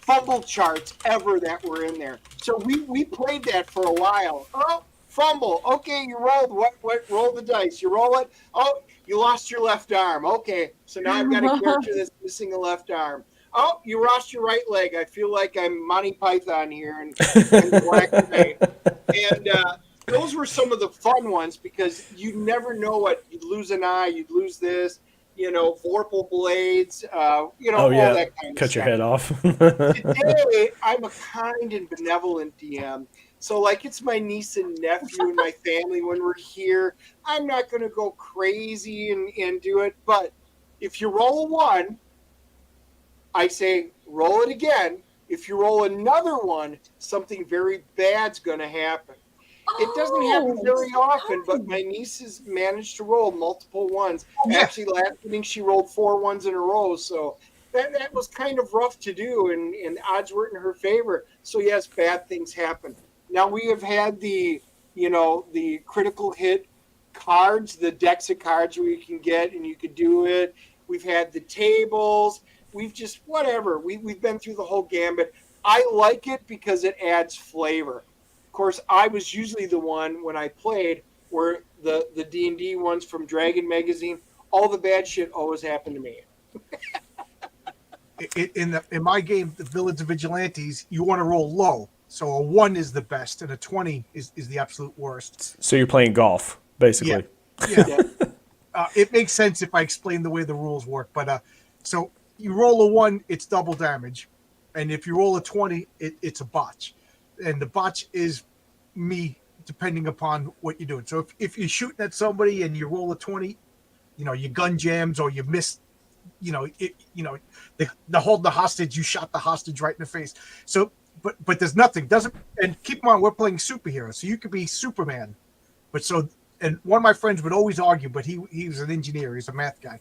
fumble charts ever that were in there. So we played that for a while. Oh, fumble. Okay, you rolled. What? Roll the dice. You roll it. Oh, you lost your left arm. Okay, so now I've got a character that's missing a left arm. Oh, you lost your right leg. I feel like I'm Monty Python here and Black Knight. And those were some of the fun ones because you never know what you'd lose an eye, you'd lose this, you know, vorpal blades, you know, all that kind of Cut stuff. your head off. Today, I'm a kind and benevolent DM. So, like, it's my niece and nephew and my family when we're here. I'm not going to go crazy and do it. But if you roll a 1, I say roll it again. If you roll another 1, something very bad's going to happen. It doesn't happen very often, but my nieces managed to roll multiple 1s. Actually, last inning she rolled 4 1s in a row, so that was kind of rough to do, and odds weren't in her favor. So yes, bad things happen. Now we have had the critical hit cards, the decks of cards where you can get and you could do it. We've had the tables. We've just whatever. We've been through the whole gambit. I like it because it adds flavor. Of course, I was usually the one when I played where the D&D ones from Dragon Magazine, all the bad shit always happened to me. In my game, the Village of Vigilantes, you want to roll low. So a 1 is the best, and a 20 is the absolute worst. So you're playing golf, basically. Yeah. It makes sense if I explain the way the rules work. But so you roll a 1, it's double damage. And if you roll a 20, it's a botch. And the botch is me, depending upon what you're doing. So if you're shooting at somebody and you roll a 20, you know, you gun jams or you miss, the hold the hostage, you shot the hostage right in the face. So, but there's nothing, and keep in mind, we're playing superheroes. So you could be Superman. And one of my friends would always argue, but he was an engineer, he's a math guy.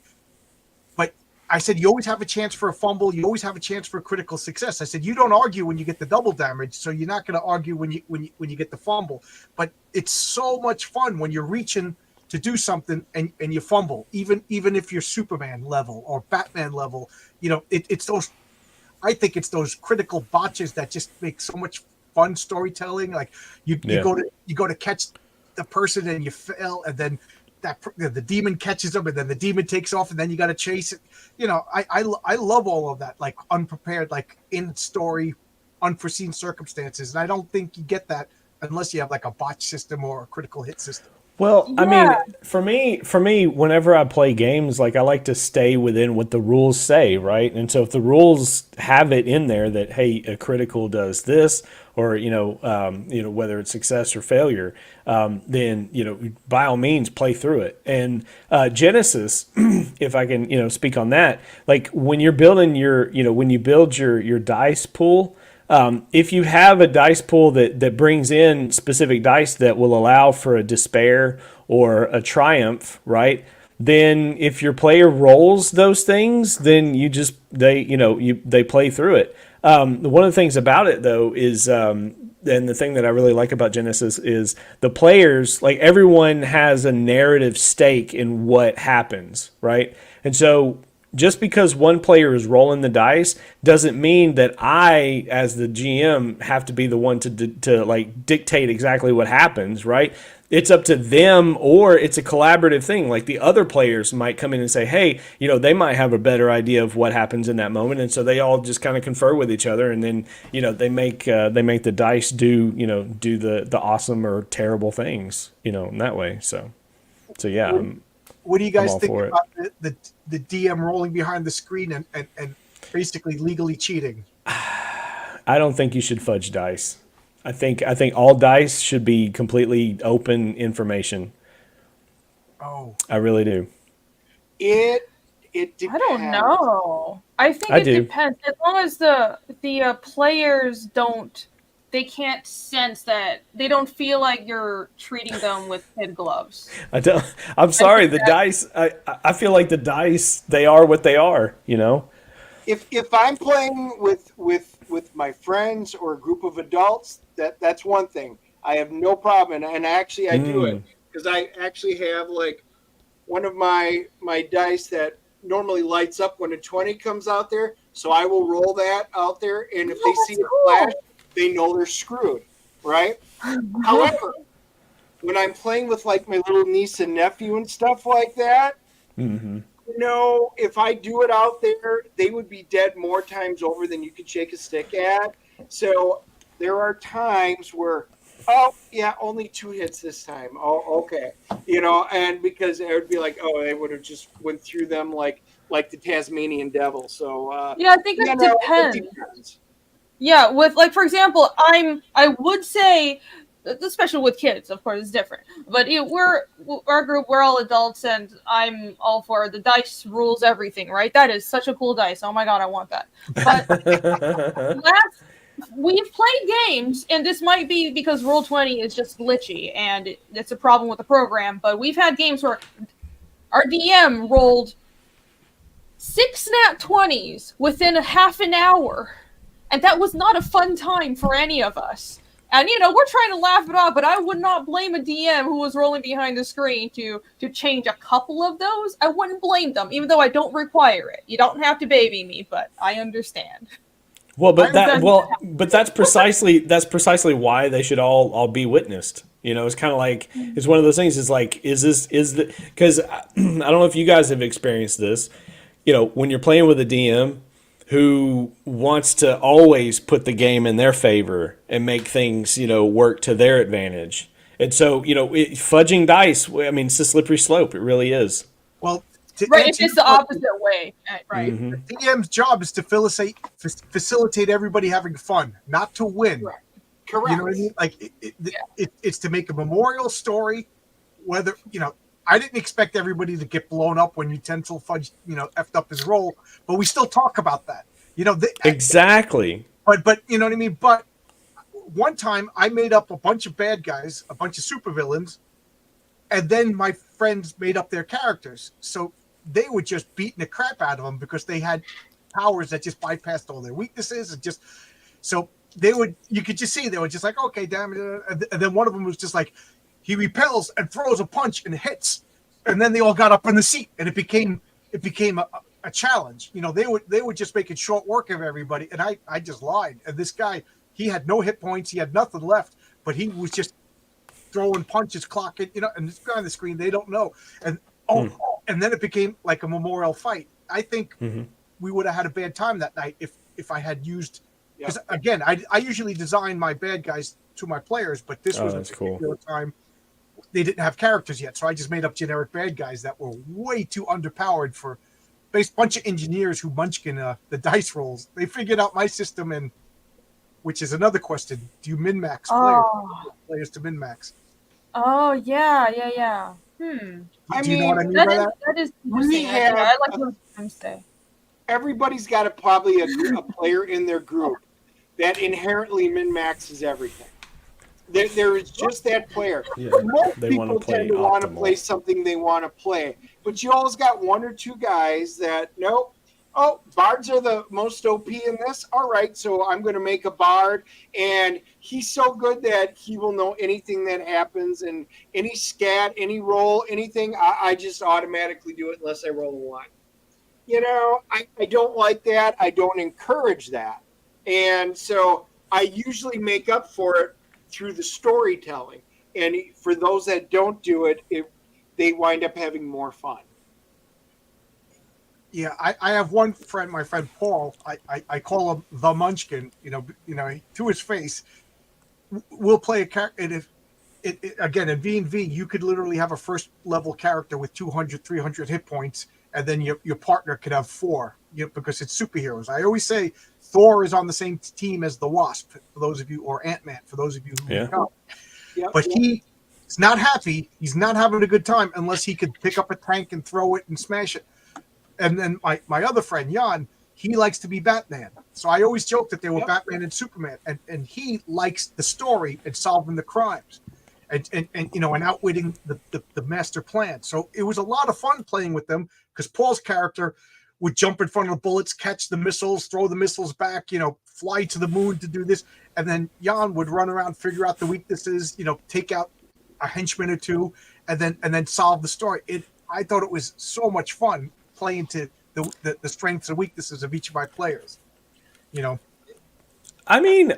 But I said, you always have a chance for a fumble. You always have a chance for a critical success. I said, you don't argue when you get the double damage, so you're not going to argue when you get the fumble. But it's so much fun when you're reaching to do something and you fumble, even if you're Superman level or Batman level. You know, it's those. I think it's those critical botches that just make so much fun storytelling. Like you go to catch the person and you fail, and then the demon catches them, and then the demon takes off, and then you got to chase it. You know, I love all of that, like unprepared, like in story, unforeseen circumstances, and I don't think you get that unless you have like a botch system or a critical hit system. Well, I mean, for me, whenever I play games, like I like to stay within what the rules say, right? And so if the rules have it in there that, hey, a critical does this, or whether it's success or failure, then by all means play through it. And Genesis, if I can speak on that, like when you're building when you build your dice pool. If you have a dice pool that brings in specific dice that will allow for a despair or a triumph, right? Then if your player rolls those things, then they play through it. One of the things about it though is, and the thing that I really like about Genesis is the players, like everyone has a narrative stake in what happens, right? And so just because one player is rolling the dice doesn't mean that I, as the GM, have to be the one to dictate exactly what happens, right? It's up to them, or it's a collaborative thing. Like the other players might come in and say, hey, they might have a better idea of what happens in that moment, and so they all just kind of confer with each other, and then they make the dice do the awesome or terrible things, in that way. So yeah. What do you guys think about the DM rolling behind the screen and basically legally cheating? I don't think you should fudge dice. I think all dice should be completely open information. Oh, I really do. It depends. I don't know. I think I it do. depends. As long as the players they can't sense that, they don't feel like you're treating them with kid gloves. I don't. I'm sorry. The dice. I feel like the dice. They are what they are. You know. If I'm playing with my friends or a group of adults, that's one thing. I have no problem, and actually I do it because I actually have like one of my dice that normally lights up when a 20 comes out there, so I will roll that out there, and if they see a flash, they know they're screwed, right? However, when I'm playing with like my little niece and nephew and stuff like that, if I do it out there, they would be dead more times over than you could shake a stick at. So there are times where, oh yeah, only 2 hits this time. Oh, okay, and because it would be like, oh, they would have just went through them like the Tasmanian devil. So yeah, I think it depends. It depends. Yeah, with like for example, I would say, especially with kids, of course, it's different. But our group, we're all adults, and I'm all for the dice rules everything, right? That is such a cool dice. Oh my god, I want that. But we've played games, and this might be because Roll20 is just glitchy, and it's a problem with the program. But we've had games where our DM rolled 6 nat 20s within a half an hour, and that was not a fun time for any of us. And, we're trying to laugh it off, but I would not blame a DM who was rolling behind the screen to change a couple of those. I wouldn't blame them, even though I don't require it. You don't have to baby me, but I understand. Well, but that's precisely why they should all be witnessed. It's kind of like, it's one of those things. It's like, because I don't know if you guys have experienced this. When you're playing with a DM who wants to always put the game in their favor and make things, work to their advantage. And so, fudging dice, I mean, it's a slippery slope. It really is. Well, right, if it's the opposite way. Right. Mm-hmm. The DM's job is to facilitate everybody having fun, not to win. Correct. You know what I mean? Like, it's to make a memorial story, whether, I didn't expect everybody to get blown up when Utensil Fudge, effed up his roll, but we still talk about that. Exactly. But you know what I mean? But one time I made up a bunch of bad guys, a bunch of supervillains, and then my friends made up their characters. So they were just beating the crap out of them because they had powers that just bypassed all their weaknesses. And so you could just see, they were just like, okay, damn it. And then one of them was just like, he repels and throws a punch and hits, and then they all got up in the seat, and it became a challenge. They were just making short work of everybody, and I just lied. And this guy, he had no hit points, he had nothing left, but he was just throwing punches, clocking, and this guy on the screen, they don't know. And and then it became like a memorial fight. I think we would have had a bad time that night if I had used, because again, I usually design my bad guys to my players, but this was a particular time. They didn't have characters yet, so I just made up generic bad guys that were way too underpowered for bunch of engineers who munchkin the dice rolls. They figured out my system, and which is another question: do you min-max players to min-max? Oh yeah. Do you know what I mean by that? That is interesting. I like what you say. Everybody's got probably a player in their group that inherently min-maxes everything. There is just that player. Yeah, most they people tend to want to optimal. play something they want to play, but you always got 1 or 2 guys that bards are the most OP in this. All right, so I'm going to make a bard, and he's so good that he will know anything that happens, and any scat, any roll, anything. I just automatically do it unless I roll a 1. I don't like that. I don't encourage that, and so I usually make up for it through the storytelling. And for those that don't do it, they wind up having more fun. Yeah, I have one friend, my friend Paul. I call him the Munchkin. To his face, we'll play a character. And if again in V&V, you could literally have a first level character with 200, 300 hit points, and then your partner could have 4. Because it's superheroes. I always say Thor is on the same team as the Wasp, for those of you, or Ant-Man, for those of you who know. But he's not happy. He's not having a good time unless he could pick up a tank and throw it and smash it. and then my other friend Jan, he likes to be Batman. So I always joke that they were Batman and Superman, and he likes the story and solving the crimes, and you know, and outwitting the master plan. So it was a lot of fun playing with them because Paul's character would jump in front of the bullets, catch the missiles, throw the missiles back, you know, fly to the moon to do this, and then Jan would run around, figure out the weaknesses, you know, take out a henchman or two, and then solve the story. I thought it was so much fun playing to the strengths and weaknesses of each of my players. You know, I mean,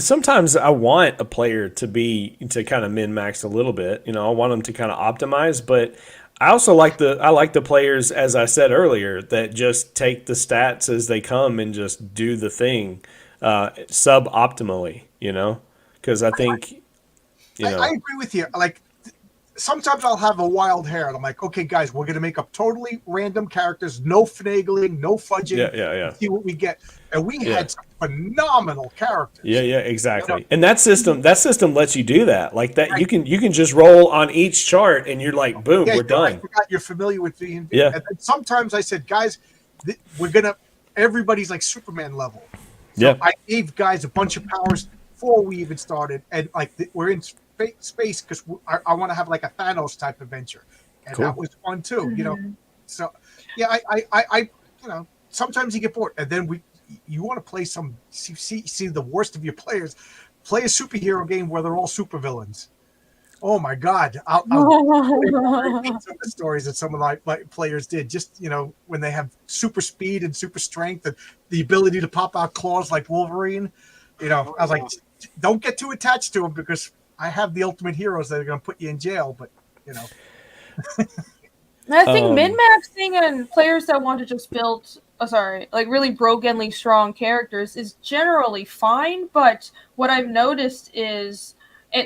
sometimes I want a player to kind of min max a little bit. You know, I want them to kind of optimize, but I also like the players, as I said earlier, that just take the stats as they come and just do the thing sub-optimally. You know, because I think I agree with you. Like, sometimes I'll have a wild hair, and I'm like, okay, guys, we're going to make up totally random characters, no finagling, no fudging. Yeah. See what we get. And we had some phenomenal characters. Yeah, exactly. You know? And that system lets you do that. Like that, right. You can just roll on each chart, and you're like, boom, we're done. I forgot you're familiar with D&D. Yeah. And then sometimes I said, guys, everybody's like Superman level. So I gave guys a bunch of powers before we even started, and like we're in space because I want to have like a Thanos type adventure, and that was fun too. Mm-hmm. You know, so yeah, I you know, sometimes you get bored, and then you want to play see the worst of your players, play a superhero game where they're all supervillains. Oh my God, I'll some of the stories that some of my players did. Just, you know, when they have super speed and super strength and the ability to pop out claws like Wolverine. You know, I was like, don't get too attached to them because I have the ultimate heroes that are going to put you in jail, but, you know. I think min-maxing and players that want to just build, like really brokenly strong characters is generally fine, but what I've noticed is,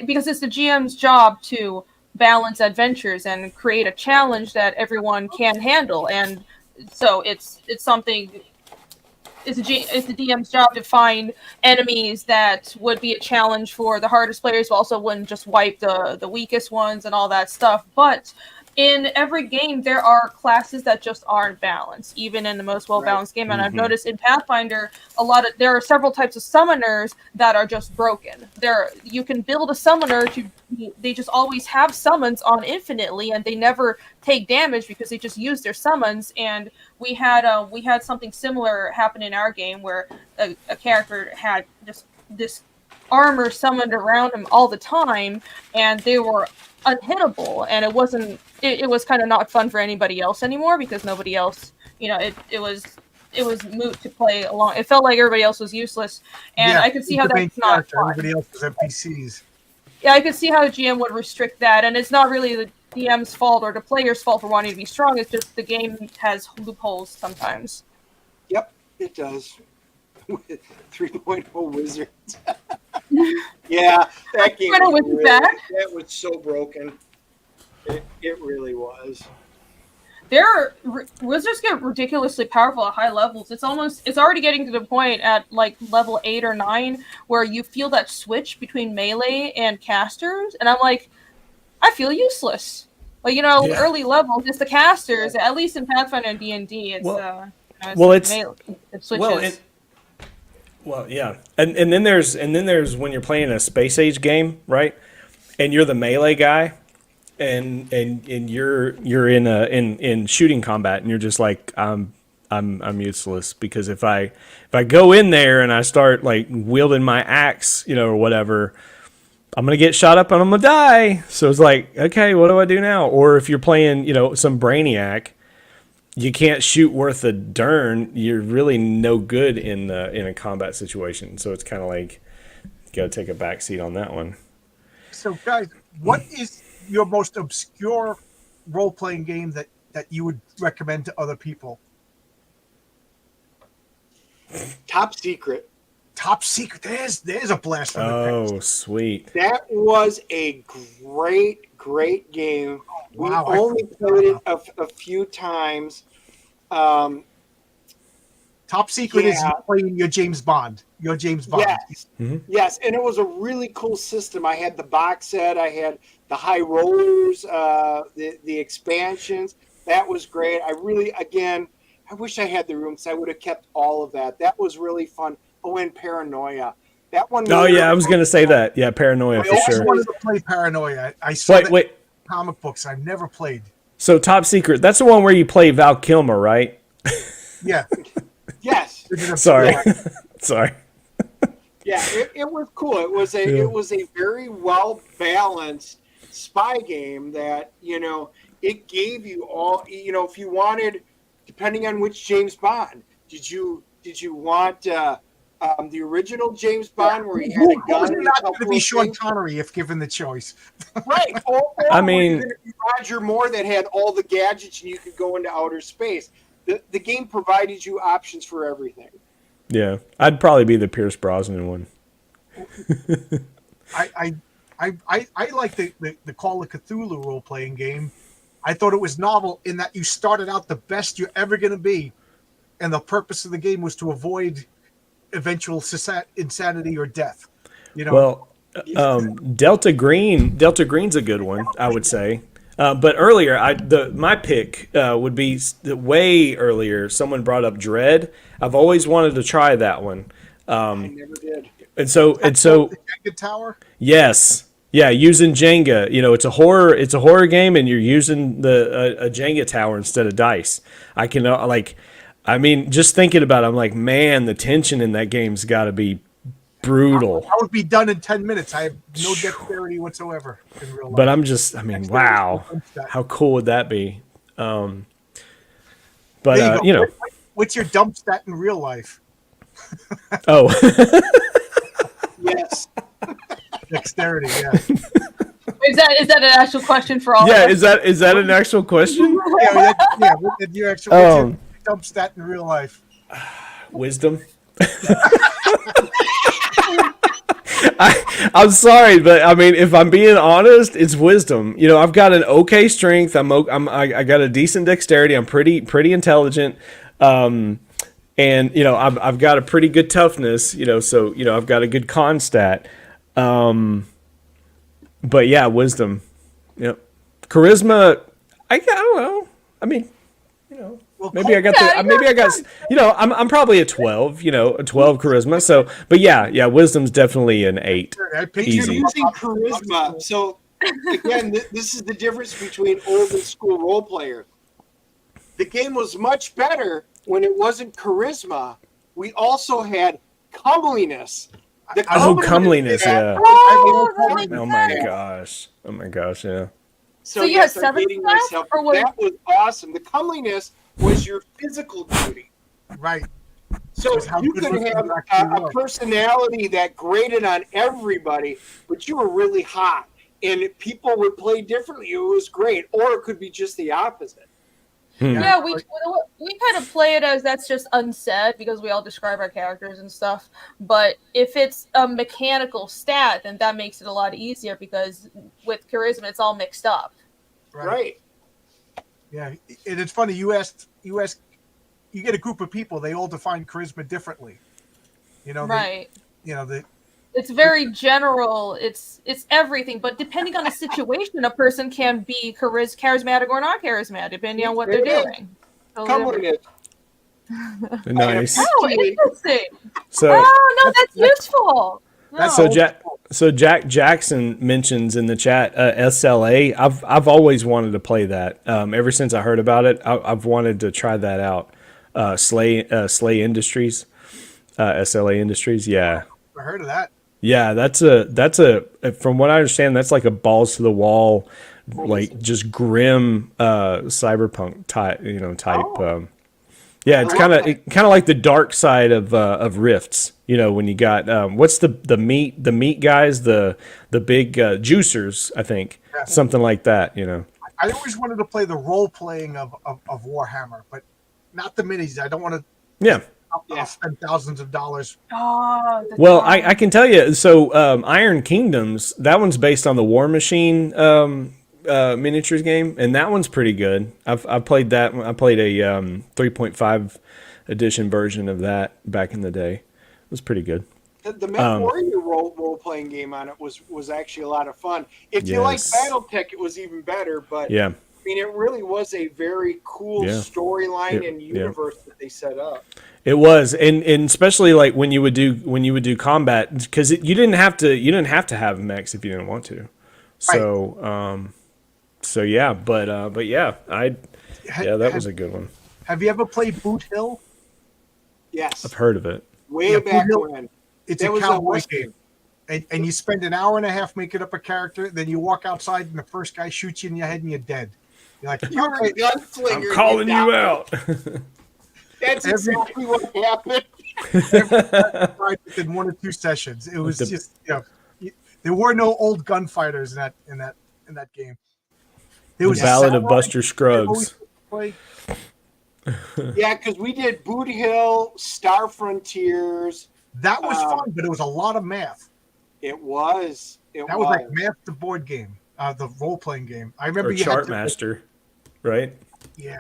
because it's the GM's job to balance adventures and create a challenge that everyone can handle, and so it's something... It's the DM's job to find enemies that would be a challenge for the hardest players, but also wouldn't just wipe the weakest ones and all that stuff. But in every game, there are classes that just aren't balanced, even in the most well-balanced game. And I've noticed in Pathfinder, there are several types of summoners that are just broken. You can build a summoner they just always have summons on infinitely, and they never take damage because they just use their summons. And we had something similar happen in our game where a character had this armor summoned around him all the time, and they were unhittable, and it was kind of not fun for anybody else anymore because nobody else, you know, it was moot to play along. It felt like everybody else was useless, and I could see how that's not fun. Everybody else was NPCs. Yeah, I could see how the GM would restrict that, and it's not really the DM's fault or the player's fault for wanting to be strong. It's just the game has loopholes sometimes. Yep, it does. 3.0 Wizards. Yeah, that game was so broken. It really was. Wizards get ridiculously powerful at high levels. It's already getting to the point at like level 8 or 9 where you feel that switch between melee and casters, and I'm like, I feel useless. Like, you know, early levels, it's the casters. At least in Pathfinder and D&D, it switches. Well, yeah, and then there's when you're playing a space age game, right? And you're the melee guy, and you're in shooting combat, and you're just like, I'm useless because if I go in there and I start like wielding my axe, you know, or whatever, I'm gonna get shot up and I'm gonna die. So it's like, okay, what do I do now? Or if you're playing, you know, some brainiac, you can't shoot worth a darn. You're really no good in a combat situation. So it's kind of like you got to take a back seat on that one. So, guys, what is your most obscure role-playing game that you would recommend to other people? Top Secret. Top Secret. There's a blast from the past. Sweet. That was a great game. Wow, we only played it a few times. Top Secret is playing your James Bond. Yes. Mm-hmm. Yes, and it was a really cool system. I had the box set. I had the high rollers, the expansions. That was great. I really, again, I wish I had the room because I would have kept all of that. That was really fun. Oh, and Paranoia. That one. Oh really yeah, I was gonna say that. Yeah, Paranoia I for also I sure. wanted to play Paranoia. I saw that Wait. in comic books. I've never played. So Top Secret, that's the one where you play Val Kilmer, right? Yeah. Yes. Sorry. Sorry. Yeah, it was cool. It was a very well balanced spy game that, it gave you all, if you wanted, depending on which James Bond, did you want the original James Bond where he had a gun and a not going to couple be of Sean things? Connery if given the choice. Right. Or I were you mean- gonna be Roger Moore that had all the gadgets and you could go into outer space. The game provided you options for everything. Yeah, I'd probably be the Pierce Brosnan one. I like the Call of Cthulhu role playing game. I thought it was novel in that you started out the best you're ever going to be, and the purpose of the game was to avoid eventual insanity or death. Well, Delta Green's a good one, I would say. But earlier, my pick would be way earlier. Someone brought up Dread. I've always wanted to try that one. I never did. And so the Jenga Tower. yes, yeah, using Jenga. It's a horror game, and you're using a Jenga tower instead of dice. I can just thinking about it, I'm like, man, the tension in that game's got to be brutal. I would be done in 10 minutes. I have no dexterity whatsoever in real life. But wow, how cool would that be? There you go. What's your dump stat in real life? Oh, Yes. Dexterity, yeah. Is that an actual question for all yeah. of us? Is that an actual question? What's your dump stat in real life? Wisdom. I'm sorry, but I mean, if I'm being honest, it's wisdom. I've got an okay strength. I got a decent dexterity. I'm pretty intelligent. And I've got a pretty good toughness. So I've got a good con stat. But yeah, wisdom. Yep. Charisma. I don't know. I mean, maybe I got I'm probably a 12, a 12 charisma. So, but yeah, wisdom's definitely an 8. Easy. Using charisma. So again, this is the difference between old and school role player. The game was much better when it wasn't charisma. We also had comeliness. Comeliness, yeah. Oh my gosh, yeah. So you had yes, I'm 7 dating stats, myself, or but what? that was awesome. The comeliness was your physical beauty. Right. So Just how you good could looking have you actually a were. personality that grated on everybody, but you were really hot, and people would play differently. It was great, or it could be just the opposite. Yeah, we kind of play it as that's just unsaid because we all describe our characters and stuff. But if it's a mechanical stat, then that makes it a lot easier because with charisma, it's all mixed up. Right. Yeah, and it's funny. You get a group of people. They all define charisma differently. Right. The It's very general. It's everything, but depending on the situation, a person can be charismatic or not charismatic, depending on what they're doing. Comeliness. Nice. Oh, interesting. So, Oh no, that's useful. No. so Jack Jackson mentions in the chat SLA. I've always wanted to play that. Ever since I heard about it, I've wanted to try that out. Slay Industries, SLA Industries. Yeah, I heard of that. yeah. That's a from what I understand, that's like a balls to the wall, like just grim cyberpunk type. Yeah, it's kind of like the dark side of Rifts. When you got what's the meat guys, the big juicers, I think, something like that. I always wanted to play the role playing of Warhammer, but not the minis. I don't want to. Yeah. I'll spend thousands of dollars. Oh, Well, I can tell you. So Iron Kingdoms, that one's based on the War Machine miniatures game, and that one's pretty good. I've played that. I played a 3.5 edition version of that back in the day. It was pretty good. The Mech Warrior role playing game on it was actually a lot of fun. If you like Yes. BattleTech, it was even better. But Yeah. mean, it really was a very cool Yeah. storyline and universe that they set up. It was, and especially like when you would do combat, because you didn't have to have mechs if you didn't want to. So yeah, but yeah, that was a good one. Have you ever played Boot Hill? Yes, I've heard of it. way back Boot Hill, when. it's That a was a cowboy Western. game. And you spend an hour and a half making up a character, then you walk outside and the first guy shoots you in your head and you're dead. You're like, You're a okay, gunslinger. I'm calling you know? out. That's exactly what happened. tried within 1 or 2 sessions. It was just, there were no old gunfighters in that game. There was The Ballad of Samurai Buster Scruggs. play. Yeah, because we did Boot Hill, Star Frontiers. That was fun, but it was a lot of math. It was. That was like math the board game, the role playing game. I remember Or you had to, Chartmaster, right? yeah.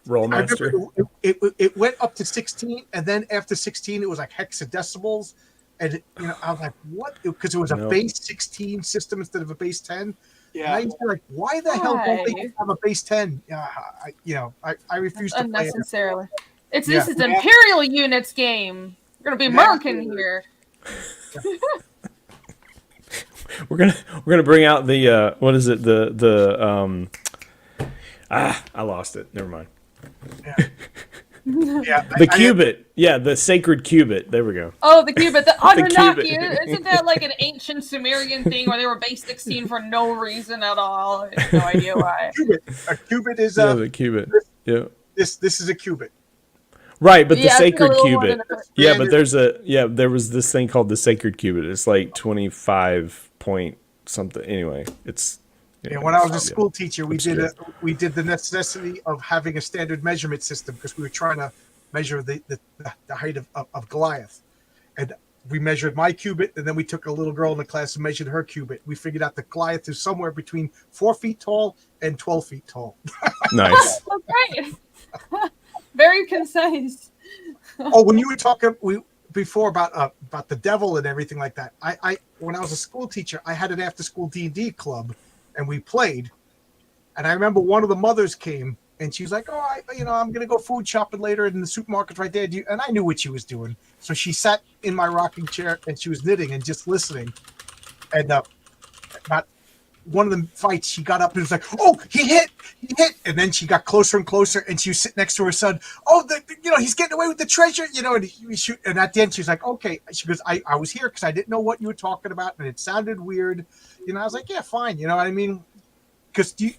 Rollmaster. It went up to 16, and then after 16, it was like hexadecimals, and I was like, what? Because it was a base 16 system instead of a base 10. And Yeah. I used to be like, why the hell don't they have a base 10? I refuse to play it. Unnecessarily. This Yeah. is an Imperial Units game. We're gonna be American here. We're gonna bring out the what is it, I lost it. Never mind. Yeah, The cubit. The sacred cubit. There we go. Oh, the cubit, the Anunnaki. cubit. Isn't that like an ancient Sumerian thing where they were base 16 for no reason at all? I have no idea why. a cubit is The cubit. Yeah. this is a cubit. Right, but the Yeah, it's like a sacred little one in cubit. the- Yeah, but there was this thing called the sacred cubit. It's like 25 point something. Anyway, it's When I was a school teacher, we Obscure. did the necessity of having a standard measurement system because we were trying to measure the height of Goliath, and we measured my cubit, and then we took a little girl in the class and measured her cubit. We figured out that Goliath is somewhere between 4 feet tall and 12 feet tall. nice. Oh, great. Very concise. Oh, when you were talking before about the devil and everything like that, I when I was a school teacher, I had an after school D&D club, and we played. And I remember one of the mothers came, and she was like, "Oh, I'm gonna go food shopping later in the supermarket right there." And I knew what she was doing, so she sat in my rocking chair and she was knitting and just listening. And about one of the fights, she got up and was like, "Oh, he hit!" And then she got closer and closer, and she was sitting next to her son. "Oh, he's getting away with the treasure," and we shoot. And at the end, she's like, "Okay." She goes, "I was here because I didn't know what you were talking about, and it sounded weird." I was like, "Yeah, fine." You know what I mean? Because you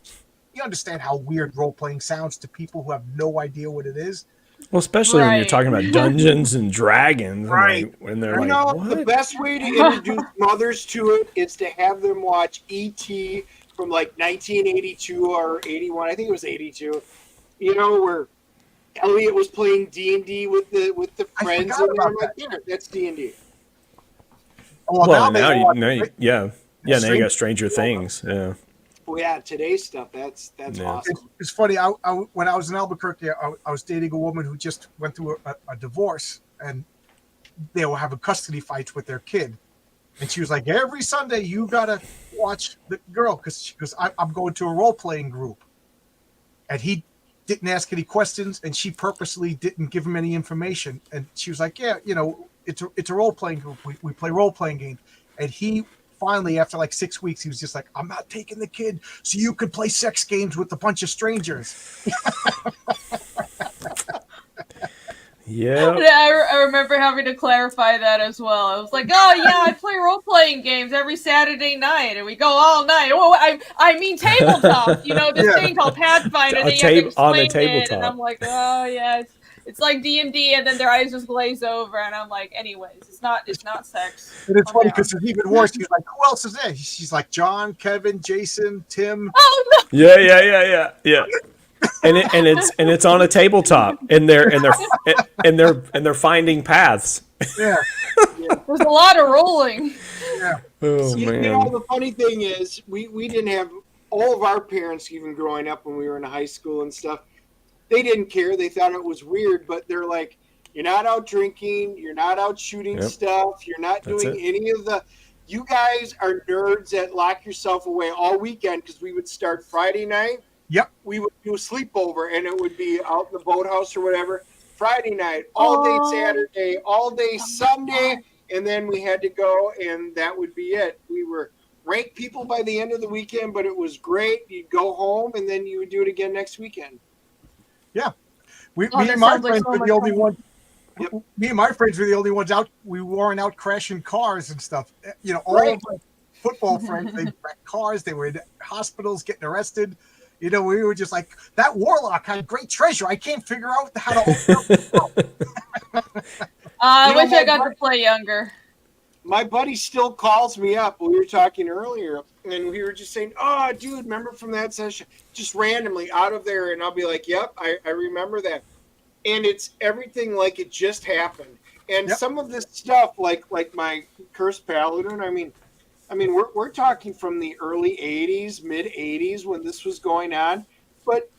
understand how weird role playing sounds to people who have no idea what it is. Well, especially when you're Right. talking about Dungeons and Dragons, and Right. like, when they're You like, know, what? the best way to introduce mothers to it is to have them watch E.T. from like 1982 or 81. I think it was 82. Where Elliot was playing D&D with the I friends, forgot and about I'm like, "Yeah, that's D&D." Oh, Well, they now watch- now you got Stranger Things. Yeah. Well, yeah, today's stuff. That's Yeah. awesome. It's funny. When I was in Albuquerque, I was dating a woman who just went through a divorce, and they were having custody fights with their kid. And she was like, "Every Sunday, you gotta watch the girl because I'm going to a role playing group." And he didn't ask any questions, and she purposely didn't give him any information. And she was like, "Yeah, it's a role playing group. We play role playing games." And he finally, after like 6 weeks, he was just like, "I'm not taking the kid so you could play sex games with a bunch of strangers." Yeah. I remember having to clarify that as well. I was like, "Oh yeah, I play role playing games every Saturday night, and we go all night." Oh, I mean tabletop. This Yeah. thing called Pathfinder. A That you have to tab- on the explain it, tabletop. and I'm like, "Oh yeah, it's like D&D," and then their eyes just glaze over, and I'm like, "Anyways, it's not sex." And it's funny Yeah. because it's even worse. He's like, "Who else is there?" She's like, "John, Kevin, Jason, Tim." Oh no! Yeah. And it's on a tabletop, and they're finding paths. Yeah, There's a lot of rolling. yeah. Oh man. The funny thing is, we didn't have all of our parents, even growing up when we were in high school and stuff. They didn't care. They thought it was weird, but they're like, "You're not out drinking. You're not out shooting Yep. stuff. You're not That's doing it. any of the. You guys are nerds that lock yourself away all weekend," because we would start Friday night, Yep. We would do a sleepover, and it would be out in the boathouse or whatever. Friday night, all day Saturday, all day Sunday, and then we had to go, and that would be it. We were ranked people by the end of the weekend, but it was great. You'd go home, and then you would do it again next weekend. Yeah. Me that and my sounds like friends so were much the only fun. ones. Me and my friends were the only ones out. We weren't out crashing cars and stuff. You know, all Right. of my football friends, they wrecked cars. They were in hospitals getting arrested. You know, we were just like, that warlock had great treasure. I can't figure out how to open up the door. I You know, wish I my got bud- to play younger. My buddy still calls me up. We were talking earlier, and we were just saying, "Oh, dude, remember from that session?" Just randomly out of there, and I'll be like, "Yep, I remember that." And it's everything like it just happened. And Yep. some of this stuff, like my Cursed Paladin, I mean, we're talking from the early '80s, mid '80s when this was going on. But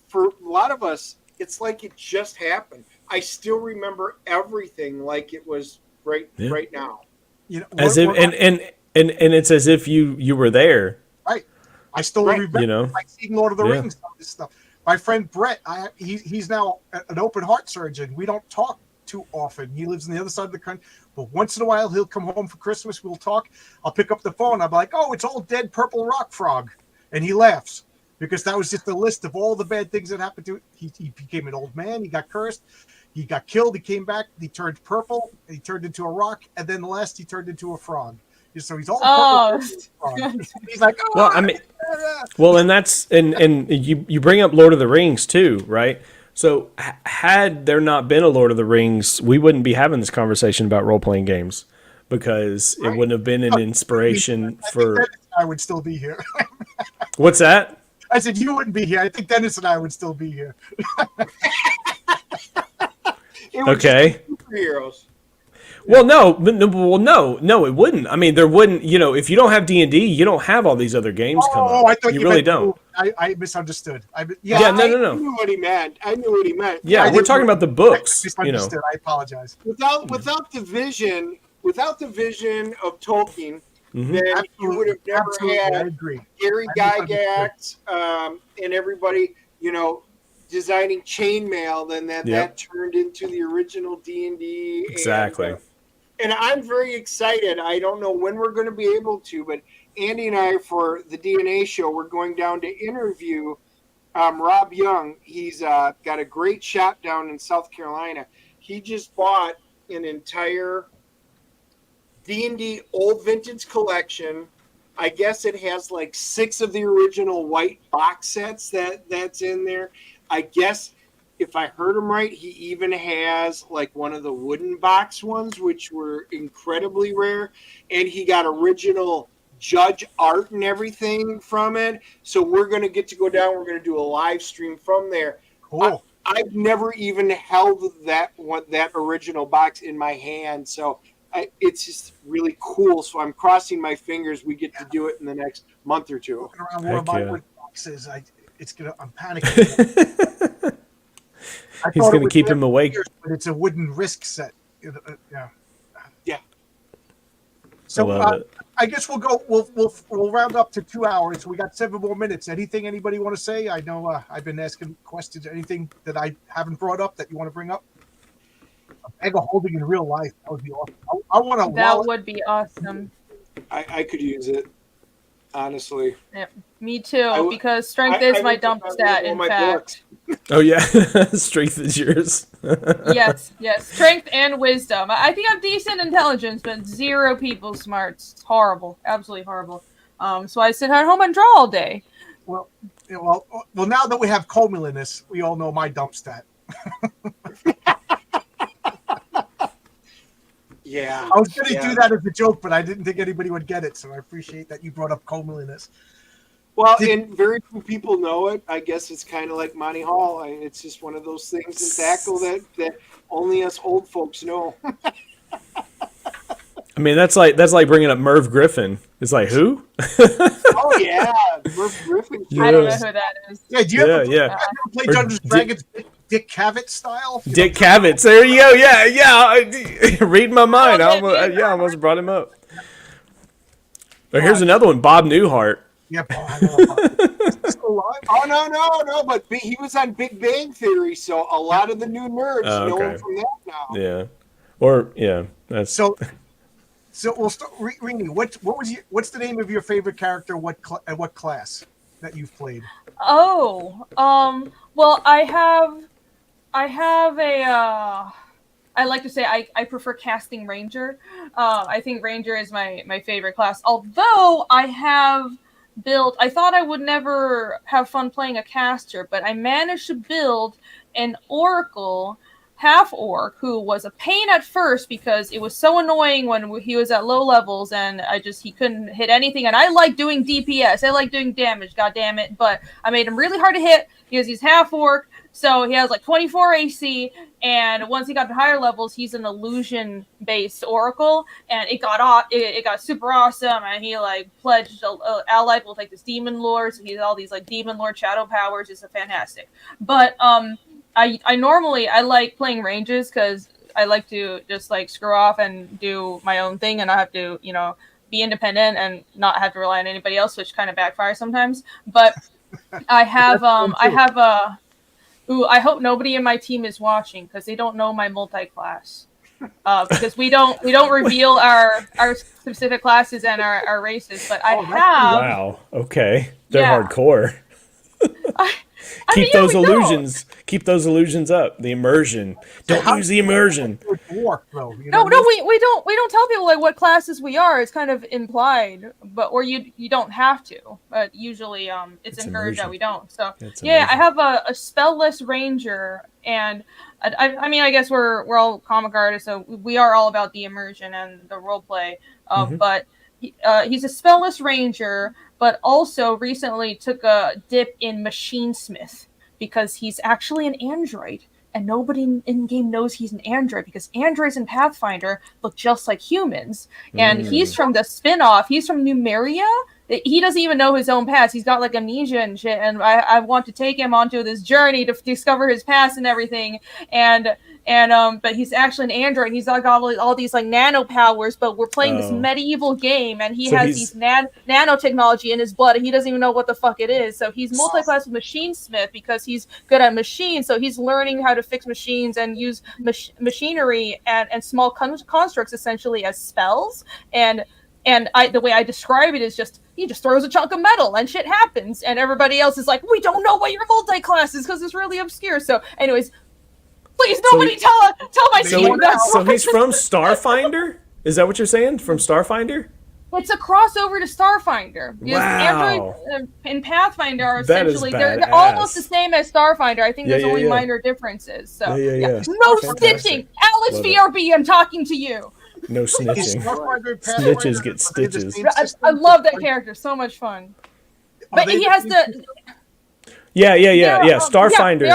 for a lot of us, it's like it just happened. I still remember everything like it was right now. You know, As if and it's as if you were there. I still Right. remember You know? like seeing Lord of the Yeah. Rings, all this stuff. My friend Brett, he's now an open heart surgeon. We don't talk too often. He lives on the other side of the country, but once in a while he'll come home for Christmas. We'll talk. I'll pick up the phone. I'm like, "Oh, it's all dead purple rock frog," and he laughs because that was just a list of all the bad things that happened to. He became an old man. He got cursed. He got killed. He came back. He turned purple. He turned into a rock, and then the last he turned into a frog. So he's all Oh. purple. Frog. He's like, "Oh, Well, I mean, well, and that's and you bring up Lord of the Rings too, right? So had there not been a Lord of the Rings, we wouldn't be having this conversation about role playing games because it wouldn't have been an inspiration I for. think Dennis and I would still be here. What's that? I said you wouldn't be here. I think Dennis and I would still be here. It was Okay. just superheroes. Well, no, it wouldn't. I mean, there wouldn't. You know, if you don't have D&D, you don't have all these other games come up. I thought you you really meant don't. I misunderstood. Yeah, no. I knew what he meant. I knew what he meant. Yeah, I we're didn't- talking about the I books. You know, misunderstood. I apologize. Without the vision of Tolkien, Mhm. then you would have never Absolutely, I had agree. Gary I misunderstood. Gygax and everybody, designing chainmail. Then that turned into the original D&D. Exactly. And I'm very excited. I don't know when we're going to be able to, but Andy and I, for the DNA show, we're going down to interview Rob Young. He's got a great shop down in South Carolina. He just bought an entire D&D old vintage collection. I guess it has like 6 of the original white box sets that's in there. I guess if I heard him right, he even has like one of the wooden box ones, which were incredibly rare. And he got original judge art and everything from it. So we're going to get to go down. We're going to do a live stream from there. Cool. I've never even held that original box in my hand. So it's just really cool. So I'm crossing my fingers we get to do it in the next month or two. Looking around one of Heck my yeah. wood boxes, I'm panicking. I He's thought it going to was keep red him awake. figures, but it's a wooden Risk set. Yeah. Yeah. So I love it. I guess we'll go. We'll round up to 2 hours. We got 7 more minutes. Anything anybody want to say? I know I've been asking questions. Anything that I haven't brought up that you want to bring up? A bag of holding in real life. That would be awesome. I want to. That would be awesome. I could use it, honestly. Me too, I w- because strength I is my looked dump up stat, all in my fact. Oh yeah, strength is yours. Yes. Strength and wisdom. I think I'm decent intelligence, but 0 people smarts. It's horrible. Absolutely horrible. So I sit at home and draw all day. Well, now that we have Comulinus, we all know my dump stat. Yeah. I was going to Yeah. do that as a joke, but I didn't think anybody would get it. So I appreciate that you brought up Comulinus. Well, Did- and very few people know it. I guess it's kind of like Monty Hall. It's just one of those things in tackle that only us old folks know. I mean, that's like bringing up Merv Griffin. It's like who? Oh yeah, Merv Griffin. I don't know Yes. who that is. Yeah, do you ever Yeah. play Or Dungeons and Dragons Dick Cavett style? You Dick know, Cavett. There you go. Yeah. Read my mind. I almost brought him up. But here's another one. Bob Newhart. Yeah, I know. Still alive? Oh no! But he was on Big Bang Theory, so a lot of the new nerds know him from that now. Yeah. Or yeah, that's So we'll start. Rini, what's the name of your favorite character? What class that you've played? Oh, well, I have a. I like to say I prefer casting Ranger. I think Ranger is my favorite class. Although I thought I would never have fun playing a caster, but I managed to build an Oracle half orc who was a pain at first because it was so annoying when he was at low levels and he couldn't hit anything. And I like doing DPS. I like doing damage, god damn it. But I made him really hard to hit because he's half orc. So he has like 24 AC, and once he got to higher levels, he's an illusion-based oracle, and it got super awesome. And he like pledged allied with like this demon lord, so he has all these like demon lord shadow powers. It's fantastic. But I normally like playing ranges because I like to just like screw off and do my own thing, and I have to be independent and not have to rely on anybody else, which kind of backfires sometimes. But I have I hope nobody in my team is watching because they don't know my multi-class. Because we don't reveal our specific classes and our races. But wow. Okay, they're hardcore. Keep those illusions up. The immersion. Don't lose the immersion. Dwarf, though, we don't tell people like what classes we are. It's kind of implied, or you don't have to. But usually, it's encouraged that we don't. So I have a spell-less ranger, and I guess we're all comic artists, so we are all about the immersion and the role play. But he's a spell-less ranger, but also recently took a dip in Machinesmith because he's actually an android, and nobody in game knows he's an android because androids in Pathfinder look just like humans. And he's from the spin-off. He's from Numeria. He doesn't even know his own past. He's got like amnesia and shit. And I want to take him onto this journey to discover his past and everything. But he's actually an android. He's got all these like nano powers, but we're playing this medieval game, and he has these nanotechnology in his blood, and he doesn't even know what the fuck it is. So he's multi-class with Machinesmith because he's good at machines. So he's learning how to fix machines and use machinery and small constructs essentially as spells. And the way I describe it is just he just throws a chunk of metal and shit happens, and everybody else is like, we don't know what your multi-class is because it's really obscure. So, anyways. Please, nobody tell my team that. So he's from Starfinder? Is that what you're saying? From Starfinder? It's a crossover to Starfinder. Wow. Android in Pathfinder are essentially they're almost the same as Starfinder. I think there's only minor differences. So no snitching. Alex VRB, I'm talking to you. No snitching. Snitches get stitches. I love that character. So much fun. But he has the. Yeah. Starfinder.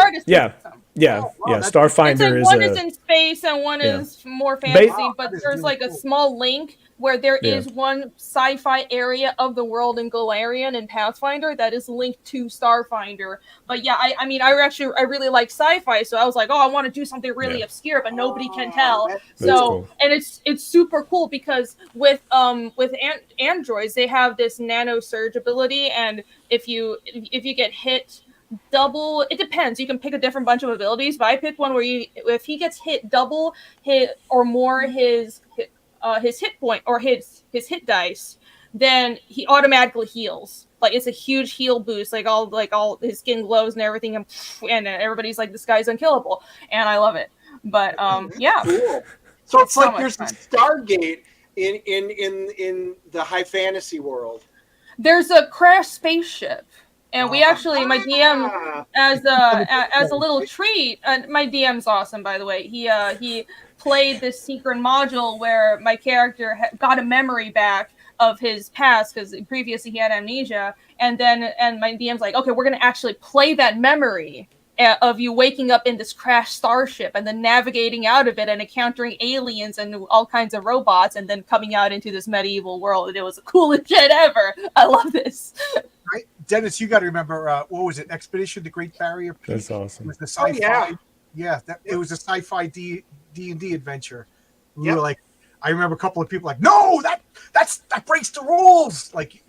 Starfinder is one is in space and one is more fantasy, but there's like a small link where there is one sci-fi area of the world in Golarion and Pathfinder that is linked to Starfinder. But I really like sci-fi, so I was like, I want to do something really obscure, but nobody can tell. So and it's super cool because with androids, they have this nano surge ability, and if you get hit double, it depends. You can pick a different bunch of abilities, but I picked one where if he gets hit double hit or more his hit point or his hit dice, then he automatically heals. Like it's a huge heal boost. Like all his skin glows and everything, and everybody's like, this guy's unkillable, and I love it. But cool. So it's like there's a Stargate in the high fantasy world. There's a crashed spaceship. And we actually, my DM, as a little treat, and my DM's awesome, by the way. He played this secret module where my character got a memory back of his past because previously he had amnesia, and my DM's like, okay, we're gonna actually play that memory of you waking up in this crashed starship and then navigating out of it and encountering aliens and all kinds of robots and then coming out into this medieval world. And it was the coolest shit ever. I love this. Right, Dennis, you got to remember what was it? Expedition to Great Barrier Peak. That's awesome. It was the sci-fi. It was a sci-fi D&D adventure. We were like, I remember a couple of people like, no, that breaks the rules. Like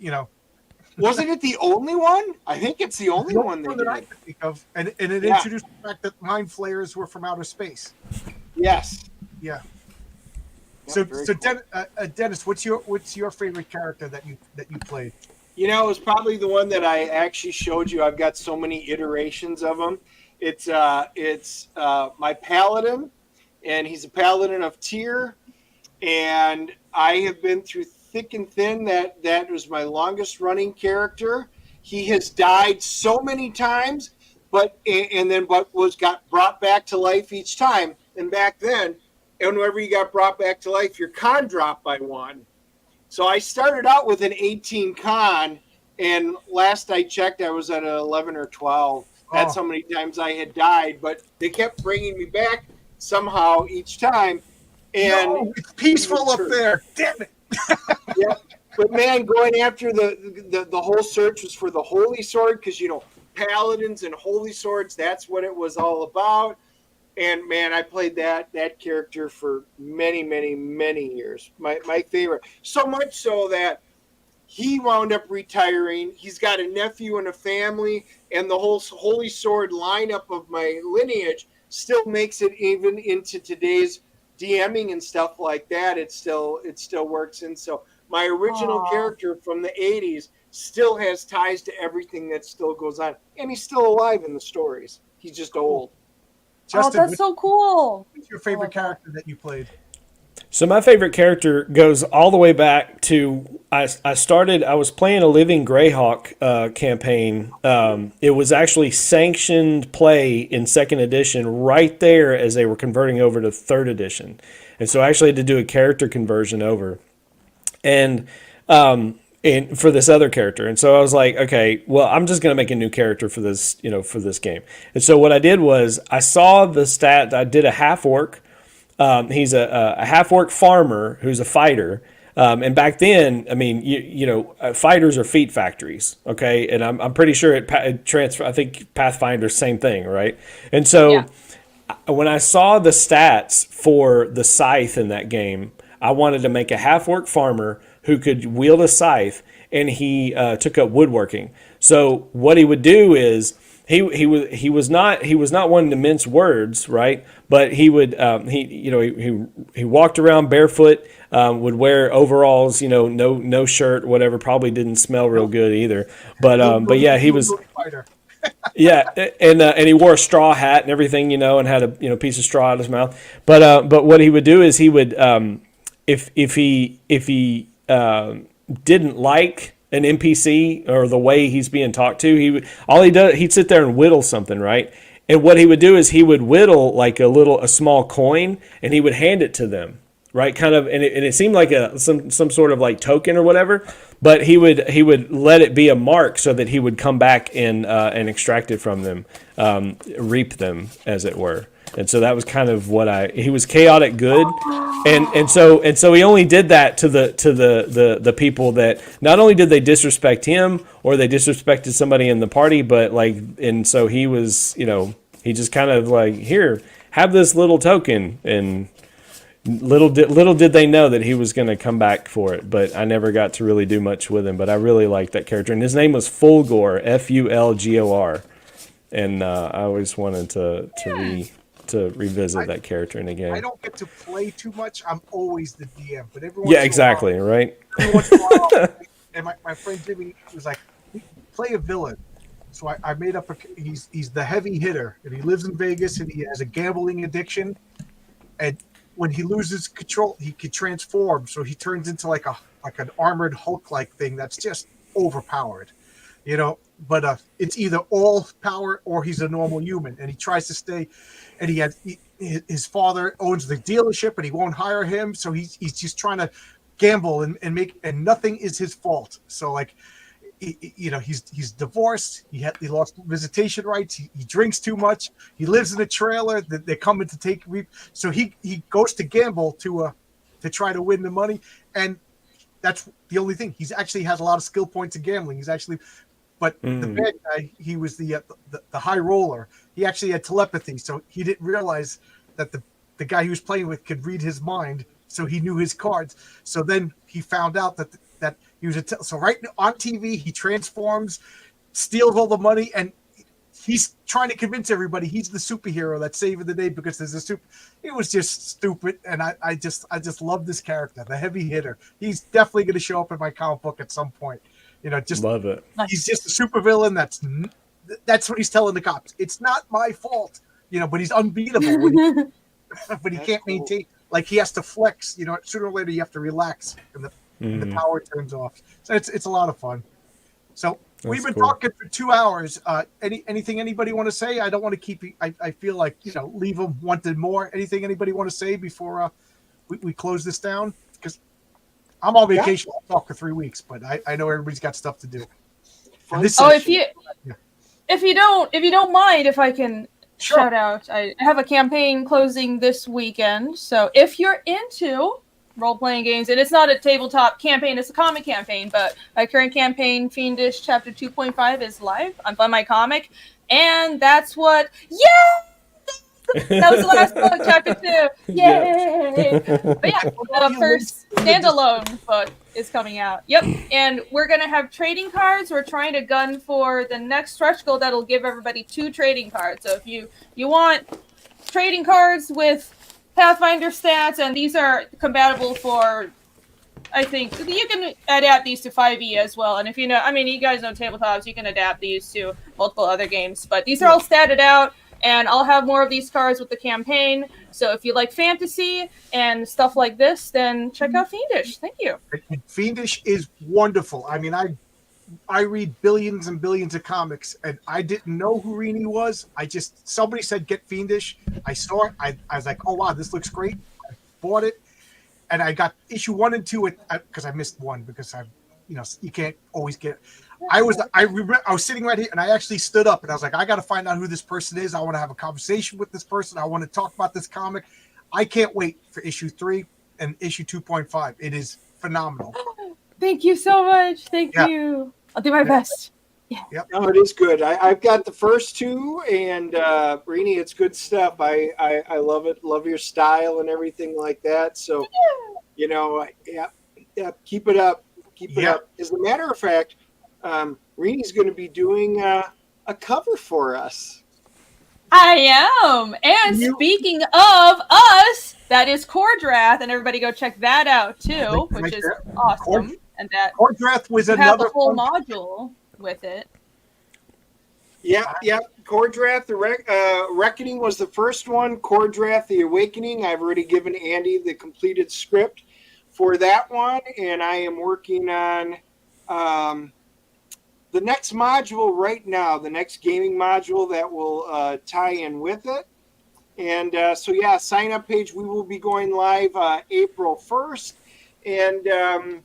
Wasn't it the only one? I think it's the only one they that I did. could think of, and it Yeah. introduced the fact that mind flayers were from outer space. Yes. Yeah. Yeah, very cool. Dennis, what's your favorite character that you played? You know, it was probably the one that I actually showed you. I've got so many iterations of him. It's my paladin, and he's a paladin of Tyr, and I have been through thick and thin. That was my longest running character. He has died so many times, but got brought back to life each time. And back then, whenever you got brought back to life, your con dropped by 1. So I started out with an 18 con, and last I checked, I was at an 11 or 12. That's how many times I had died, but they kept bringing me back somehow each time. And it's peaceful up there. Damn it. Yeah, but man, going after the whole search was for the holy sword, because paladins and holy swords, that's what it was all about. And man, I played that character for many, many, many years. My favorite. So much so that he wound up retiring. He's got a nephew and a family, and the whole Holy Sword lineup of my lineage still makes it even into today's DMing and stuff like that. It still works. And so my original character from the 80s still has ties to everything that still goes on. And he's still alive in the stories. He's just old. Justin, that's so cool. What's your favorite character that you played? So my favorite character goes all the way back to I was playing a Living Greyhawk campaign. It was actually sanctioned play in 2nd edition right there as they were converting over to 3rd edition. And so I actually had to do a character conversion over. And for this other character. And so I was like, okay, well, I'm just going to make a new character for this, for this game. And so what I did was I saw the stat. I did a half orc. He's a half orc farmer who's a fighter. And back then, I mean, fighters are feat factories. Okay. And I'm pretty sure it transfer. I think Pathfinder, same thing. Right. And so when I saw the stats for the scythe in that game, I wanted to make a half orc farmer who could wield a scythe, and he took up woodworking. So what he would do is he was not one to mince words, right? But he would he walked around barefoot, would wear overalls, no shirt, whatever. Probably didn't smell real good either. But yeah, he was. Yeah, and he wore a straw hat and everything, and had a piece of straw out of his mouth. But what he would do is he would if he didn't like an NPC or the way he's being talked to, he'd sit there and whittle something, right? And what he would do is he would whittle like a small coin, and he would hand it to them, right? Kind of, and it seemed like some sort of like token or whatever. But he would let it be a mark so that he would come back and extract it from them, reap them, as it were. And so that was kind of he was chaotic good, and so he only did that to the people that not only did they disrespect him or they disrespected somebody in the party, but and so he was, he just kind of like, here, have this little token, and little did they know that he was going to come back for it. But I never got to really do much with him, but I really liked that character, and his name was Fulgor, Fulgor, and I always wanted to revisit that character in a game. I don't get to play too much. I'm always the DM, but exactly, right? Every once in a while, and my friend Jimmy was like, play a villain. So I made up he's the heavy hitter, and he lives in Vegas, and he has a gambling addiction, and when he loses control, he could transform. So he turns into like an armored Hulk-like thing that's just overpowered, But it's either all power or he's a normal human, and he tries to stay. And his father owns the dealership, and he won't hire him, so he's just trying to gamble and nothing is his fault. So he's divorced. He lost visitation rights. He drinks too much. He lives in a trailer that they're coming to take. So he goes to gamble to try to win the money, and that's the only thing. He's actually has a lot of skill points in gambling. But the bad guy, he was the high roller. He actually had telepathy, so he didn't realize that the guy he was playing with could read his mind, so he knew his cards. So then he found out that He was so right on TV, he transforms, steals all the money, and he's trying to convince everybody he's the superhero that's saving the day because there's a super. It was just stupid, and I just love this character, the heavy hitter. He's definitely going to show up in my comic book at some point. Just love it. He's just a supervillain. That's what he's telling the cops. It's not my fault, but he's unbeatable. But he can't maintain. Like he has to flex. Sooner or later you have to relax, and the power turns off. So it's a lot of fun. So. We've been talking for 2 hours. Anything anybody want to say? I don't want to keep you. I feel like leave them wanting more. Anything anybody want to say before we close this down? Because I'm on vacation. I'll talk for 3 weeks, but I know everybody's got stuff to do. If you don't mind, if I can shout out, I have a campaign closing this weekend. So if you're into role-playing games, and it's not a tabletop campaign, it's a comic campaign, but my current campaign, Fiendish Chapter 2.5, is live. I'm on my comic, and that's what that was the last book, Chapter 2. Yay! But yeah, the first standalone book is coming out. Yep, and we're gonna have trading cards. We're trying to gun for the next stretch goal that'll give everybody 2 trading cards. So if you want trading cards with Pathfinder stats, and these are compatible for, I think, you can adapt these to 5e as well. And if you guys know tabletops, you can adapt these to multiple other games. But these are all statted out, and I'll have more of these cards with the campaign. So if you like fantasy and stuff like this, then check out Fiendish. Thank you. Fiendish is wonderful. I mean, I read billions and billions of comics, and I didn't know who Rini was. Somebody said get Fiendish. I saw it. I was like, oh wow, this looks great. I bought it, and I got issue 1 and 2 because I missed 1 because you can't always get. I was sitting right here, and I actually stood up, and I was like, I got to find out who this person is. I want to have a conversation with this person. I want to talk about this comic. I can't wait for issue 3 and issue 2.5. It is phenomenal. Thank you so much. Thank you. I'll do my best. Yeah. Yep. No, it is good. I've got the first 2, and Rini, it's good stuff. I love it. Love your style and everything like that. So, keep it up. Keep it up. As a matter of fact, Rini's going to be doing a cover for us. I am. And speaking of us, that is Cordrath, and everybody go check that out too, which is awesome. And that Cordrath was have another a whole module with it. Yeah. Cordrath, the Reckoning was the first one. Cordrath, the Awakening. I've already given Andy the completed script for that one, and I am working on the next module right now, the next gaming module that will tie in with it. And sign up page. We will be going live April 1st. And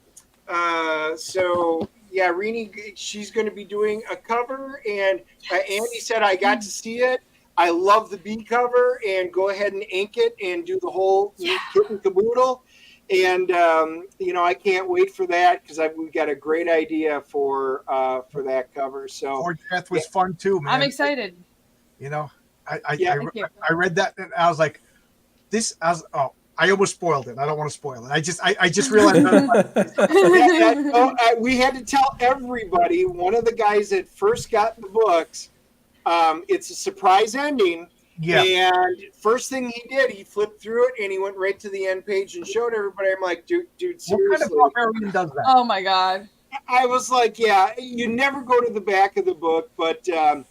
Rini, she's going to be doing a cover. And Andy said, I got to see it. I love the B cover, and go ahead and ink it and do the whole kit and caboodle. And, I can't wait for that because we've got a great idea for that cover. So Cordrath was fun too, man. I'm excited. I read that and I was like, I almost spoiled it. I don't want to spoil it. I just realized we had to tell everybody. One of the guys that first got the books, it's a surprise ending. Yeah. And first thing he did, he flipped through it and he went right to the end page and showed everybody. I'm like, dude, seriously. What kind of barbarian does that? Oh my God. I was like, you never go to the back of the book, but I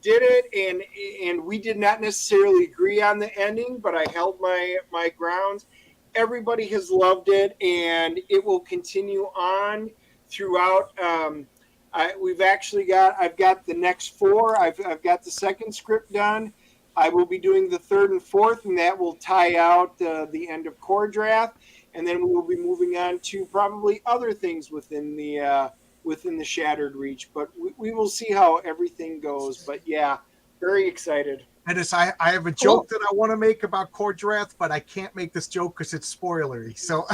did it, and we did not necessarily agree on the ending, but I held my grounds. Everybody has loved it, and it will continue on throughout. I've got the next 4. I've got the second script done. I will be doing the 3rd and 4th, and that will tie out the end of Cordrath, and then we will be moving on to probably other things within the Shattered Reach. But we will see how everything goes. But yeah, very excited. Dennis, I have a joke that I want to make about Cordrath, but I can't make this joke because it's spoilery. So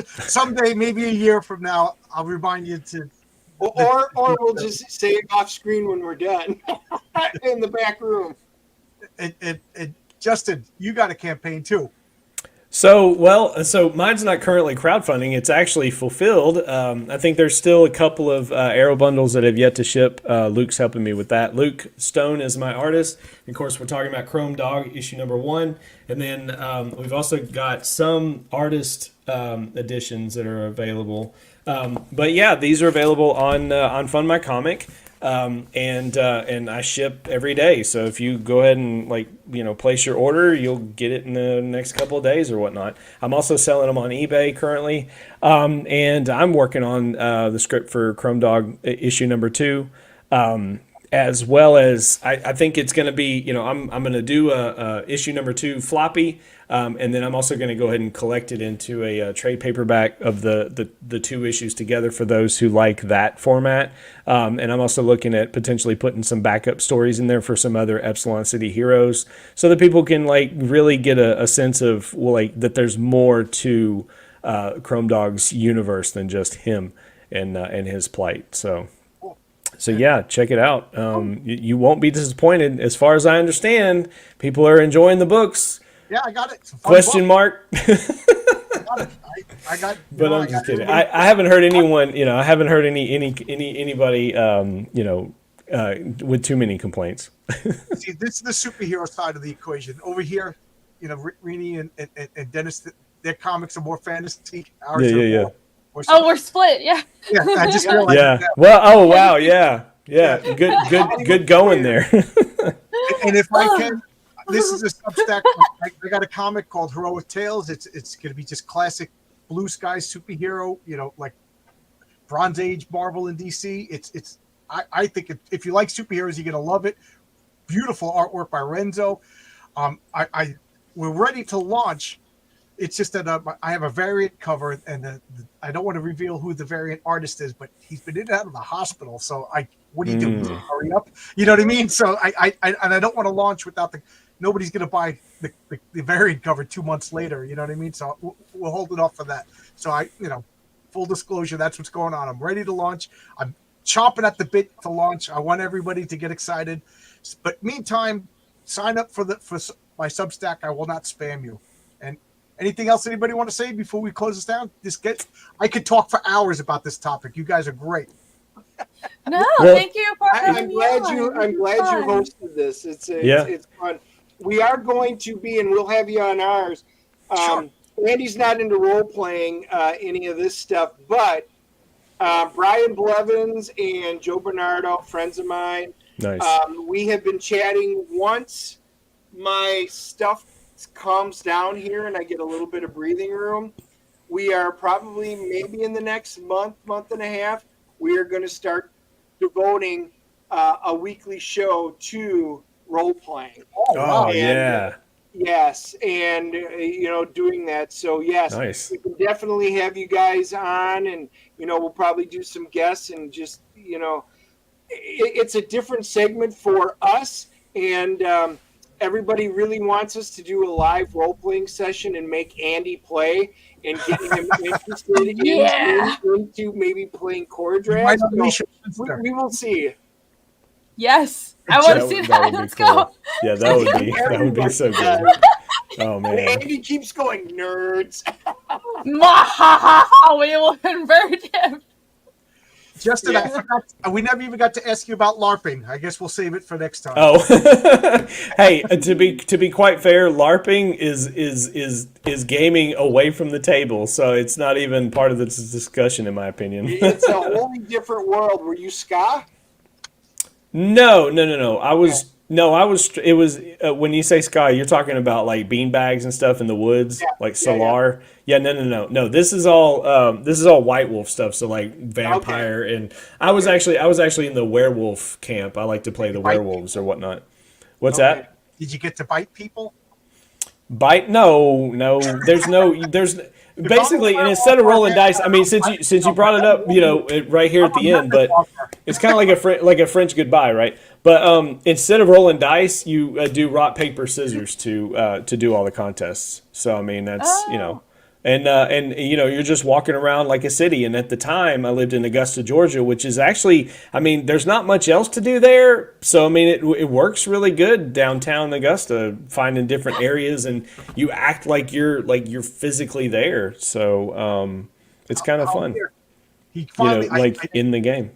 someday, maybe a year from now, I'll remind you to. Or we'll just say it off screen when we're done in the back room. Justin, you got a campaign too. So mine's not currently crowdfunding. It's actually fulfilled. I think there's still a couple of Arrow bundles that have yet to ship. Luke's helping me with that. Luke Stone is my artist. Of course, we're talking about Chrome Dog issue number 1, and then we've also got some artist editions that are available. But yeah, these are available on Fund My Comic. And I ship every day. So if you go ahead and place your order, you'll get it in the next couple of days or whatnot. I'm also selling them on eBay currently. And I'm working on the script for Chrome Dog issue number 2. As well as I think it's going to be, I'm going to do a issue number 2 floppy. And then I'm also going to go ahead and collect it into a trade paperback of the 2 issues together for those who like that format. And I'm also looking at potentially putting some backup stories in there for some other Epsilon City heroes so that people can really get a sense of that there's more to Chrome Dog's universe than just him and his plight. So yeah, check it out. You won't be disappointed. As far as I understand, people are enjoying the books. Yeah, I got it. Question mark. I got. But I'm just kidding. I haven't heard anyone. I haven't heard anybody. With too many complaints. See, this is the superhero side of the equation. Over here, Rini and Dennis, their comics are more fantasy. Ours Yeah. We're split. Yeah. Yeah, I just realized that. Well, oh wow, yeah. Good going there. And if I can, this is a Substack. I got a comic called Heroic Tales. It's going to be just classic blue sky superhero. Like Bronze Age Marvel and DC. I think if you like superheroes, you're going to love it. Beautiful artwork by Renzo. We're ready to launch. It's just that I have a variant cover, and I don't want to reveal who the variant artist is, but he's been in and out of the hospital. So what do you do? Hurry up, you know what I mean? So I don't want to launch without nobody's going to buy the variant cover 2 months later. You know what I mean? So we'll hold it off for that. So full disclosure, that's what's going on. I'm ready to launch. I'm chomping at the bit to launch. I want everybody to get excited, but meantime, sign up for my Substack. I will not spam you. And anything else anybody want to say before we close this down? I could talk for hours about this topic. You guys are great. No, thank you for I'm glad you hosted this. It's fun. We are going to be, and we'll have you on ours. Sure. Andy's not into role playing any of this stuff, but Brian Blevins and Joe Bernardo, friends of mine. Nice. We have been chatting once. My stuff calms down here and I get a little bit of breathing room. We are probably maybe in the next month and a half, we are going to start devoting a weekly show to role playing. Oh, wow. Yeah. Yes, and doing that. So yes, nice. We can definitely have you guys on, and we'll probably do some guests, and just it's a different segment for us, and everybody really wants us to do a live role playing session and make Andy play and get him interested into maybe playing Core Draft. So we will see. Yes, I want to see that. Let's go. Yeah, that would be so good. Oh man, Andy keeps going, nerds. We will convert him. Justin, I forgot. We never even got to ask you about LARPing. I guess we'll save it for next time. Oh, hey, to be quite fair, LARPing is gaming away from the table, so it's not even part of this discussion, in my opinion. It's a wholly different world. Were you ska? No. I was. No, I was. It was when you say ska, you're talking about like bean bags and stuff in the woods, like Solar. Yeah, no. This is all White Wolf stuff. So like vampire, and I was actually in the werewolf camp. I like to play the werewolves or whatnot. What's that? Did you get to bite people? Bite? No. There's basically, and instead of rolling dice, I mean, since you brought it up, right here at the end, but it's kind of like a French goodbye, right? But instead of rolling dice, you do rock paper scissors to do all the contests. So I mean, that's And you know, you're just walking around like a city. And at the time, I lived in Augusta, Georgia, which is actually, I mean, there's not much else to do there. So I mean, it works really good downtown Augusta, finding different areas, and you act like you're physically there. So it's kind of fun, He you know, finally, like in the game.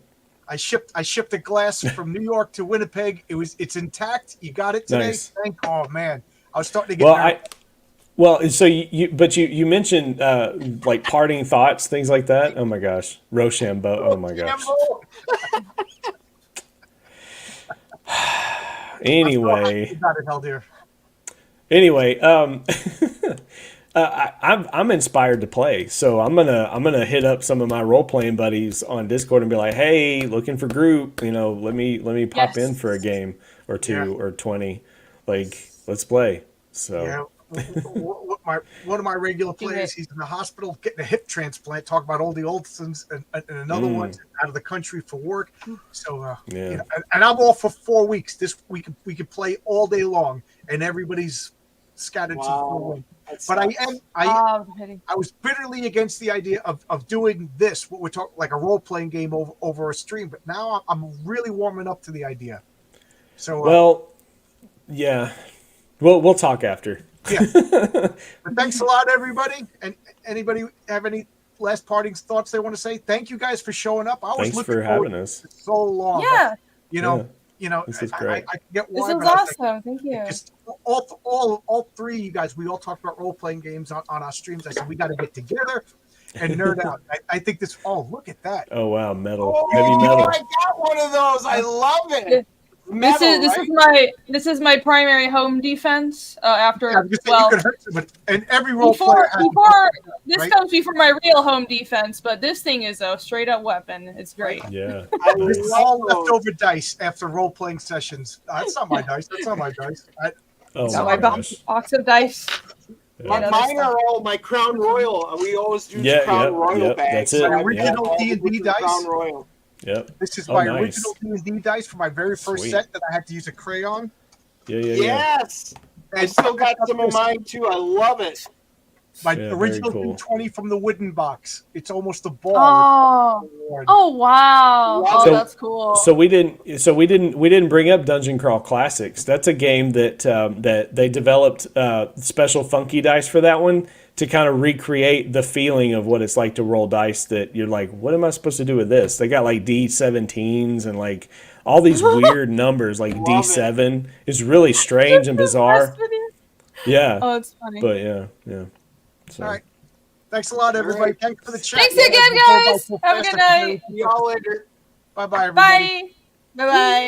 I shipped the glass from New York to Winnipeg. It's intact. You got it today. Nice. Oh man, I was starting to get Well, nervous. Well, so you mentioned like parting thoughts, things like that. Oh my gosh, Rochambeau. Oh my gosh. Anyway, You got it, hell dear. anyway, I'm inspired to play, so I'm gonna hit up some of my role playing buddies on Discord and be like, hey, looking for group, you know, let me pop in Yes. for a game or two Yeah. or 20, like let's play. So Yeah. One of my regular players, he's in the hospital getting a hip transplant. Talk about all the Olsons, and another one's out of the country for work. So Yeah. you know, and I'm off for 4 weeks. This we could play all day long, and everybody's scattered to the Wow. wind. That But sucks. I was bitterly against the idea of doing this, what we're talking, like a role playing game over a stream. But now I'm really warming up to the idea. So well, yeah, we'll talk after. yeah. But thanks a lot, everybody. And anybody have any last parting thoughts they want to say? Thank you guys for showing up. I was Thanks looking for forward having to us. it so long. Yeah, You know, This is I great. get this why. is but I think awesome. Thank you. just all three of you guys, we all talked about role playing games on our streams. I said we got to get together and nerd out. I think this. Oh, look at that! Oh wow, metal, Oh, heavy metal. I got one of those. I love it. This is my primary home defense. After Yeah, because well, you could hurt someone. And every role player before has this right? comes before my real home defense, but this thing is a straight up weapon. It's great. Yeah. I This is love all those. leftover dice after role playing sessions. That's not my dice. That's not my dice. Oh Got my my gosh. box of dice. But Yeah. mine are all my Crown Royal. We always do Yeah, Crown yep, Royal yep, bags. that's it, So My I've original got all the D&D different dice. Crown Royal. Yep. This is Oh, my nice. original D&D dice for my very first Sweet. set that I had to use a crayon. Yeah. Yes. I still got some of mine too. I love it. My Yeah, very original cool. D20 from the wooden box. It's almost a ball. Oh, Lord. oh wow! Wow. Oh, So- that's cool. So we didn't bring up Dungeon Crawl Classics. That's a game that that they developed special funky dice for that one to kind of recreate the feeling of what it's like to roll dice. That you're like, what am I supposed to do with this? They got like D17s and like all these weird numbers, like Love it. D7. It's really strange and bizarre. Yeah, Oh, it's funny. but yeah. So. All right. Thanks a lot, everybody. Thanks for the chat. Thanks again, guys. Have a good night. See y'all later. Bye-bye, everybody. Bye. Bye. Bye.